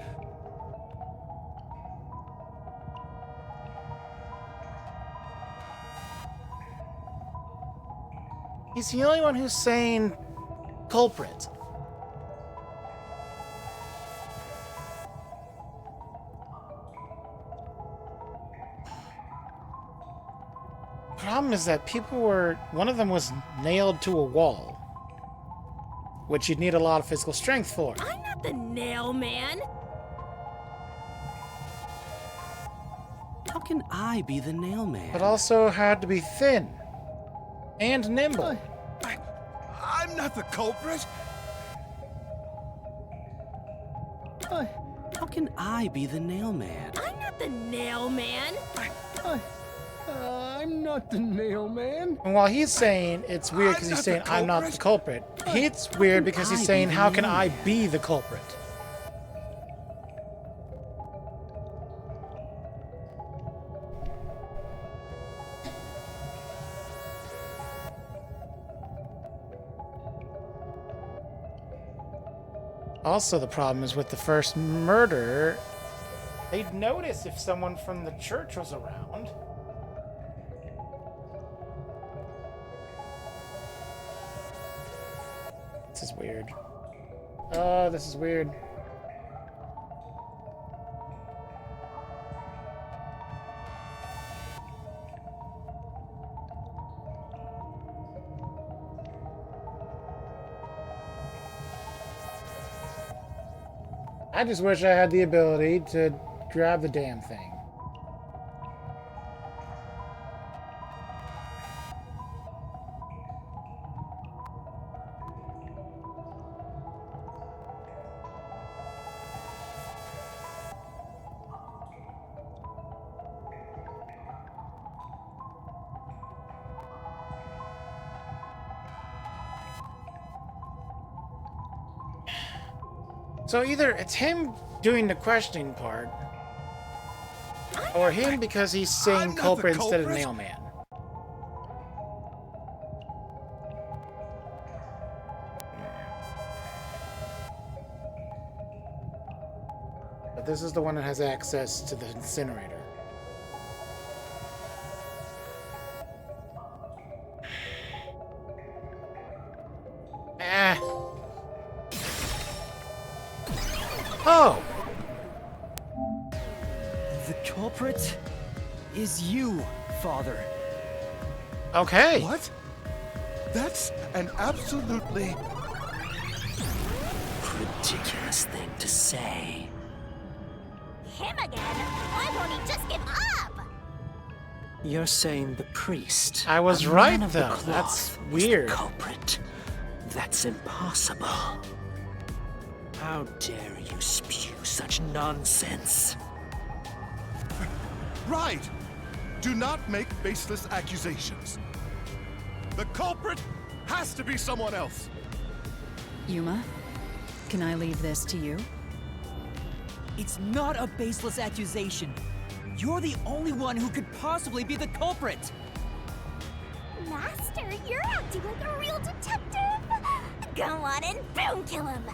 He's the only one who's saying culprit. Problem is that people were... One of them was nailed to a wall, which you'd need a lot of physical strength for.
I'm not the nail man.
How can I be the nail man?
But also had to be thin and nimble.
I'm not the culprit.
How can I be the nail man?
I'm not the nail man.
I'm not the nail man.
And while he's saying it's weird because he's saying I'm not the culprit, it's weird because he's saying how can I be the culprit? Also, the problem is with the first murder, they'd notice if someone from the church was around. This is weird. Oh, this is weird. I just wish I had the ability to grab the damn thing. So either it's him doing the questioning part, or him because he's saying culprit instead of nail man. But this is the one that has access to the incinerator. Oh!
The culprit is you, Father.
Okay.
What? That's an absolutely...
Ridiculous thing to say.
Him again? Why won't he just give up?
You're saying the priest.
I was
a
right,
man of the
though.
cloth,
That's
was the
weird.
culprit. That's impossible. How dare you spew such nonsense?
Right! Do not make baseless accusations. The culprit has to be someone else.
Yuma, can I leave this to you?
It's not a baseless accusation. You're the only one who could possibly be the culprit.
Master, you're acting like a real detective. Go on and boom kill him.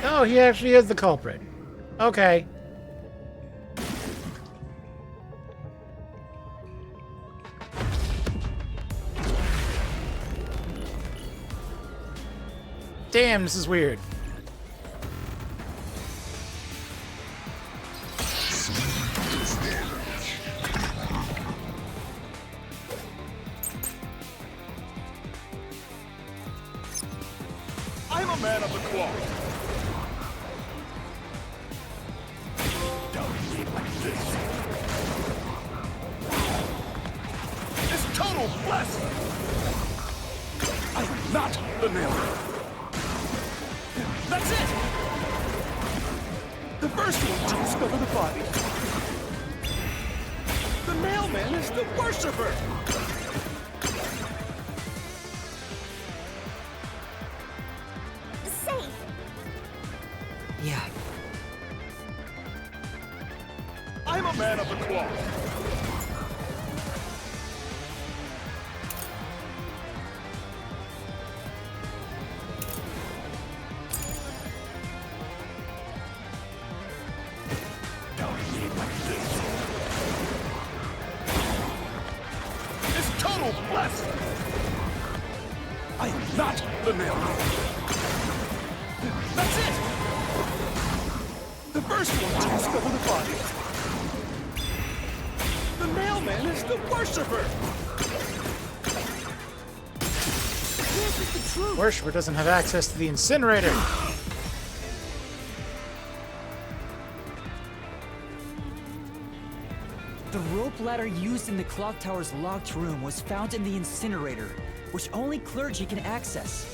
Oh, he actually is the culprit. Okay. Damn, this is weird.
I'm a man of the cloth. Don't be like this. It's total blasphemy. I am not the nailman. That's it! The first one to discover the body. The mailman is the worshiper!
Safe.
Yeah.
I'm a man of the cloth. Don't be like this. It's total blasphemy. I am not the mailman. That's it! The first one to discover the body. The mailman is the worshiper!
This is the truth.
Worshipper doesn't have access to the incinerator.
The rope ladder used in the clock tower's locked room was found in the incinerator, which only clergy can access.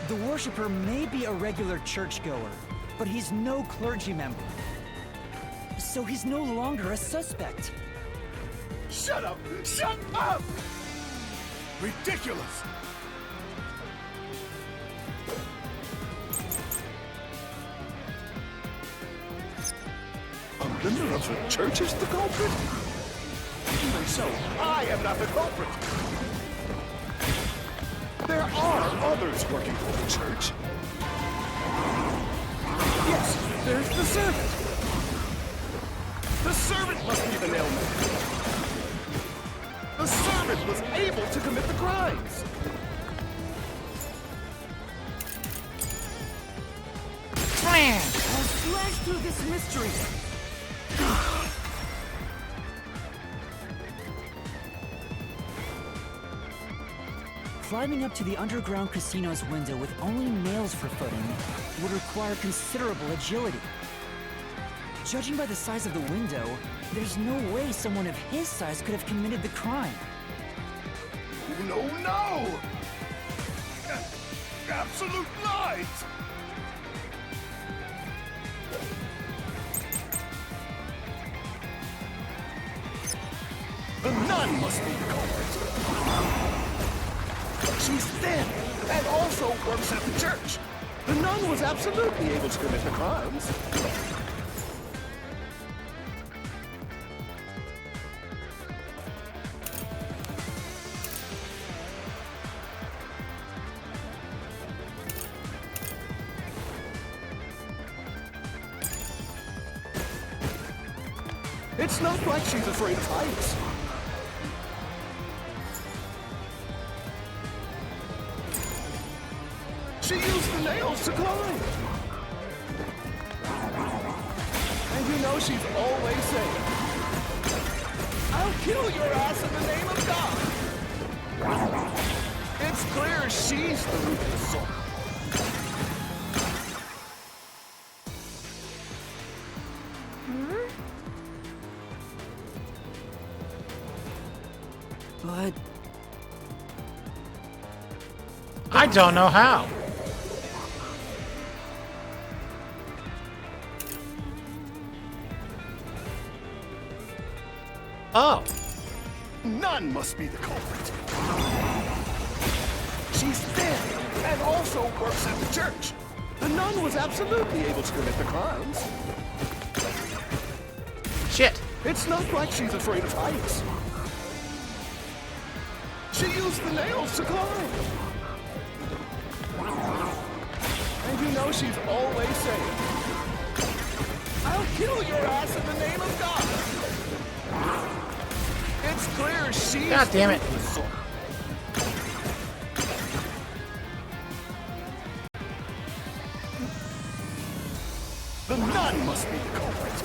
The worshipper may be a regular churchgoer, but he's no clergy member. So he's no longer a suspect.
Shut up! Shut up! Ridiculous! A member of the church is the culprit? Even so, I am not the culprit! There are others working for the church. Yes, there's the servant. The servant must be the nailman. The servant was able to commit the crimes.
Man.
I'll slash through this mystery. Climbing up to the underground casino's window with only nails for footing would require considerable agility. Judging by the size of the window, there's no way someone of his size could have committed the crime.
No, no! Absolute lies! The nun must be the culprit. She's thin, and also works at the church. The nun was absolutely able to commit the crimes. It's not like she's afraid of heights. She used the nails to climb. And you know she's always saying, I'll kill your ass in the name of God. It's clear she's the root of the soul.
But
I don't know how. Oh.
None must be the culprit. She's dead and also works at the church. The nun was absolutely able to commit the crimes.
Shit.
It's not like she's afraid of heights. She used the nails to climb. And you know she's always saying, I'll kill your ass in the name of God. It's clear she's
God damn it.
the soul. The nun must be the culprit.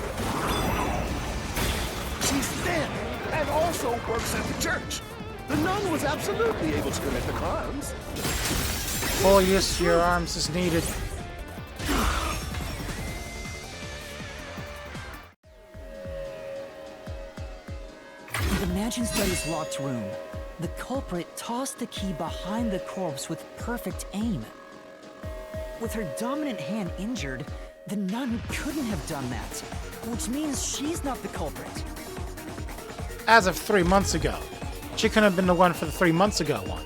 She's dead and also works at the church. The nun was absolutely able to commit the crimes.
Full use of your arms is needed.
in the Mansion Study's locked room, the culprit tossed the key behind the corpse with perfect aim. With her dominant hand injured, the nun couldn't have done that, which means she's not the culprit.
As of 3 months ago. She couldn't have been the one for the 3 months ago one.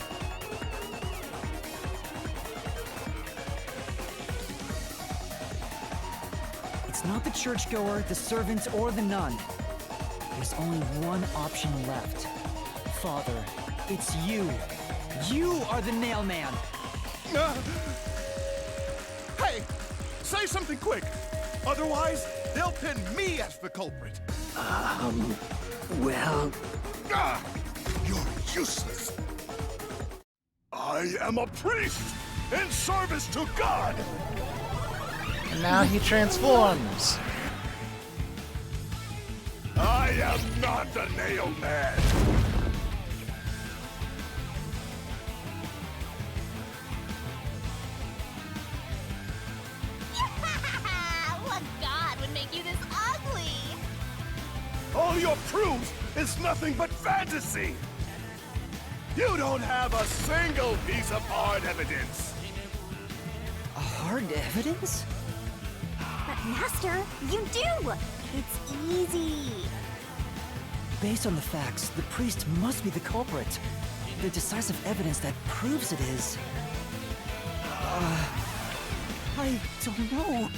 It's not the churchgoer, the servant, or the nun. There's only one option left. Father, it's you. You are the nail man.
Hey, say something quick. Otherwise, they'll pin me as the culprit.
Well,
You're useless. I am a priest in service to God.
And now he transforms.
I am not the nail man.
What god would make you this ugly?
All your proof is nothing but fantasy. You don't have a single piece of hard evidence.
Hard evidence?
But Master, you do! It's easy.
Based on the facts, the priest must be the culprit. The decisive evidence that proves it is... I don't know.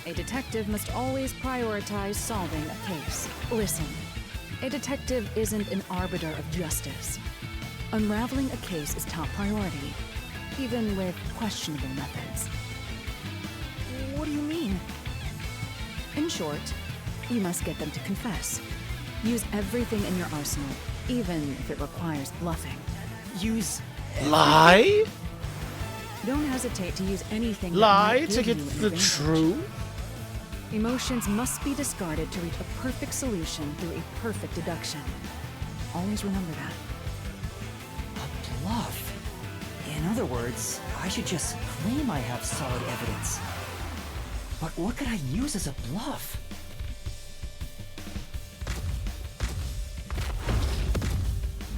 A detective must always prioritize solving a case. Listen, a detective isn't an arbiter of justice. Unraveling a case is top priority, even with questionable methods.
What do you mean?
In short, you must get them to confess. Use everything in your arsenal, even if it requires bluffing.
Use...
Lie?
Don't hesitate to use anything that
Lie
might
to
give
get
you an
the
advantage.
truth?
Emotions must be discarded to reach a perfect solution through a perfect deduction. Always remember that.
A bluff? In other words, I should just claim I have solid evidence. But what could I use as a bluff?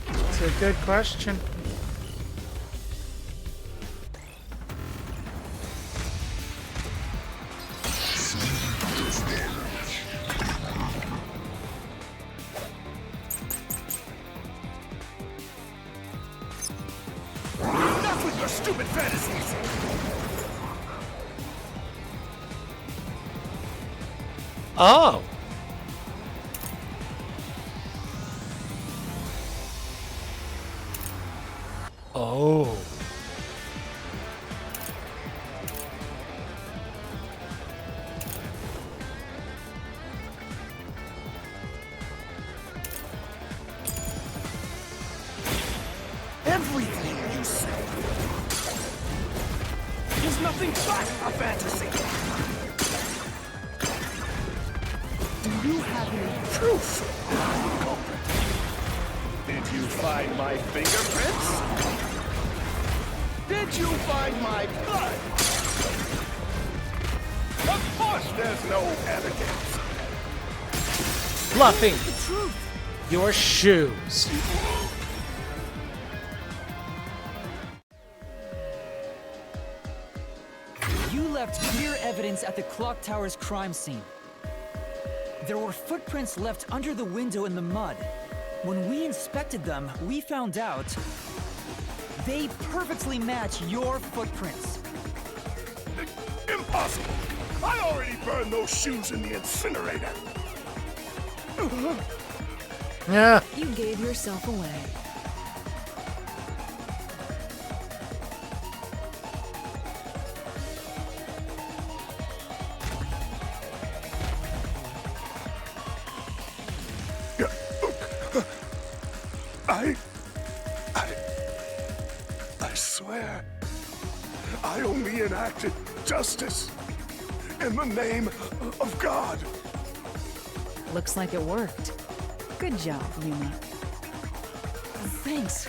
It's a good question.
Enough with your stupid fantasies.
Oh! Oh.
Everything you say. is nothing but a fantasy. Do you have any proof, culprit? Did you find my fingerprints? Did you find my blood? Of course there's no evidence.
Fluffing your shoes.
You left clear evidence at the clock tower's crime scene. There were footprints left under the window in the mud. When we inspected them, we found out they perfectly match your footprints.
Impossible! I already burned those shoes in the incinerator.
Yeah.
You gave yourself away.
I swear, I only enacted justice in the name of God.
Looks like it worked. Good job, Yuma.
Thanks.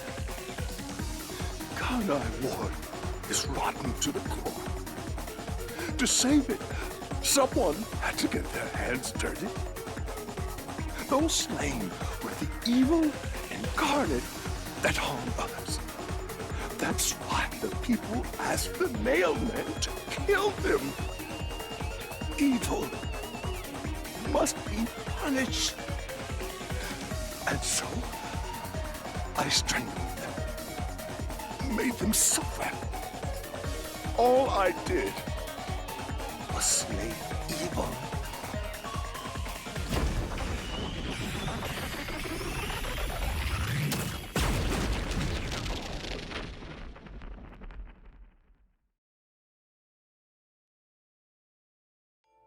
Carnine Ward is rotten to the core. To save it, someone had to get their hands dirty. Those slain were the evil incarnate that harm others. That's why the people asked the mailmen to kill them. Evil must be punished. And so, I strangled them, made them suffer. All I did was slay evil.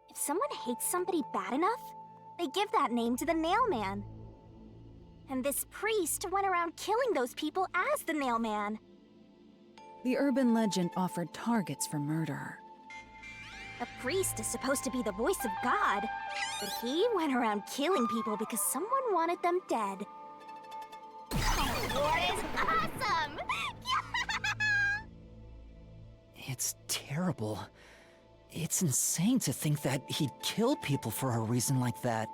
If someone hates somebody bad enough, they give that name to the Nailman. And this priest went around killing those people as the Nailman.
The urban legend offered targets for murder.
A priest is supposed to be the voice of God, but he went around killing people because someone wanted them dead. War is awesome!
It's terrible. It's insane to think that he'd kill people for a reason like that.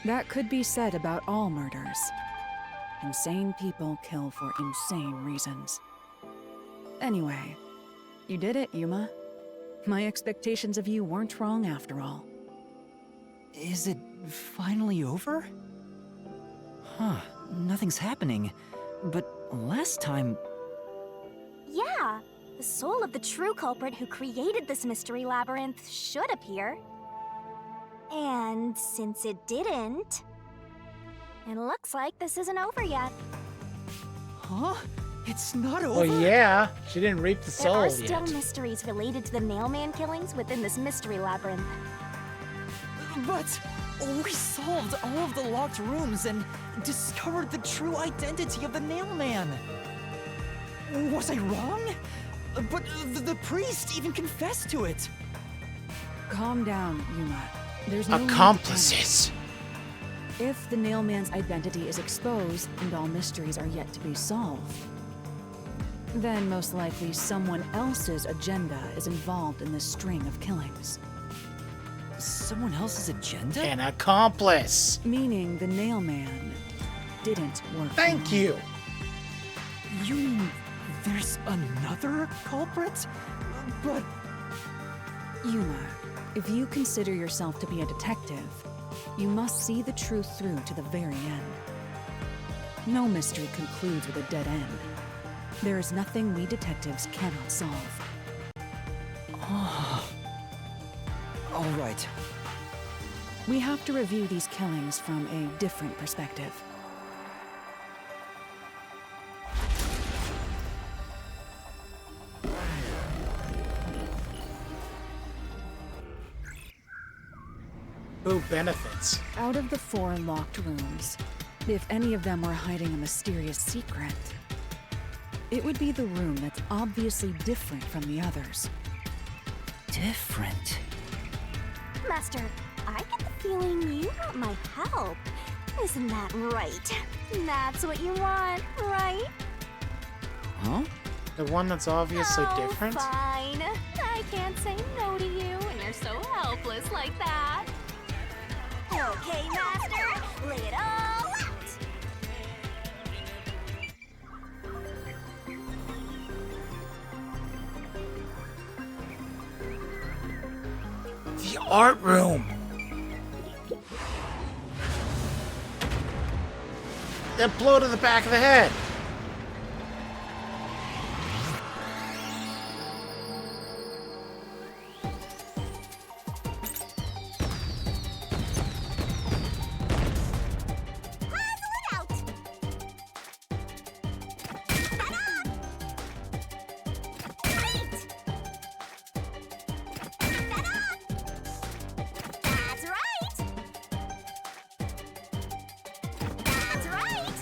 That could be said about all murders. Insane people kill for insane reasons. Anyway, you did it, Yuma. My expectations of you weren't wrong after all.
Is it finally over? Huh, nothing's happening. But last time...
Yeah, the soul of the true culprit who created this mystery labyrinth should appear. And since it didn't, it looks like this isn't over yet.
Huh? It's not over?
Well, yeah. She didn't reap the soul
There are
yet.
still mysteries related to the Nailman killings within this mystery labyrinth.
But we solved all of the locked rooms and discovered the true identity of the Nailman. Was I wrong? But the priest even confessed to it.
Calm down, Yuma. There's no need to
Accomplices.
panic. If the Nailman's identity is exposed and all mysteries are yet to be solved, then most likely someone else's agenda is involved in this string of killings.
Someone else's agenda?
An accomplice.
Meaning the Nailman didn't work.
Thank you.
You mean there's another culprit? But...
Yuma, if you consider yourself to be a detective, you must see the truth through to the very end. No mystery concludes with a dead end. There is nothing we detectives cannot solve.
All right.
We have to review these killings from a different perspective.
Who benefits?
Out of the 4 locked rooms, if any of them were hiding a mysterious secret, It would be the room that's obviously different from the others.
Different?
Master, I get the feeling you want my help. Isn't that right? That's what you want, right?
Huh?
The one that's obviously
Oh,
different?
fine. I can't say no to you when you're so helpless like that. Okay, Master, lay it all out.
The art room! That blow to the back of the head!
That's right! That's right!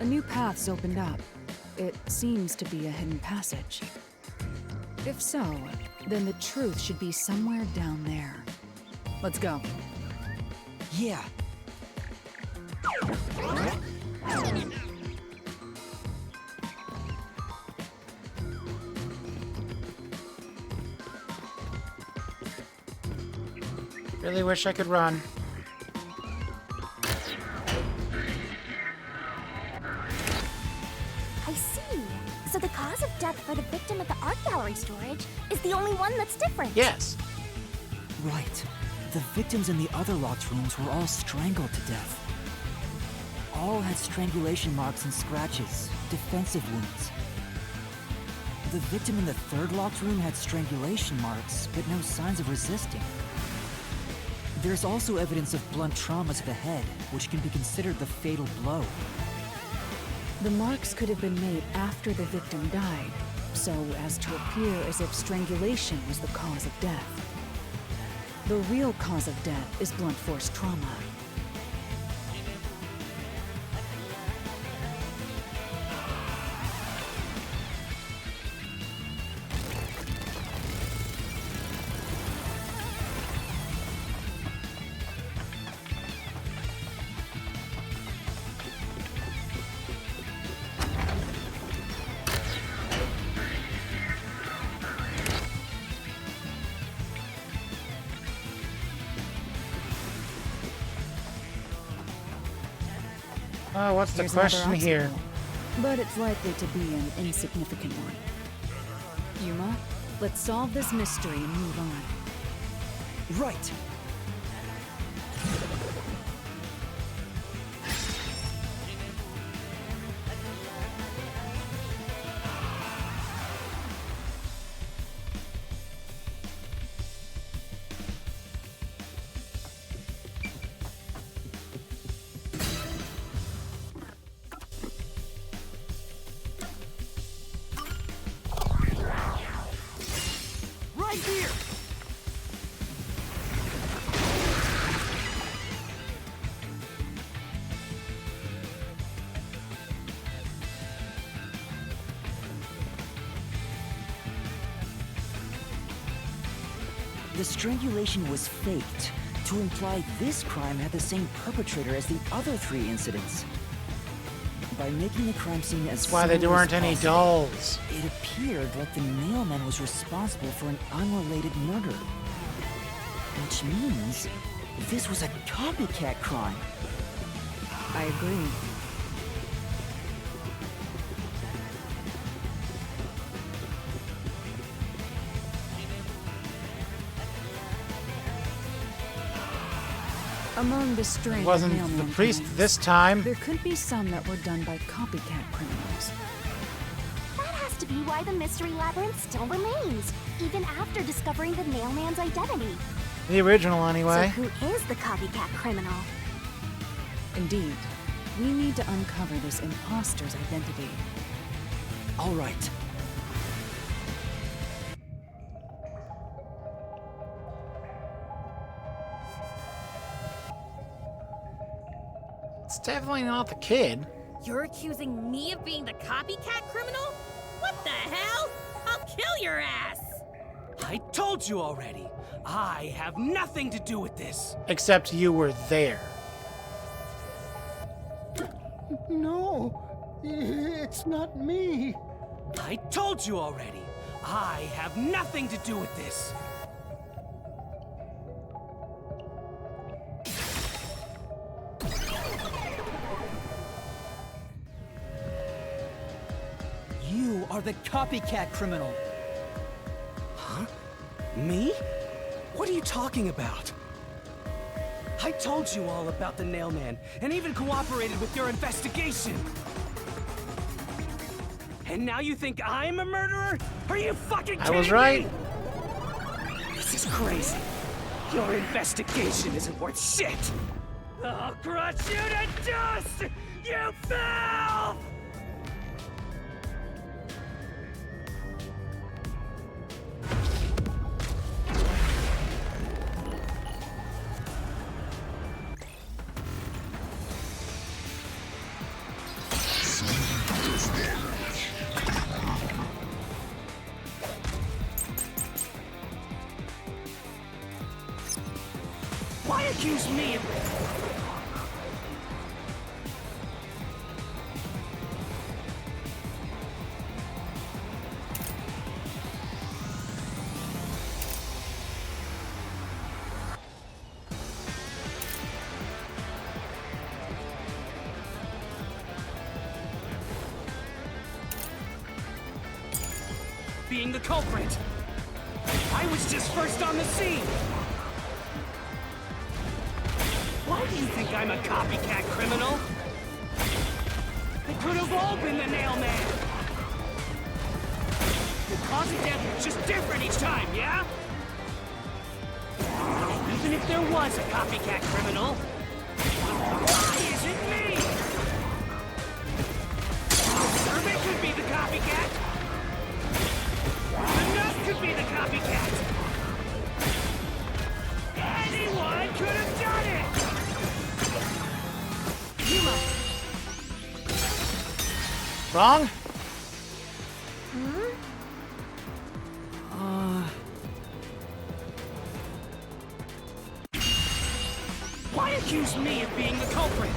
A new path's opened up. It seems to be a hidden passage. If so, then the truth should be somewhere down there. Let's go.
Yeah.
Really wish I could run.
I see. So the cause of death for the victim at the art gallery storage is the only one that's different.
Yes.
Right. The victims in the other locked rooms were all strangled to death. All had strangulation marks and scratches, defensive wounds. The victim in the third locked room had strangulation marks, but no signs of resisting. There's also evidence of blunt trauma to the head, which can be considered the fatal blow.
The marks could have been made after the victim died, so as to appear as if strangulation was the cause of death. The real cause of death is blunt force trauma.
Oh, what's the
Here's another
question here?
obstacle, but it's likely to be an insignificant one. Yuma, let's solve this mystery and move on.
Right. Right here! The strangulation was faked to imply this crime had the same perpetrator as the other 3 incidents. By making the crime scene as
That's why there
similar as
weren't any
possible,
dolls.
it appeared like the mailman was responsible for an unrelated murder. Which means this was a copycat crime.
I agree. Among the string of
Wasn't the
mailman
priest
killings,
this time?
there could be some that were done by copycat criminals.
That has to be why the mystery labyrinth still remains, even after discovering the mailman's identity.
The original,
So
anyway.
who is the copycat criminal?
Indeed, We need to uncover this imposter's identity.
All right.
It's definitely not the kid.
You're accusing me of being the copycat criminal? What the hell? I'll kill your ass!
I told you already. I have nothing to do with this.
Except you were there.
No, it's not me.
I told you already. I have nothing to do with this.
You are the copycat criminal.
Huh? Me? What are you talking about? I told you all about the Nailman, and even cooperated with your investigation. And now you think I'm a murderer? Are you fucking kidding
I was right.
me? This is crazy. Your investigation isn't worth shit. I'll crush you to dust, you filth! Why accuse me of being the culprit? I was just first on the scene. Why do you think I'm a copycat criminal? It could have all been the Nailman. The cause of death was just different each time, yeah? Even if there was a copycat criminal, why is it me? Servant could be the copycat. Enough could be the copycat. Anyone could have done it!
Wrong?
Why accuse me of being the culprit?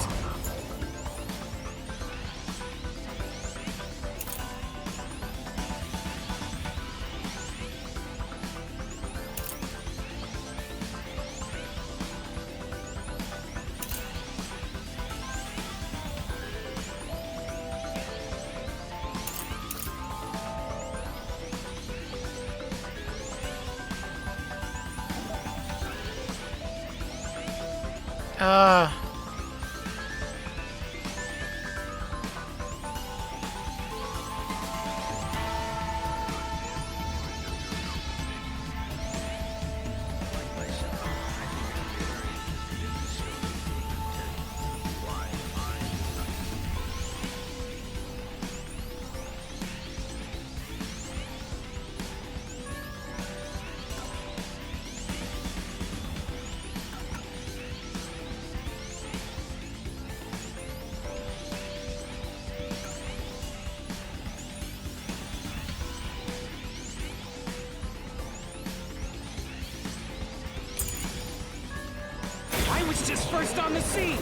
I was just first on the scene.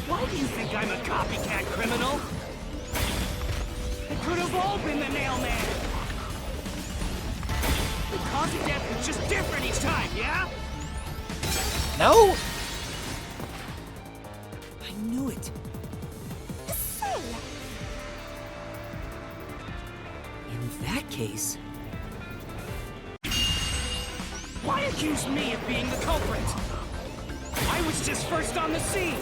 Why do you think I'm a copycat criminal? It could have all been the Nailman. The cause of death was just different each time, yeah?
No?
I knew it. In that case...
Why accuse me of being the culprit? I was just first on the scene.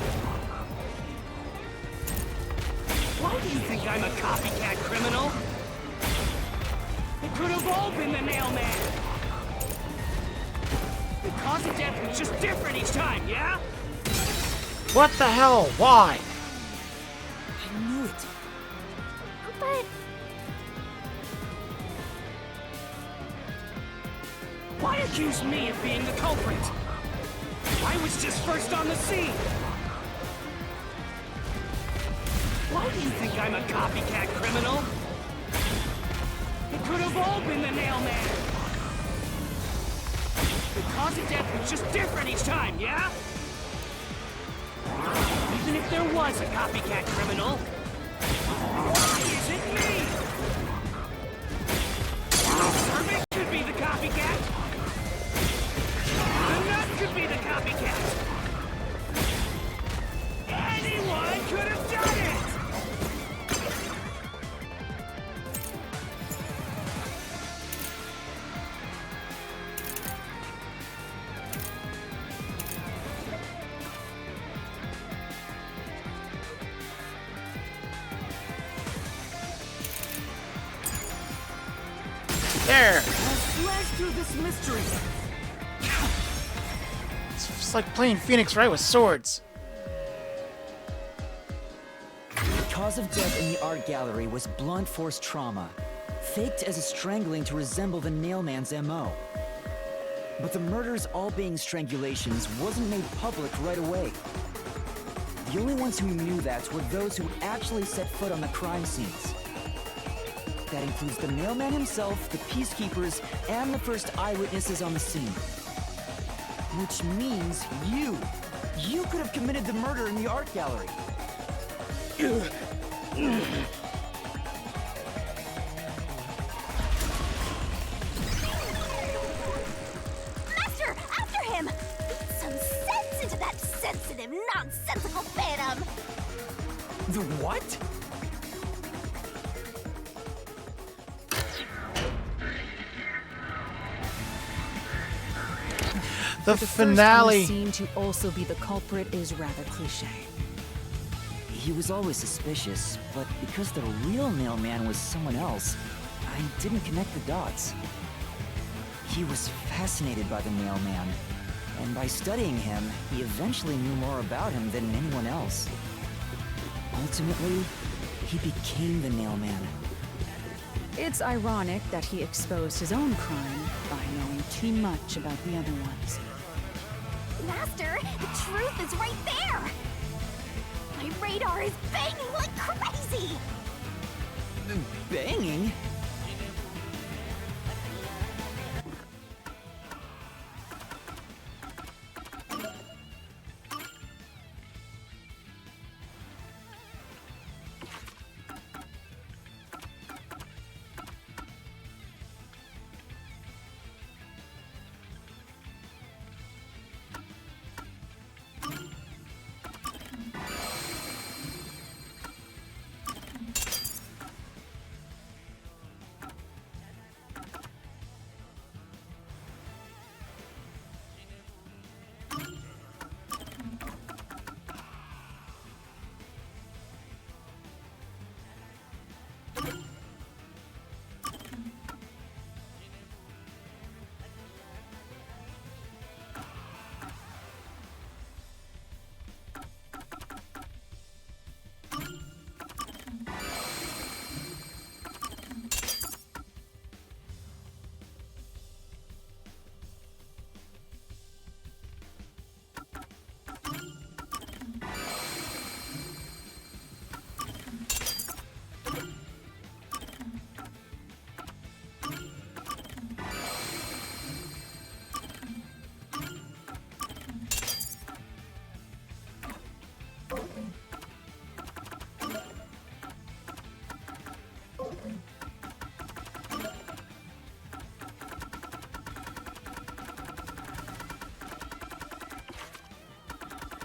Why do you think I'm a copycat criminal? It could have all been the Nailman. The cause of death was just different each time, yeah?
What the hell? Why?
I knew it.
But
Why accuse me of being the culprit? I was just first on the scene. Why do you think I'm a copycat criminal? It could have all been the Nail Man. The cause of death was just different each time, yeah? Even if there was a copycat criminal, why is it me? Servant could be the copycat. The nut could be the copycat. Anyone could have done it!
There!
Let's blast through this mystery.
It's like playing Phoenix Wright with swords.
The cause of death in the art gallery was blunt force trauma, faked as a strangling to resemble the Nailman's MO. But the murders all being strangulations wasn't made public right away. The only ones who knew that were those who actually set foot on the crime scenes. That includes the Nailman himself, the Peacekeepers, and the first eyewitnesses on the scene. Which means you! You could have committed the murder in the art gallery.
Master, after him! Beat some sense into that sensitive, nonsensical phantom!
The what?
The
The first on the
finale.
scene to also be the culprit is rather cliche.
He was always suspicious, but because the real Nailman was someone else, I didn't connect the dots. He was fascinated by the Nailman, and by studying him, he eventually knew more about him than anyone else. Ultimately, he became the Nailman.
It's ironic that he exposed his own crime by knowing too much about the other ones.
Master, the truth is right there! My radar is banging like crazy!
Banging?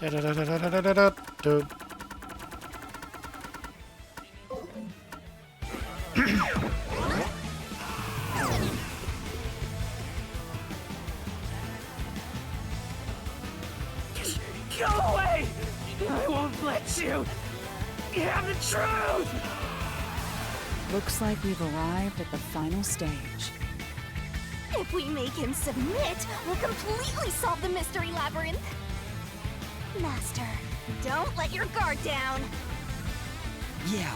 Da-da-da-da-da-da-da-da.
Go away! I won't let you! You have the truth!
Looks like we've arrived at the final stage.
If we make him submit, we'll completely solve the mystery labyrinth! Master, don't let your guard down.
Yeah.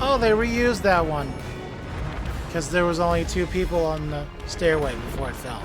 Oh, they reused that one. Because there was only 2 people on the stairway before it fell.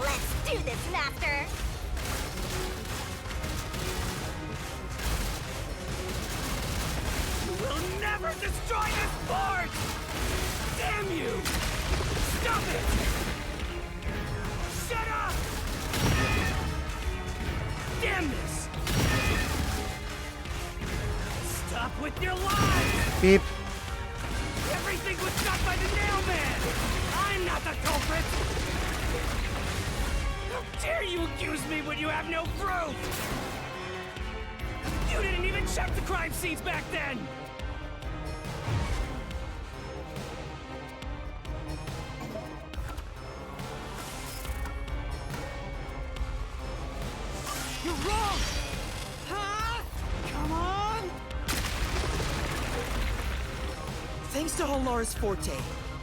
Let's do this, Master.
We'll never destroy this fort! Damn you! Stop it! Shut up! Damn this! Stop with your lies!
Beep.
Everything was done by the Nailman! I'm not the culprit! How dare you accuse me when you have no proof? You didn't even check the crime scenes back then! You're wrong! Huh? Come on!
Thanks to Halara's Forte,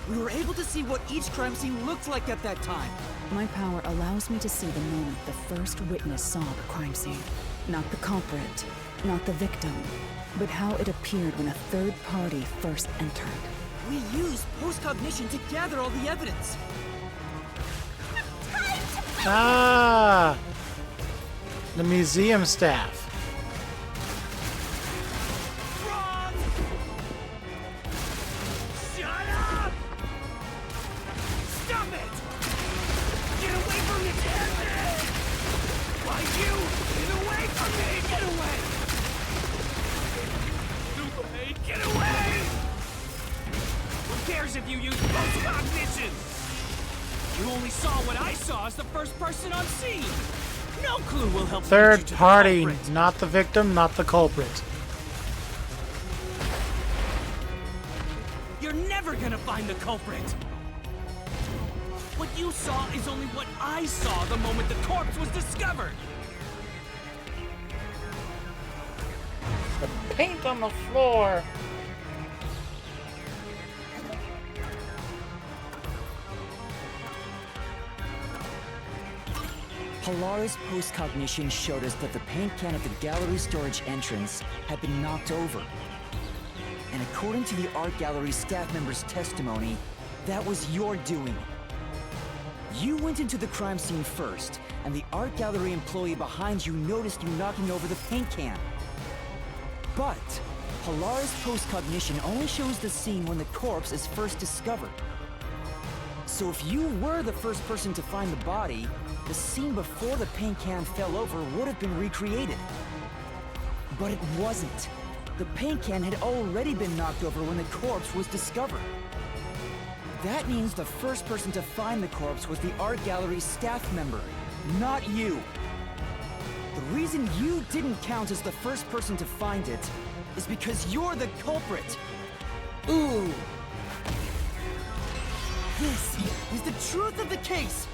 we were able to see what each crime scene looked like at that time.
My power allows me to see the moment the first witness saw the crime scene. Not the culprit, not the victim, but how it appeared when a third party first entered.
We used post-cognition to gather all the evidence.
Ah! The museum staff.
Wrong! Shut up! Stop it! Get away from me, damn it! Why you? Get away from me! Get away! Get away! Who cares if you use post-cognition? You only saw what I saw as the first person on scene. No clue will help. lead you
Third
to the
party,
culprit.
not the victim, not the culprit.
You're never gonna find the culprit! What you saw is only what I saw the moment the corpse was discovered!
The paint on the floor.
Halara's post-cognition showed us that the paint can at the gallery storage entrance had been knocked over. And according to the art gallery staff member's testimony, that was your doing. You went into the crime scene first, and the art gallery employee behind you noticed you knocking over the paint can. But Halara's post-cognition only shows the scene when the corpse is first discovered. So if you were the first person to find the body, the scene before the paint can fell over would have been recreated. But it wasn't. The paint can had already been knocked over when the corpse was discovered. That means the first person to find the corpse was the art gallery staff member, not you. The reason you didn't count as the first person to find it is because you're the culprit. Ooh. This is the truth of the case.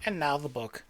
And now the book.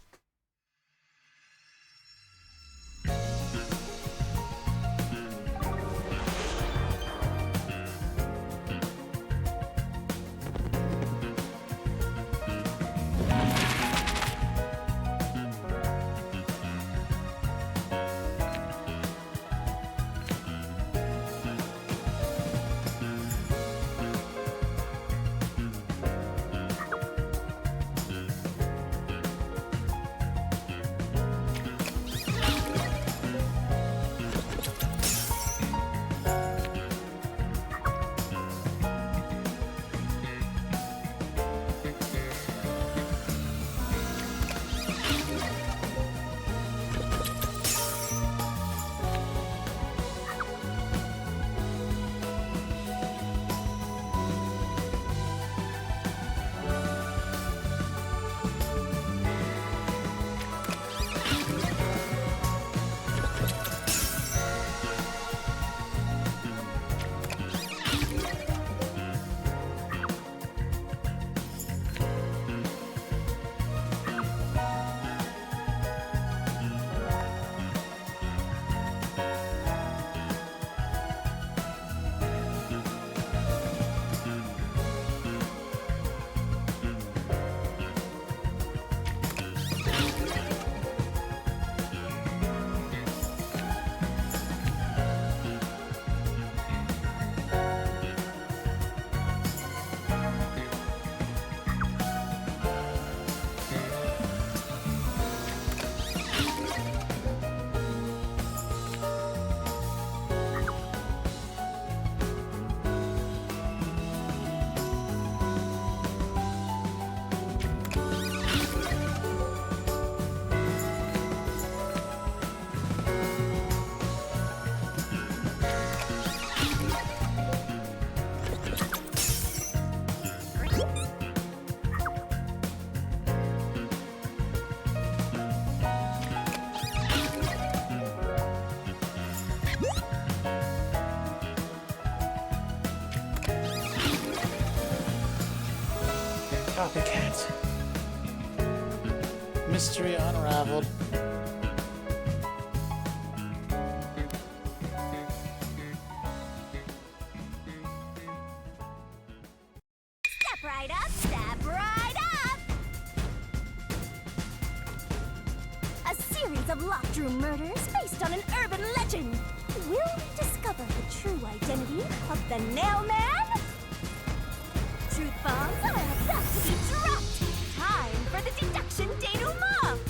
Copycat. Mystery unraveled.
Step right up, step right up! A series of locked room murders based on an urban legend. Will we discover the true identity of the Nail Man? Truth bombs are about to be dropped! Time for the deduction denouement!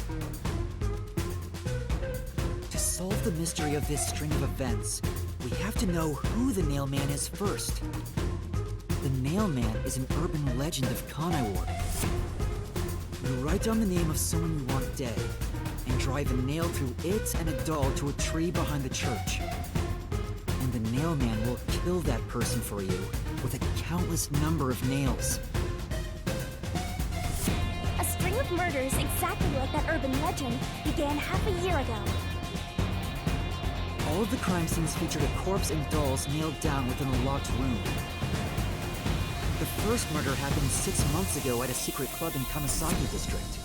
To solve the mystery of this string of events, we have to know who the Nail Man is first. The Nail Man is an urban legend of Conaiwar. You write down the name of someone you want dead, and drive a nail through it and a doll to a tree behind the church. And the Nail Man will kill that person for you with a countless number of nails.
A string of murders exactly like that urban legend began half a year ago.
All of the crime scenes featured a corpse and dolls nailed down within a locked room. The first murder happened 6 months ago at a secret club in Kamasaki District.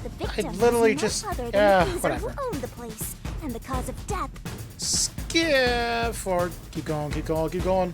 The victim
literally
was
just-
none other than
yeah,
the user
whatever.
who owned the place, and the cause of death.
Skip forward. Keep going, keep going, keep going.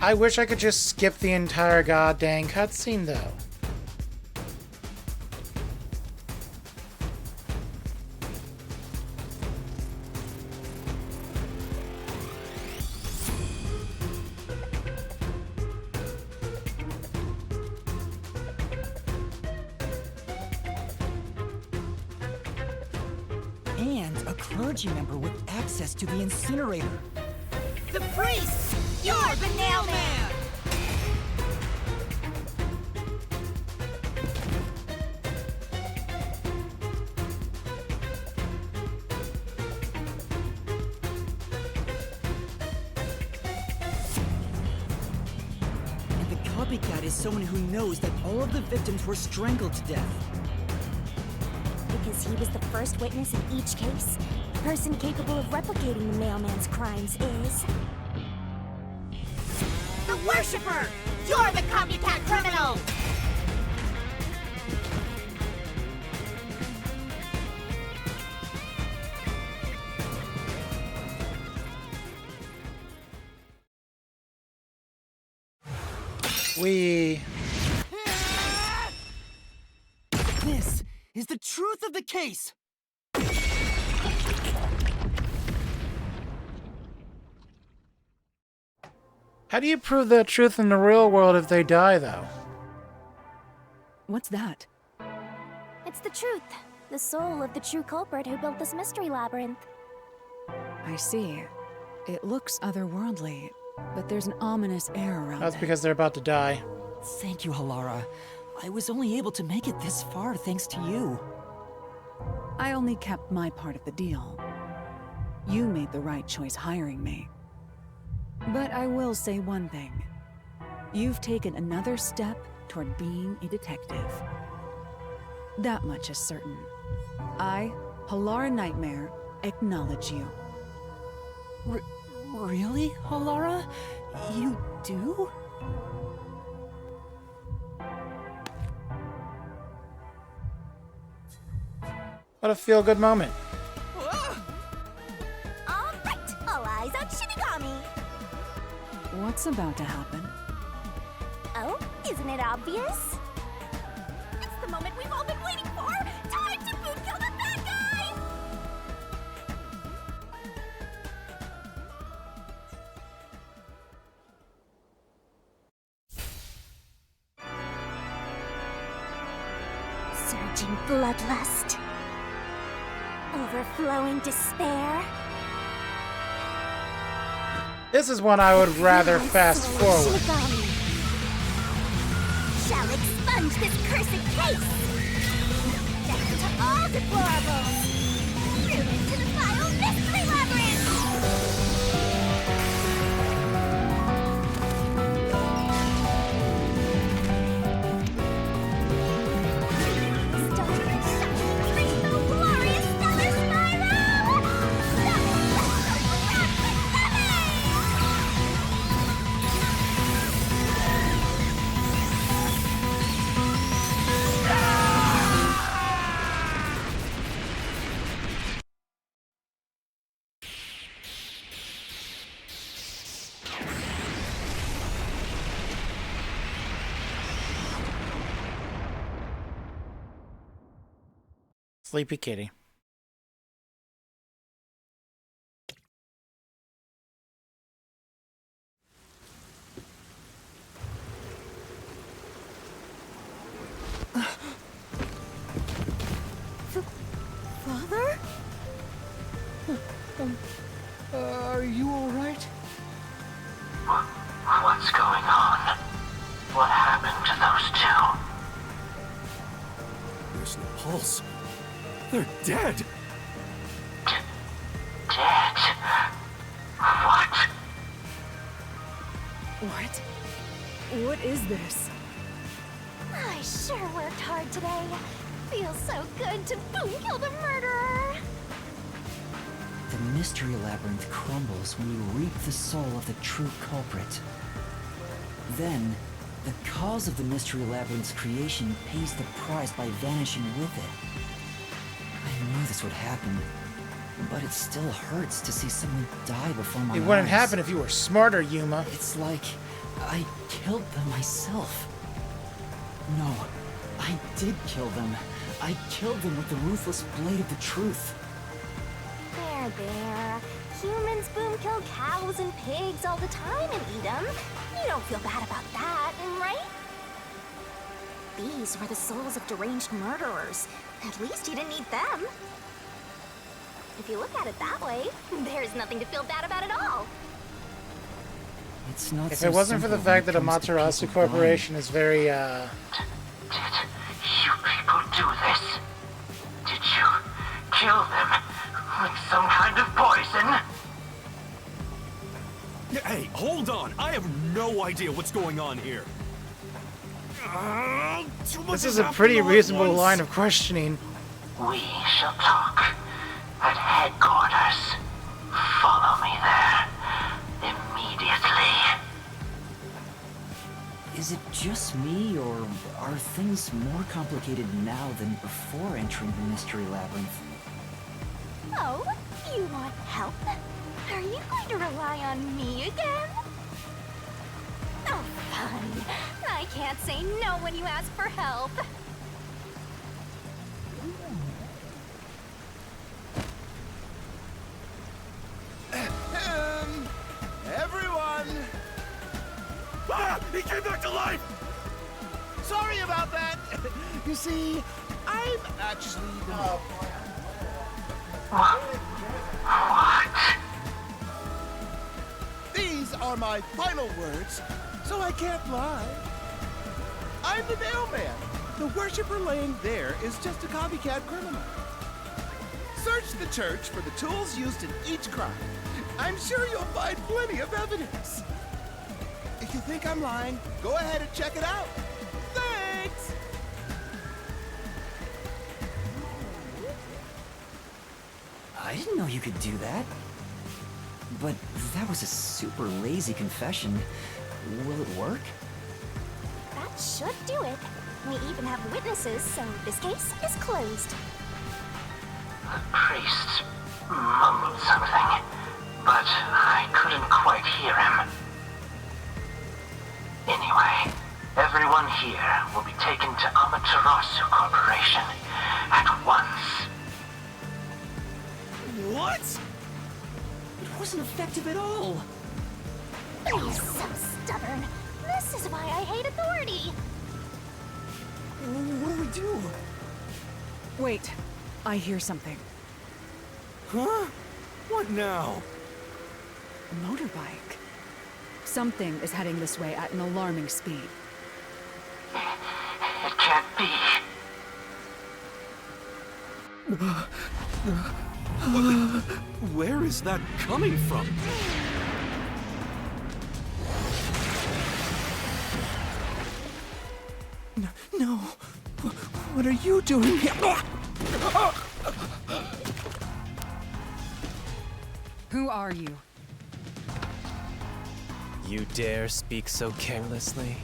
I wish I could just skip the entire goddamn cutscene, though.
And a clergy member with access to the incinerator.
The priest! You're the nailman!
And the copycat is someone who knows that all of the victims were strangled to death.
Because he was the first witness in each case, the person capable of replicating the mailman's crimes is... the Worshipper! You're the copycat criminal!
This is the truth of the case!
How do you prove the truth in the real world if they die, though?
What's that?
It's the truth. The soul of the true culprit who built this mystery labyrinth.
I see. It looks otherworldly, but there's an ominous air around
That's
it.
because they're about to die.
Thank you, Halara. I was only able to make it this far thanks to you.
I only kept my part of the deal. You made the right choice hiring me. But I will say one thing. You've taken another step toward being a detective. That much is certain. I, Halara Nightmare, acknowledge you.
Really, Halara? You do?
What a feel-good moment.
All right, all eyes on Shinigami.
What's about to happen?
Oh, isn't it obvious? It's the moment we've all been waiting for! Time to boot kill the bad guy! Surging bloodlust. Overflowing despair.
This is one I would rather fast forward.
Shinigami shall expunge this cursed case. Death to all deplorables. Through into the vile mystery labyrinth. Starting and shining, crystal glorious stellar spiral.
Sleepy Kitty.
Father?
Are you all right?
What's going on? What happened to those two?
There's no pulse. They're dead.
Dead?
What? What is this?
I sure worked hard today. Feels so good to boom kill the murderer.
The mystery labyrinth crumbles when you reap the soul of the true culprit. Then, the cause of the mystery labyrinth's creation pays the price by vanishing with it. I knew this would happen, but it still hurts to see someone die before my eyes.
It wouldn't happen if you were smarter, Yuma.
It's like I killed them myself. No, I did kill them. I killed them with the ruthless blade of the truth.
There. Humans boom kill cows and pigs all the time and eat them. You don't feel bad about that, right? These were the souls of deranged murderers. At least you didn't eat them. If you look at it that way, there's nothing to feel bad about at all.
It's not
If
so
it wasn't for the
simple when
fact
it
that
comes to
Amaterasu
people dying.
Corporation is very,
Did you people do this? Did you kill them with some kind of poison?
Hey, hold on! I have no idea what's going on here. Too much
This is
is
a pretty
happening all at
reasonable
once.
line of questioning.
We shall talk at headquarters. Follow me there immediately.
Is it just me, or are things more complicated now than before entering the mystery labyrinth?
Oh, you want help? Are you going to rely on me again? Oh, fun. I can't say no when you ask for help.
Everyone!
Ah! He came back to life!
Sorry about that. You see, I'm actually the
What?
These are my final words, so I can't lie. I'm the mailman. The worshiper laying there is just a copycat criminal. Search the church for the tools used in each crime. I'm sure you'll find plenty of evidence. If you think I'm lying, go ahead and check it out. Thanks!
I didn't know you could do that. But that was a super lazy confession. Will it work?
That should do it. We even have witnesses, so this case is closed.
The priest mumbled something, but I couldn't quite hear him. Anyway, everyone here will be taken to Amaterasu Corporation at once.
What?
It wasn't effective at all.
He's so stubborn. This is why I hate authority.
What do we do?
Wait, I hear something.
Huh? What now?
A motorbike. Something is heading this way at an alarming speed.
It can't be.
Where is that coming from?
No. What are you doing here?
Who are you?
You dare speak so carelessly?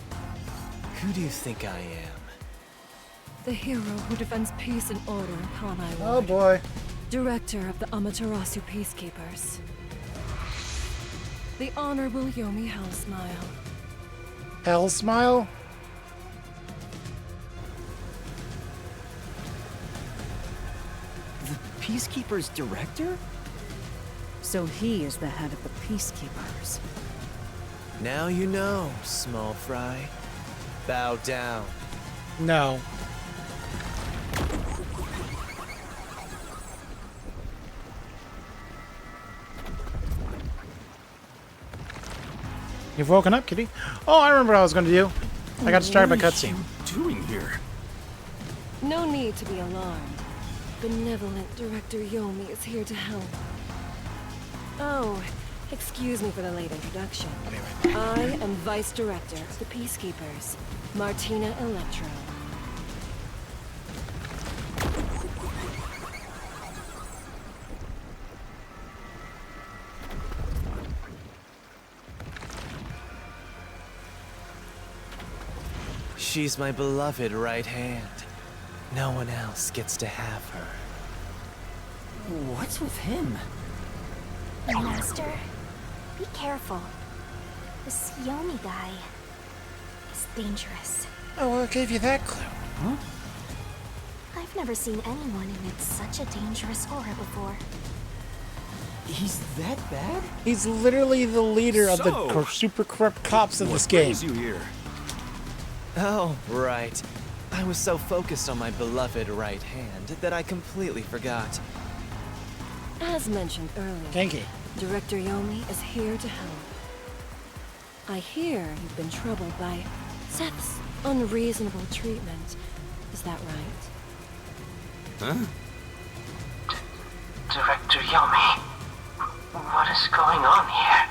Who do you think I am?
The hero who defends peace and order in Kanai
Oh
Ward.
boy.
Director of the Amaterasu Peacekeepers. The Honorable Yomi Hellsmile.
Hell smile?
The Peacekeeper's director?
So he is the head of the Peacekeepers.
Now you know, small fry. Bow down.
No. You've woken up, kitty? Oh, I remember what I was going to do. I got distracted by cutscene.
What are you doing here?
No need to be alarmed. Benevolent Director Yomi is here to help. Oh, excuse me for the late introduction. I am and Vice Director of the Peacekeepers, Martina Electro.
She's my beloved right hand. No one else gets to have her.
What's with him?
Master, be careful. This Yomi guy is dangerous.
Oh, what gave you that clue?
Huh?
I've never seen anyone emit such a dangerous aura before.
He's that bad?
He's literally the leader of the
So,
super corrupt cops of
What
this game.
brings you here?
Oh, right. I was so focused on my beloved right hand that I completely forgot.
As mentioned earlier,
Genki.
Director Yomi is here to help. I hear you've been troubled by Seth's unreasonable treatment. Is that right?
Huh?
Director Yomi, what is going on here?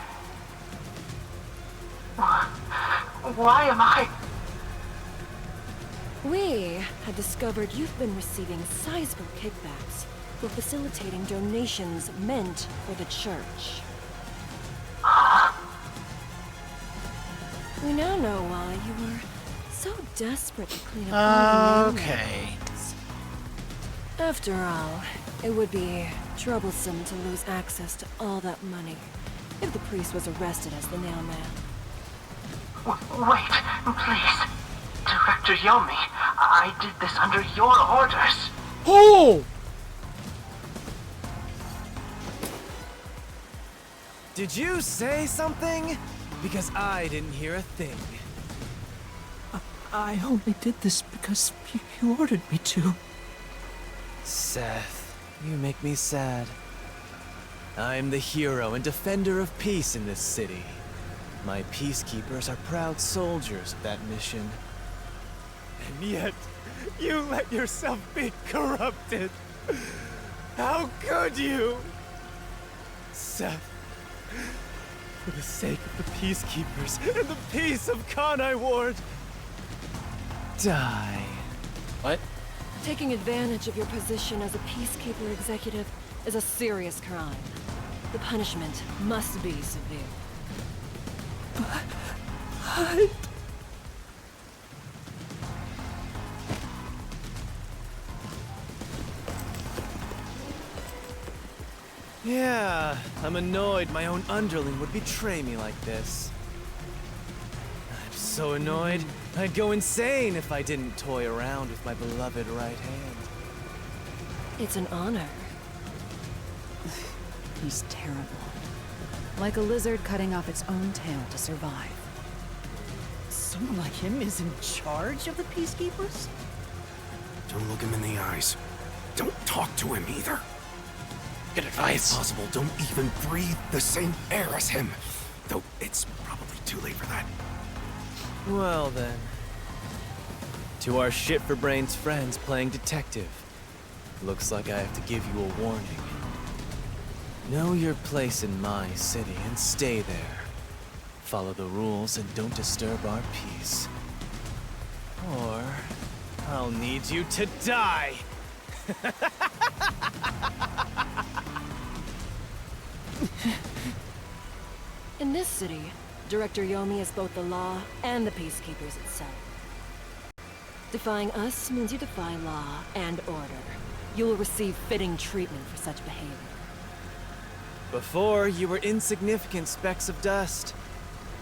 Why am I...
We had discovered you've been receiving sizable kickbacks for facilitating donations meant for the church. We now know why you were so desperate to clean up all the
Okay.
names. After all, it would be troublesome to lose access to all that money if the priest was arrested as the nail man.
Wait, please. Director Yomi, I did this under your orders.
Oh!
Did you say something? Because I didn't hear a thing.
I only did this because you ordered me to.
Seth, you make me sad. I'm the hero and defender of peace in this city. My peacekeepers are proud soldiers of that mission. And yet, you let yourself be corrupted. How could you? Seth, for the sake of the peacekeepers and the peace of Kanai Ward, die.
What?
Taking advantage of your position as a peacekeeper executive is a serious crime. The punishment must be severe.
But...
Yeah, I'm annoyed my own underling would betray me like this. I'm so annoyed, I'd go insane if I didn't toy around with my beloved right hand.
It's an honor.
He's terrible. Like a lizard cutting off its own tail to survive.
Someone like him is in charge of the Peacekeepers?
Don't look him in the eyes. Don't talk to him either.
Good advice.
If possible, don't even breathe the same air as him. Though it's probably too late for that.
Well then. To our shit-for-brains friends playing detective. Looks like I have to give you a warning. Know your place in my city and stay there. Follow the rules and don't disturb our peace. Or I'll need you to die!
In this city, Director Yomi is both the law and the Peacekeepers itself. Defying us means you defy law and order. You will receive fitting treatment for such behavior.
Before, you were insignificant specks of dust.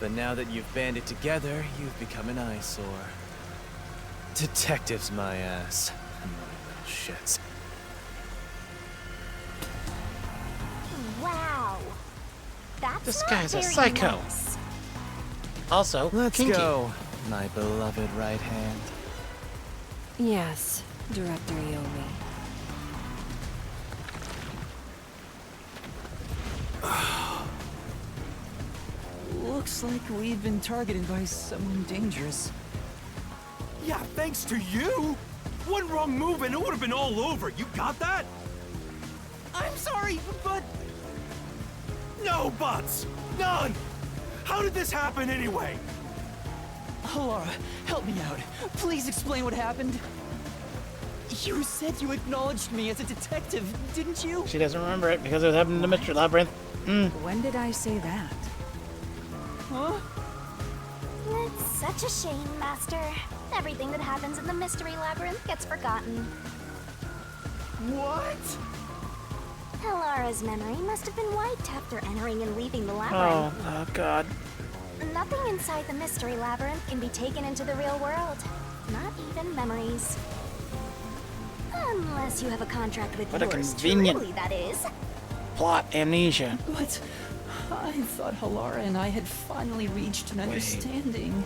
But now that you've banded together, you've become an eyesore. Detectives, my ass. Annoying little shits.
Wow. That's
This
not
guy's a
very
psycho.
nice.
Also,
Let's
kinky.
go, my beloved right hand.
Yes, Director Yomi.
Looks like we've been targeted by someone dangerous.
Yeah, thanks to you. One wrong move and it would have been all over. You got that?
I'm sorry, but...
No buts. None.
How did this happen anyway?
Laura, help me out. Please explain what happened. You said you acknowledged me as a detective, didn't you?
She doesn't remember it because it was happening in the Mystery Labyrinth.
When did I say that?
Huh?
It's such a shame, Master. Everything that happens in the Mystery Labyrinth gets forgotten.
What?
Halara's memory must have been wiped after entering and leaving the
Oh,
labyrinth.
oh God.
Nothing inside the Mystery Labyrinth can be taken into the real world. Not even memories. Unless you have a contract with
What a
yours
convenient
truly, that is.
plot amnesia.
But I thought Halara and I had finally reached an understanding.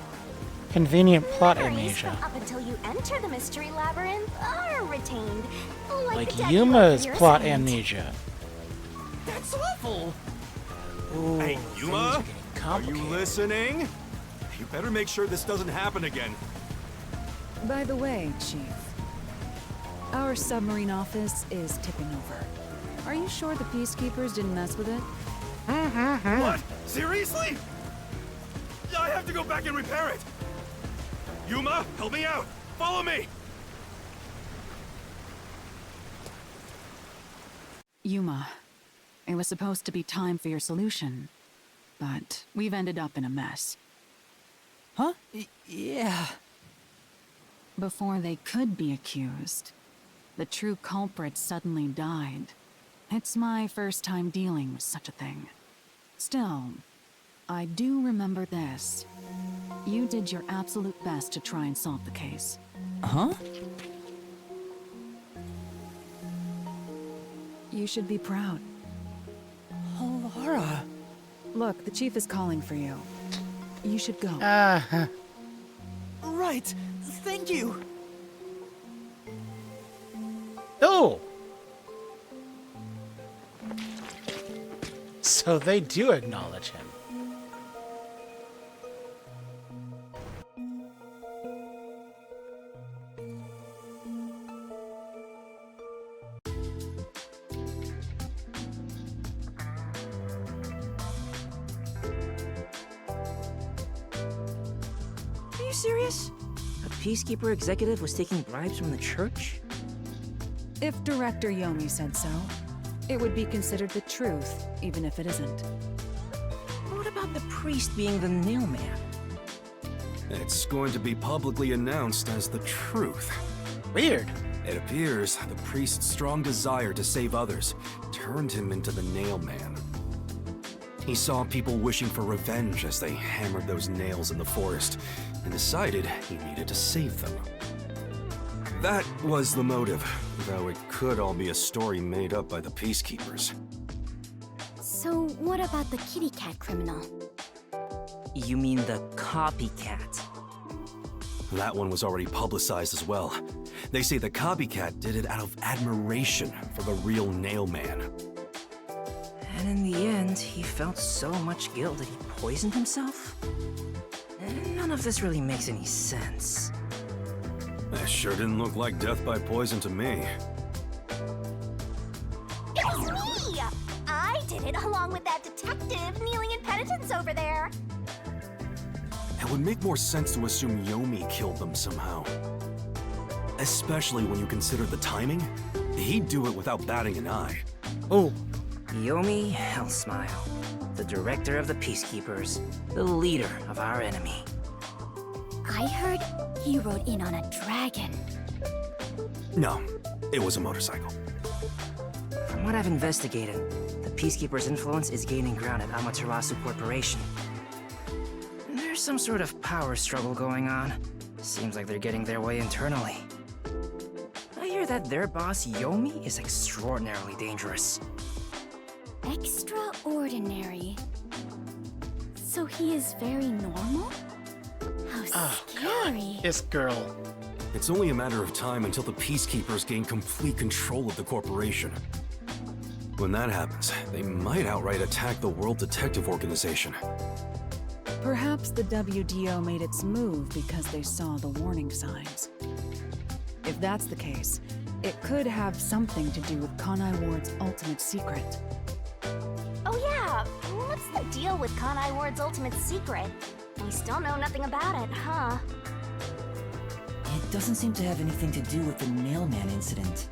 Convenient plot
Memories
amnesia.
from up until you enter the Mystery Labyrinth are retained.
Like
the dead
Yuma's
of your
plot
saint.
amnesia.
That's awful!
Ooh,
Hey,
things
Yuma?
are getting
Are you
complicated.
listening? You better make sure this doesn't happen again.
By the way, Chief, our submarine office is tipping over. Are you sure the Peacekeepers didn't mess with it?
What? Seriously? I have to go back and repair it! Yuma, help me out! Follow me!
Yuma, it was supposed to be time for your solution, but we've ended up in a mess.
Huh? Yeah.
Before they could be accused, the true culprit suddenly died. It's my first time dealing with such a thing. Still, I do remember this. You did your absolute best to try and solve the case.
Huh?
You should be proud.
Halara.
Look, the chief is calling for you. You should go.
Right. Thank you.
Oh! So they do acknowledge him.
Are you serious? A Peacekeeper executive was taking bribes from the church?
If Director Yomi said so, it would be considered the truth, even if it isn't.
What about the priest being the nail man?
It's going to be publicly announced as the truth.
Weird.
It appears the priest's strong desire to save others turned him into the nail man. He saw people wishing for revenge as they hammered those nails in the forest, and decided he needed to save them. That was the motive, though it could all be a story made up by the Peacekeepers.
So what about the kitty cat criminal?
You mean the copycat?
That one was already publicized as well. They say the copycat did it out of admiration for the real nail man.
And in the end, he felt so much guilt that he poisoned himself? None of this really makes any sense.
That sure didn't look like death by poison to me.
It was me! I did it along with that detective kneeling in penitence over there.
It would make more sense to assume Yomi killed them somehow. Especially when you consider the timing. He'd do it without batting an eye.
Oh.
Yomi Hellsmile, the director of the Peacekeepers, the leader of our enemy.
I heard he rode in on a dragon.
No, it was a motorcycle.
From what I've investigated, the Peacekeepers' influence is gaining ground at Amaterasu Corporation. There's some sort of power struggle going on. Seems like they're getting their way internally. I hear that their boss, Yomi, is extraordinarily dangerous.
Extraordinary. So he is very normal? How scary.
This girl.
It's only a matter of time until the Peacekeepers gain complete control of the corporation. When that happens, they might outright attack the World Detective Organization.
Perhaps the WDO made its move because they saw the warning signs. If that's the case, it could have something to do with Kanai Ward's ultimate secret.
Oh yeah, what's the the deal with Kanai Ward's ultimate secret? We still know nothing about it, huh?
It doesn't seem to have anything to do with the mailman incident.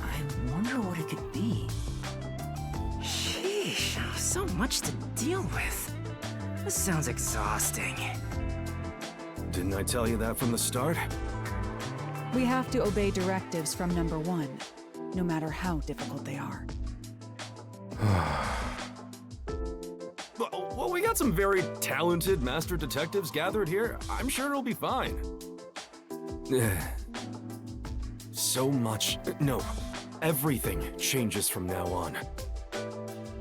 I wonder what it could be.
Sheesh, so much to deal with. This sounds exhausting.
Didn't I tell you that from the start?
We have to obey directives from number 1, no matter how difficult they are.
Well, we got some very talented master detectives gathered here. I'm sure it'll be fine. So much. No, everything changes from now on.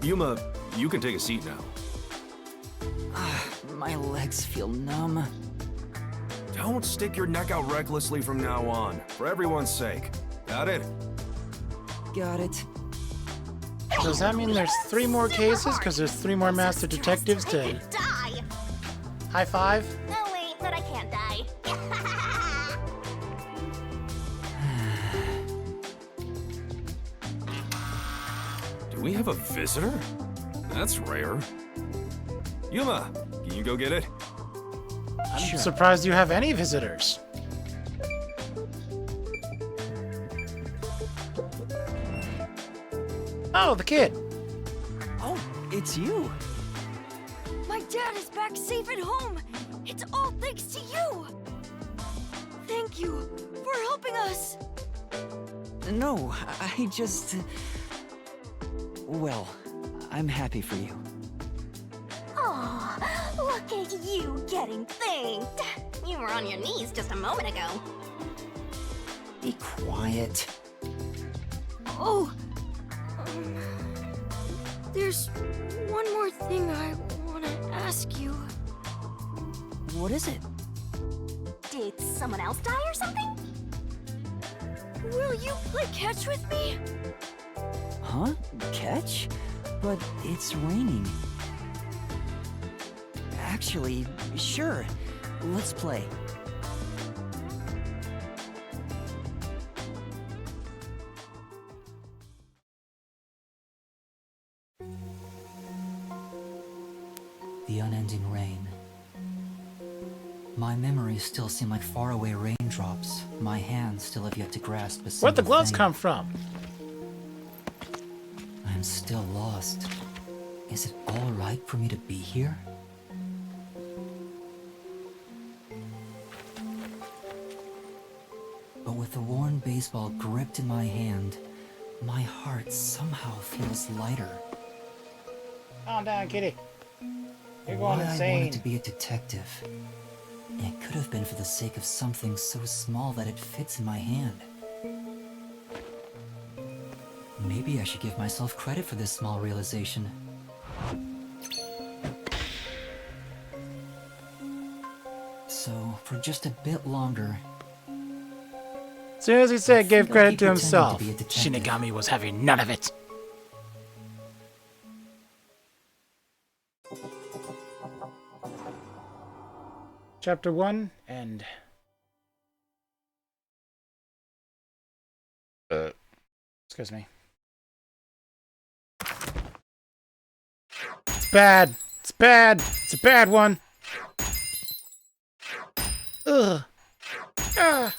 Yuma, you can take a seat now.
My legs feel numb.
Don't stick your neck out recklessly from now on, for everyone's sake. Got it?
Got it.
Does that mean there's 3 more cases? Because there's 3 more master detectives to
Die!
high five?
Oh wait, but I can't die.
Do we have a visitor? That's rare. Yuma, can you go get it?
I'm surprised you have any visitors. Oh, the kid.
Oh, it's you.
My dad is back safe at home. It's all thanks to you. Thank you for helping us.
No, I just... Well, I'm happy for you.
Aw, look at you getting thanked. You were on your knees just a moment ago.
Be quiet.
Oh, there's one more thing I want to ask you.
What is it?
Did someone else die or something?
Will you play catch with me?
Huh? Catch? But it's raining. Actually, sure. Let's play. The unending rain. My memories still seem like faraway raindrops. My hands still have yet to grasp a single
Where'd the gloves
thing.
come from?
I'm still lost. Is it all right for me to be here? But with the worn baseball gripped in my hand, my heart somehow feels lighter.
Calm down, kitty. You're going
Why I
insane.
wanted to be a detective. It could have been for the sake of something so small that it fits in my hand. Maybe I should give myself credit for this small realization. So, for just a bit longer...
As soon as he said gave
I'll
credit
keep
to
pretending
himself,
to be a detective.
Shinigami was having none of it. Chapter 1, and... excuse me. It's bad! It's bad! It's a bad one! Ugh! Ah!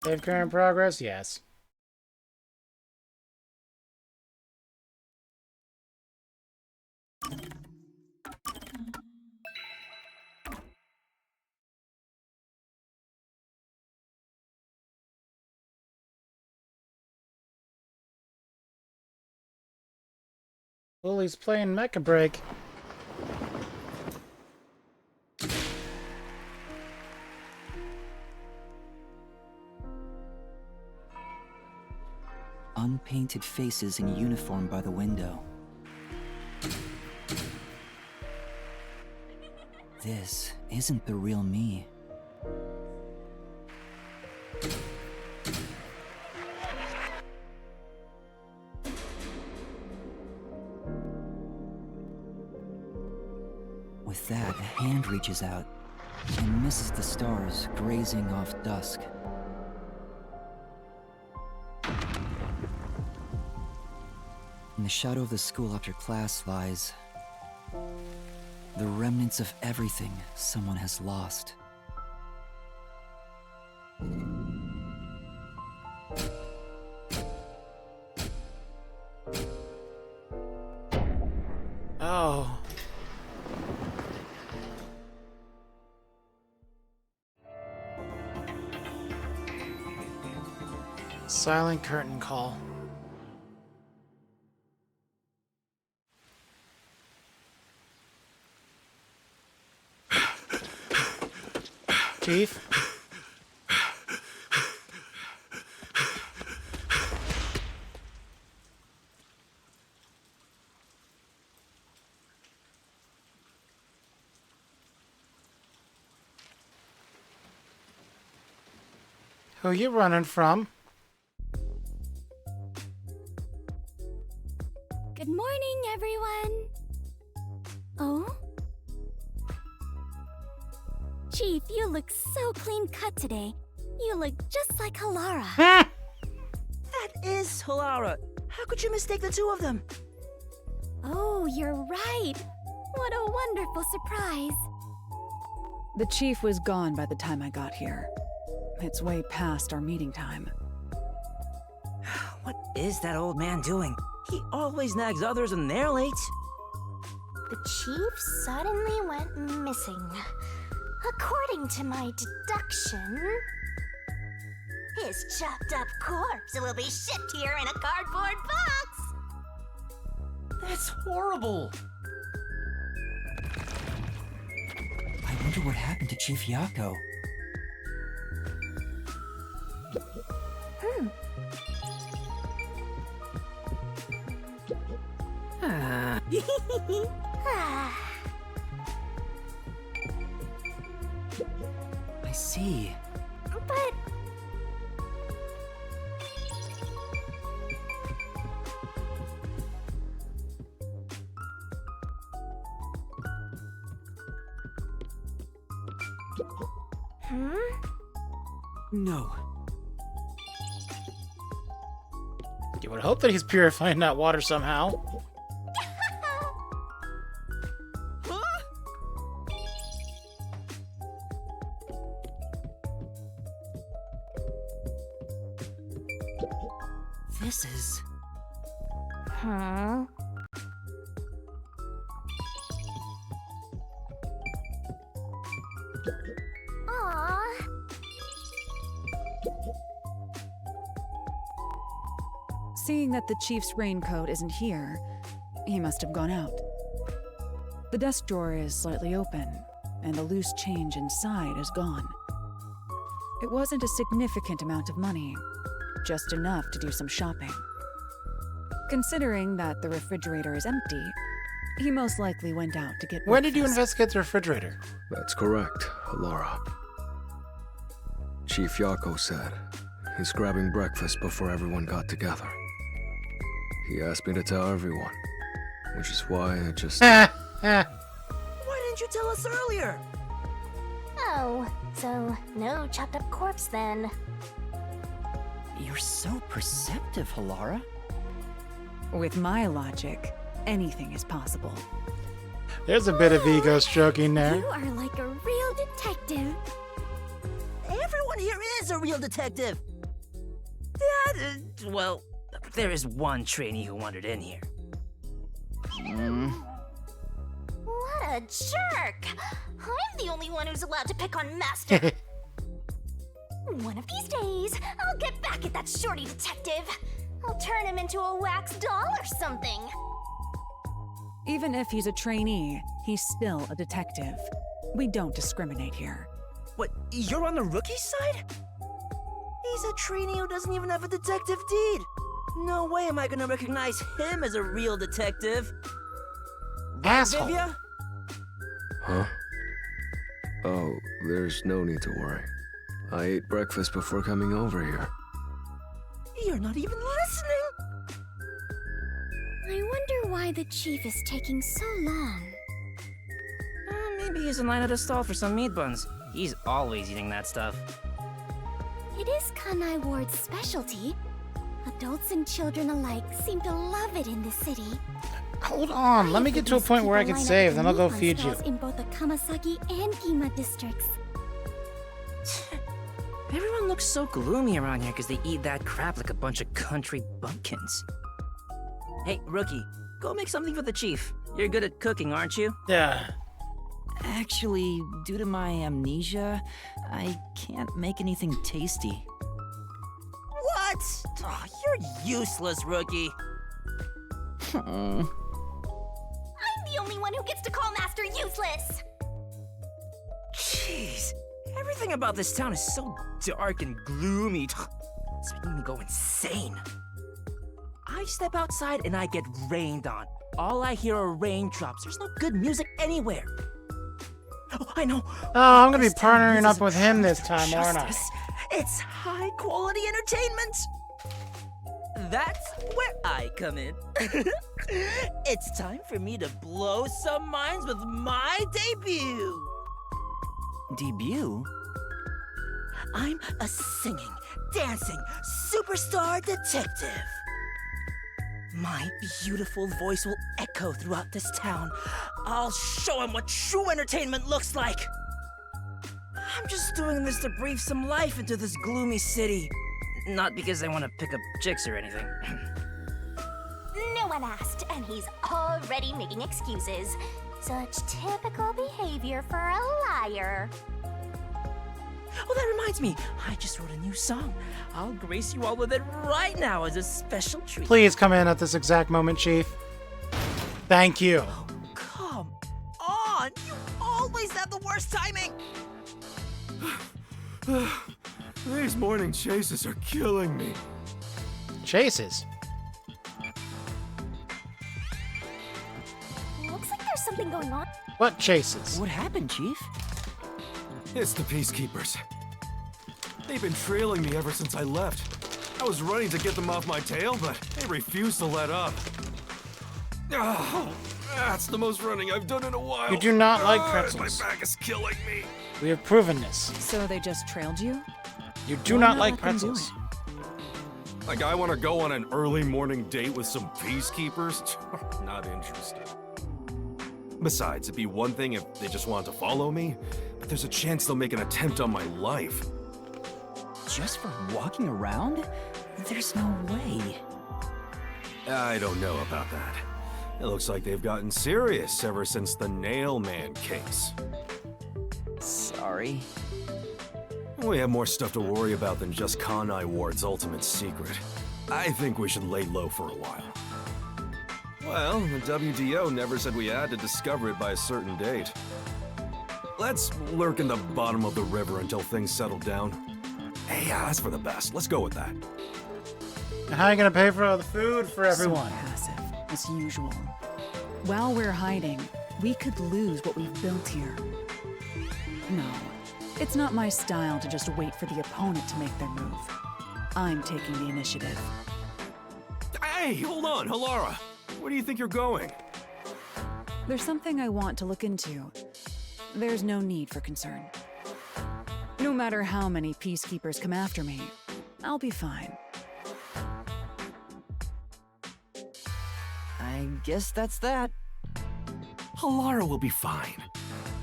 Save current progress? Yes. Lily's playing Mecha Break.
Unpainted faces in uniform by the window. This isn't the real me. With that, a hand reaches out and misses the stars grazing off dusk. In the shadow of the school after class lies the remnants of everything someone has lost.
Oh. Silent curtain call. Chief? Who you running from?
Good morning, everyone. Oh? Chief, you look so clean cut today. You look just like Halara.
That is Halara. How could you mistake the two of them?
Oh, you're right. What a wonderful surprise.
The chief was gone by the time I got here. It's way past our meeting time.
What is that old man doing? He always nags others when they're late.
The chief suddenly went missing. According to my deduction, his chopped up corpse will be shipped here in a cardboard box.
That's horrible.
I wonder what happened to Chief Yako. I see.
But...
No.
You would hope that he's purifying that water somehow.
This is...
Huh? Aww.
Seeing that the chief's raincoat isn't here, he must have gone out. The desk drawer is slightly open, and the loose change inside is gone. It wasn't a significant amount of money, just enough to do some shopping. Considering that the refrigerator is empty, he most likely went out to get breakfast.
When did you investigate the refrigerator?
That's correct, Halara. Chief Yako said he's grabbing breakfast before everyone got together. He asked me to tell everyone, which is why I just...
Why didn't you tell us earlier?
Oh, so no chopped up corpse then.
You're so perceptive, Halara.
With my logic, anything is possible.
There's a bit of ego stroking there.
You are like a real detective.
Everyone here is a real detective. Well, there is one trainee who wandered in here.
What a jerk! I'm the only one who's allowed to pick on Master. One of these days, I'll get back at that shorty detective. I'll turn him into a wax doll or something.
Even if he's a trainee, he's still a detective. We don't discriminate here.
What, you're on the rookie side? He's a trainee who doesn't even have a detective deed. No way am I gonna recognize him as a real detective.
Asshole.
Vivia?
Huh? Oh, there's no need to worry. I ate breakfast before coming over here.
You're not even listening!
I wonder why the chief is taking so long.
Maybe he's in line at a stall for some meat buns. He's always eating that stuff.
It is Kanai Ward's specialty. Adults and children alike seem to love it in this city.
Hold on, let me get to a point where I can save, then I'll go feed you.
In both the Kamasaki and Gima districts.
Everyone looks so gloomy around here because they eat that crap like a bunch of country bumpkins. Hey, Rookie, go make something for the chief. You're good at cooking, aren't you?
Yeah.
Actually, due to my amnesia, I can't make anything tasty.
What? Oh, you're useless, Rookie.
I'm the only one who gets to call Master useless!
Jeez, everything about this town is so dark and gloomy. It's making me go insane. I step outside and I get rained on. All I hear are raindrops. There's no good music anywhere. Oh, I know.
Oh, I'm gonna be partnering up with him this time, aren't I?
It's high quality entertainment. That's where I come in. It's time for me to blow some minds with my debut.
Debut?
I'm a singing, dancing superstar detective. My beautiful voice will echo throughout this town. I'll show him what true entertainment looks like. I'm just doing this to breathe some life into this gloomy city. Not because I want to pick up chicks or anything.
No one asked, and he's already making excuses. Such typical behavior for a liar.
Oh, that reminds me. I just wrote a new song. I'll grace you all with it right now as a special treat.
Please come in at this exact moment, Chief. Thank you.
Oh, come on. You always have the worst timing.
These morning chases are killing me.
Chases?
Looks like there's something going on.
What chases?
What happened, Chief?
It's the Peacekeepers. They've been trailing me ever since I left. I was running to get them off my tail, but they refused to let up. Oh, that's the most running I've done in a while.
You do not like pretzels.
My back is killing me.
We have proven this.
So they just trailed you?
You do not like pretzels.
Like I want to go on an early morning date with some Peacekeepers? Not interested. Besides, it'd be one thing if they just wanted to follow me, but there's a chance they'll make an attempt on my life.
Just for walking around? There's no way.
I don't know about that. It looks like they've gotten serious ever since the Nail Man case.
Sorry.
We have more stuff to worry about than just Kanai Ward's ultimate secret. I think we should lay low for a while. Well, the WDO never said we had to discover it by a certain date. Let's lurk in the bottom of the river until things settle down. Hey, yeah, that's for the best. Let's go with that.
How are you gonna pay for all the food for everyone?
So passive, as usual. While we're hiding, we could lose what we've built here. No, it's not my style to just wait for the opponent to make their move. I'm taking the initiative.
Hey, hold on, Halara. Where do you think you're going?
There's something I want to look into. There's no need for concern. No matter how many peacekeepers come after me, I'll be fine.
I guess that's that.
Halara will be fine.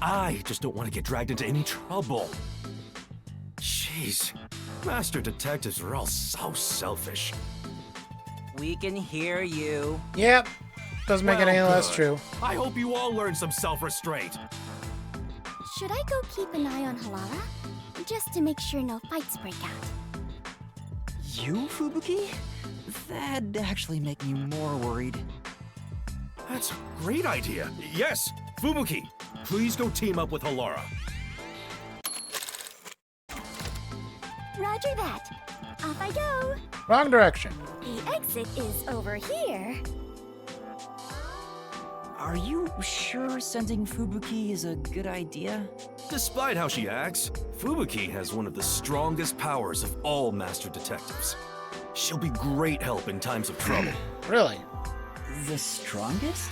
I just don't want to get dragged into any trouble. Jeez, master detectives are all so selfish.
We can hear you.
Yep. Doesn't make it any less
good.
true.
I hope you all learn some self-restraint.
Should I go keep an eye on Halara? Just to make sure no fights break out.
You, Fubuki? That'd actually make me more worried.
That's a great idea. Yes, Fubuki, please go team up with Halara.
Roger that. Off I go.
Wrong direction.
The exit is over here.
Are you sure sending Fubuki is a good idea?
Despite how she acts, Fubuki has one of the strongest powers of all master detectives. She'll be great help in times of trouble.
Really?
The strongest?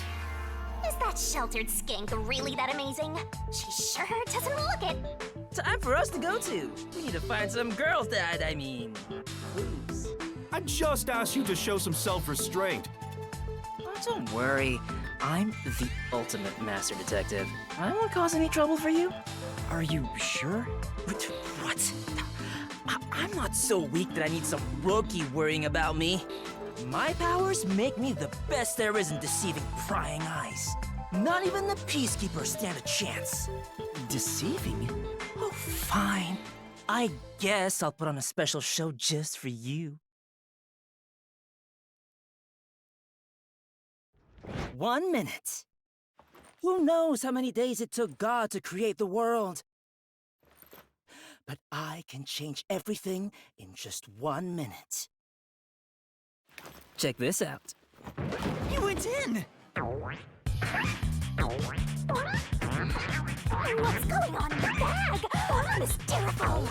Is that sheltered skank really that amazing? She sure doesn't look it.
Time for us to go to. We need to find some girls that, clues.
I just asked you to show some self-restraint.
Oh, don't worry. I'm the ultimate master detective. I won't cause any trouble for you.
Are you sure?
What? I'm not so weak that I need some rookie worrying about me. My powers make me the best there is in deceiving prying eyes. Not even the Peacekeepers stand a chance.
Deceiving?
Oh, fine. I guess I'll put on a special show just for you. 1 minute. Who knows how many days it took God to create the world? But I can change everything in just 1 minute. Check this out.
You went in!
What's going on in the bag? I'm hysterical.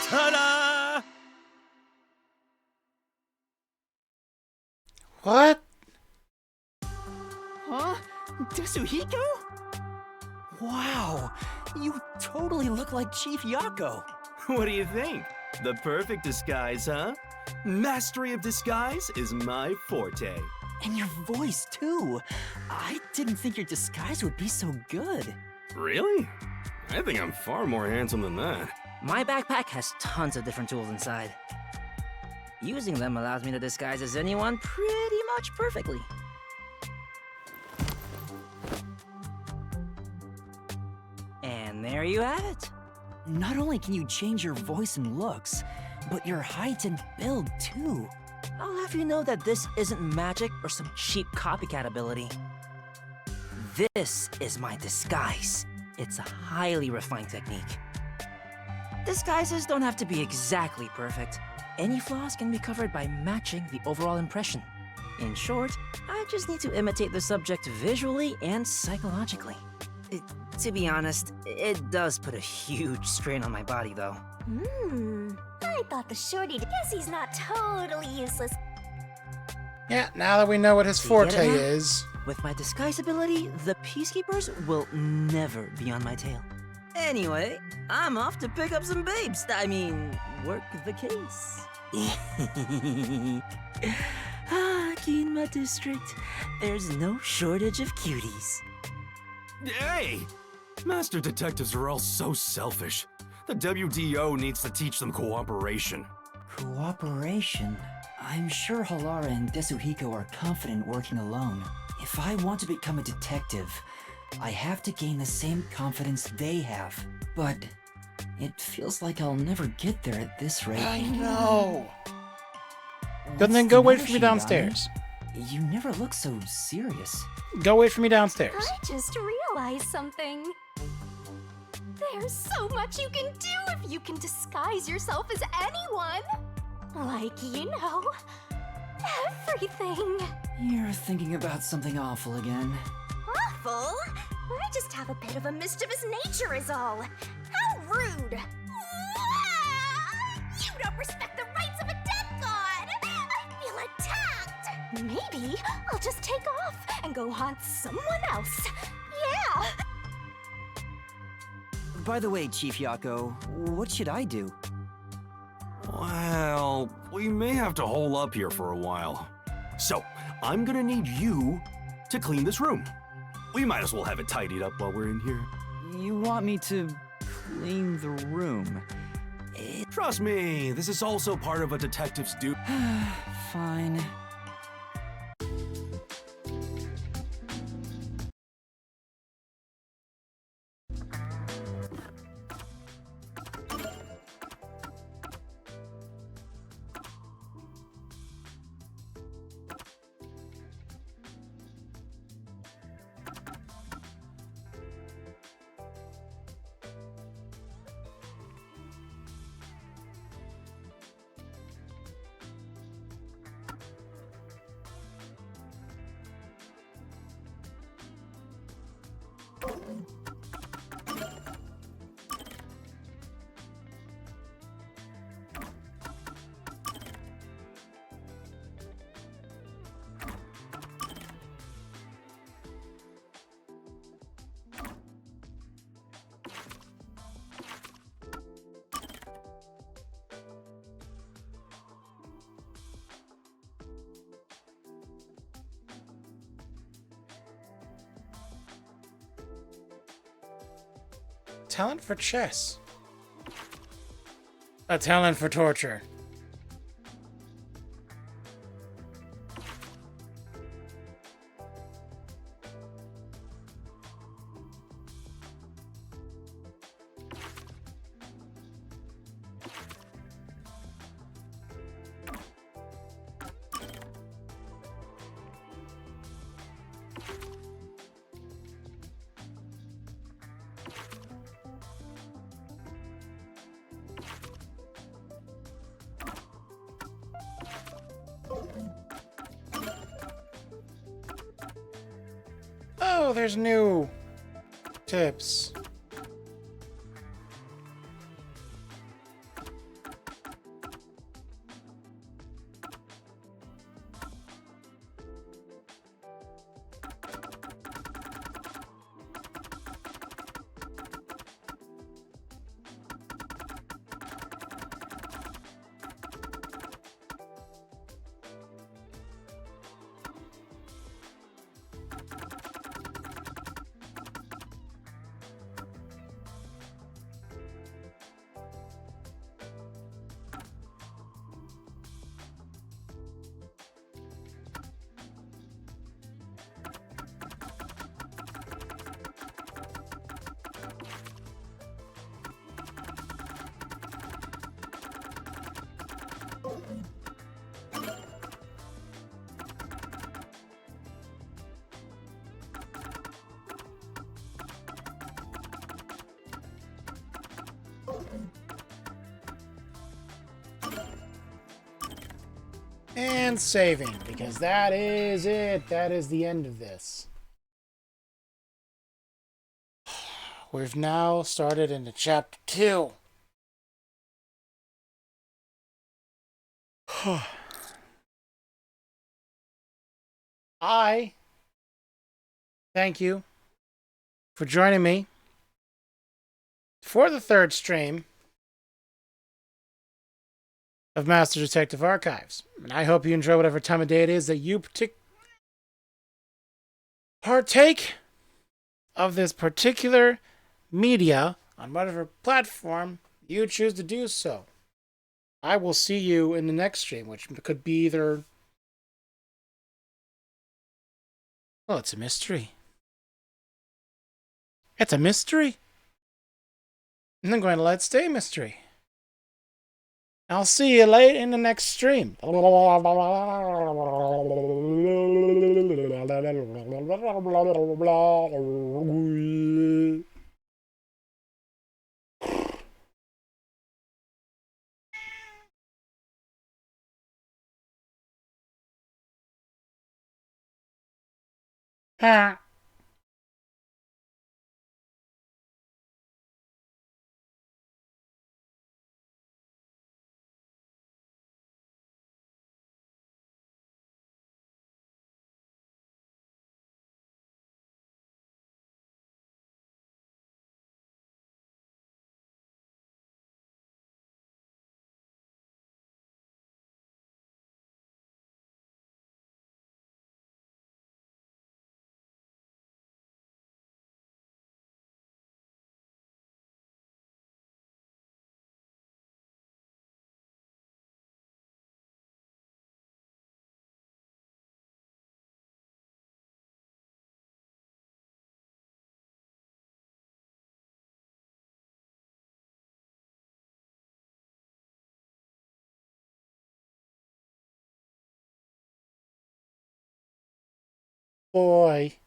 Ta-da!
What?
Huh? Tetsuhiko? Wow, you totally look like Chief Yako.
What do you think? The perfect disguise, huh? Mastery of disguise is my forte.
And your voice, too. I didn't think your disguise would be so good.
Really? I think I'm far more handsome than that.
My backpack has tons of different tools inside. Using them allows me to disguise as anyone pretty much perfectly. And there you have it.
Not only can you change your voice and looks, but your height and build, too.
I'll have you know that this isn't magic or some cheap copycat ability. This is my disguise. It's a highly refined technique. Disguises don't have to be exactly perfect. Any flaws can be covered by matching the overall impression. In short, I just need to imitate the subject visually and psychologically. To be honest, it does put a huge strain on my body, though.
I thought the shorty. Guess he's not totally useless.
Yeah, now that we know what his
You get
forte
it now?
is.
With my disguise ability, the Peacekeepers will never be on my tail. Anyway, I'm off to pick up some babes. Work the case. Aquí in my district, there's no shortage of cuties.
Hey! Master detectives are all so selfish. The WDO needs to teach them cooperation.
Cooperation? I'm sure Halara and Tetsuhiko are confident working alone. If I want to become a detective, I have to gain the same confidence they have. But it feels like I'll never get there at this rate.
I know.
What's
Then
the
go wait
matter,
for me
Shinigami?
downstairs.
You never look so serious.
Go wait for me downstairs.
I just realized something. There's so much you can do if you can disguise yourself as anyone. Like, everything.
You're thinking about something awful again.
Awful? I just have a bit of a mischievous nature is all. How rude! You don't respect the rights of a death god! I feel attacked! Maybe I'll just take off and go haunt someone else. Yeah!
By the way, Chief Yako, what should I do?
Well, we may have to hole up here for a while. So, I'm gonna need you to clean this room. We might as well have it tidied up while we're in here.
You want me to clean the room?
Trust me, this is also part of a detective's duty.
Fine.
Talent for chess. A talent for torture. Oh, there's new tips. And saving, because that is it. That is the end of this. We've now started into chapter 2. I thank you for joining me for the third stream of Master Detective Archives. And I hope you enjoy whatever time of day it is that you partake of this particular media on whatever platform you choose to do so. I will see you in the next stream, which could be either... Well, it's a mystery. It's a mystery. And I'm going to let it stay a mystery. I'll see you late in the next stream. Ha. Boy.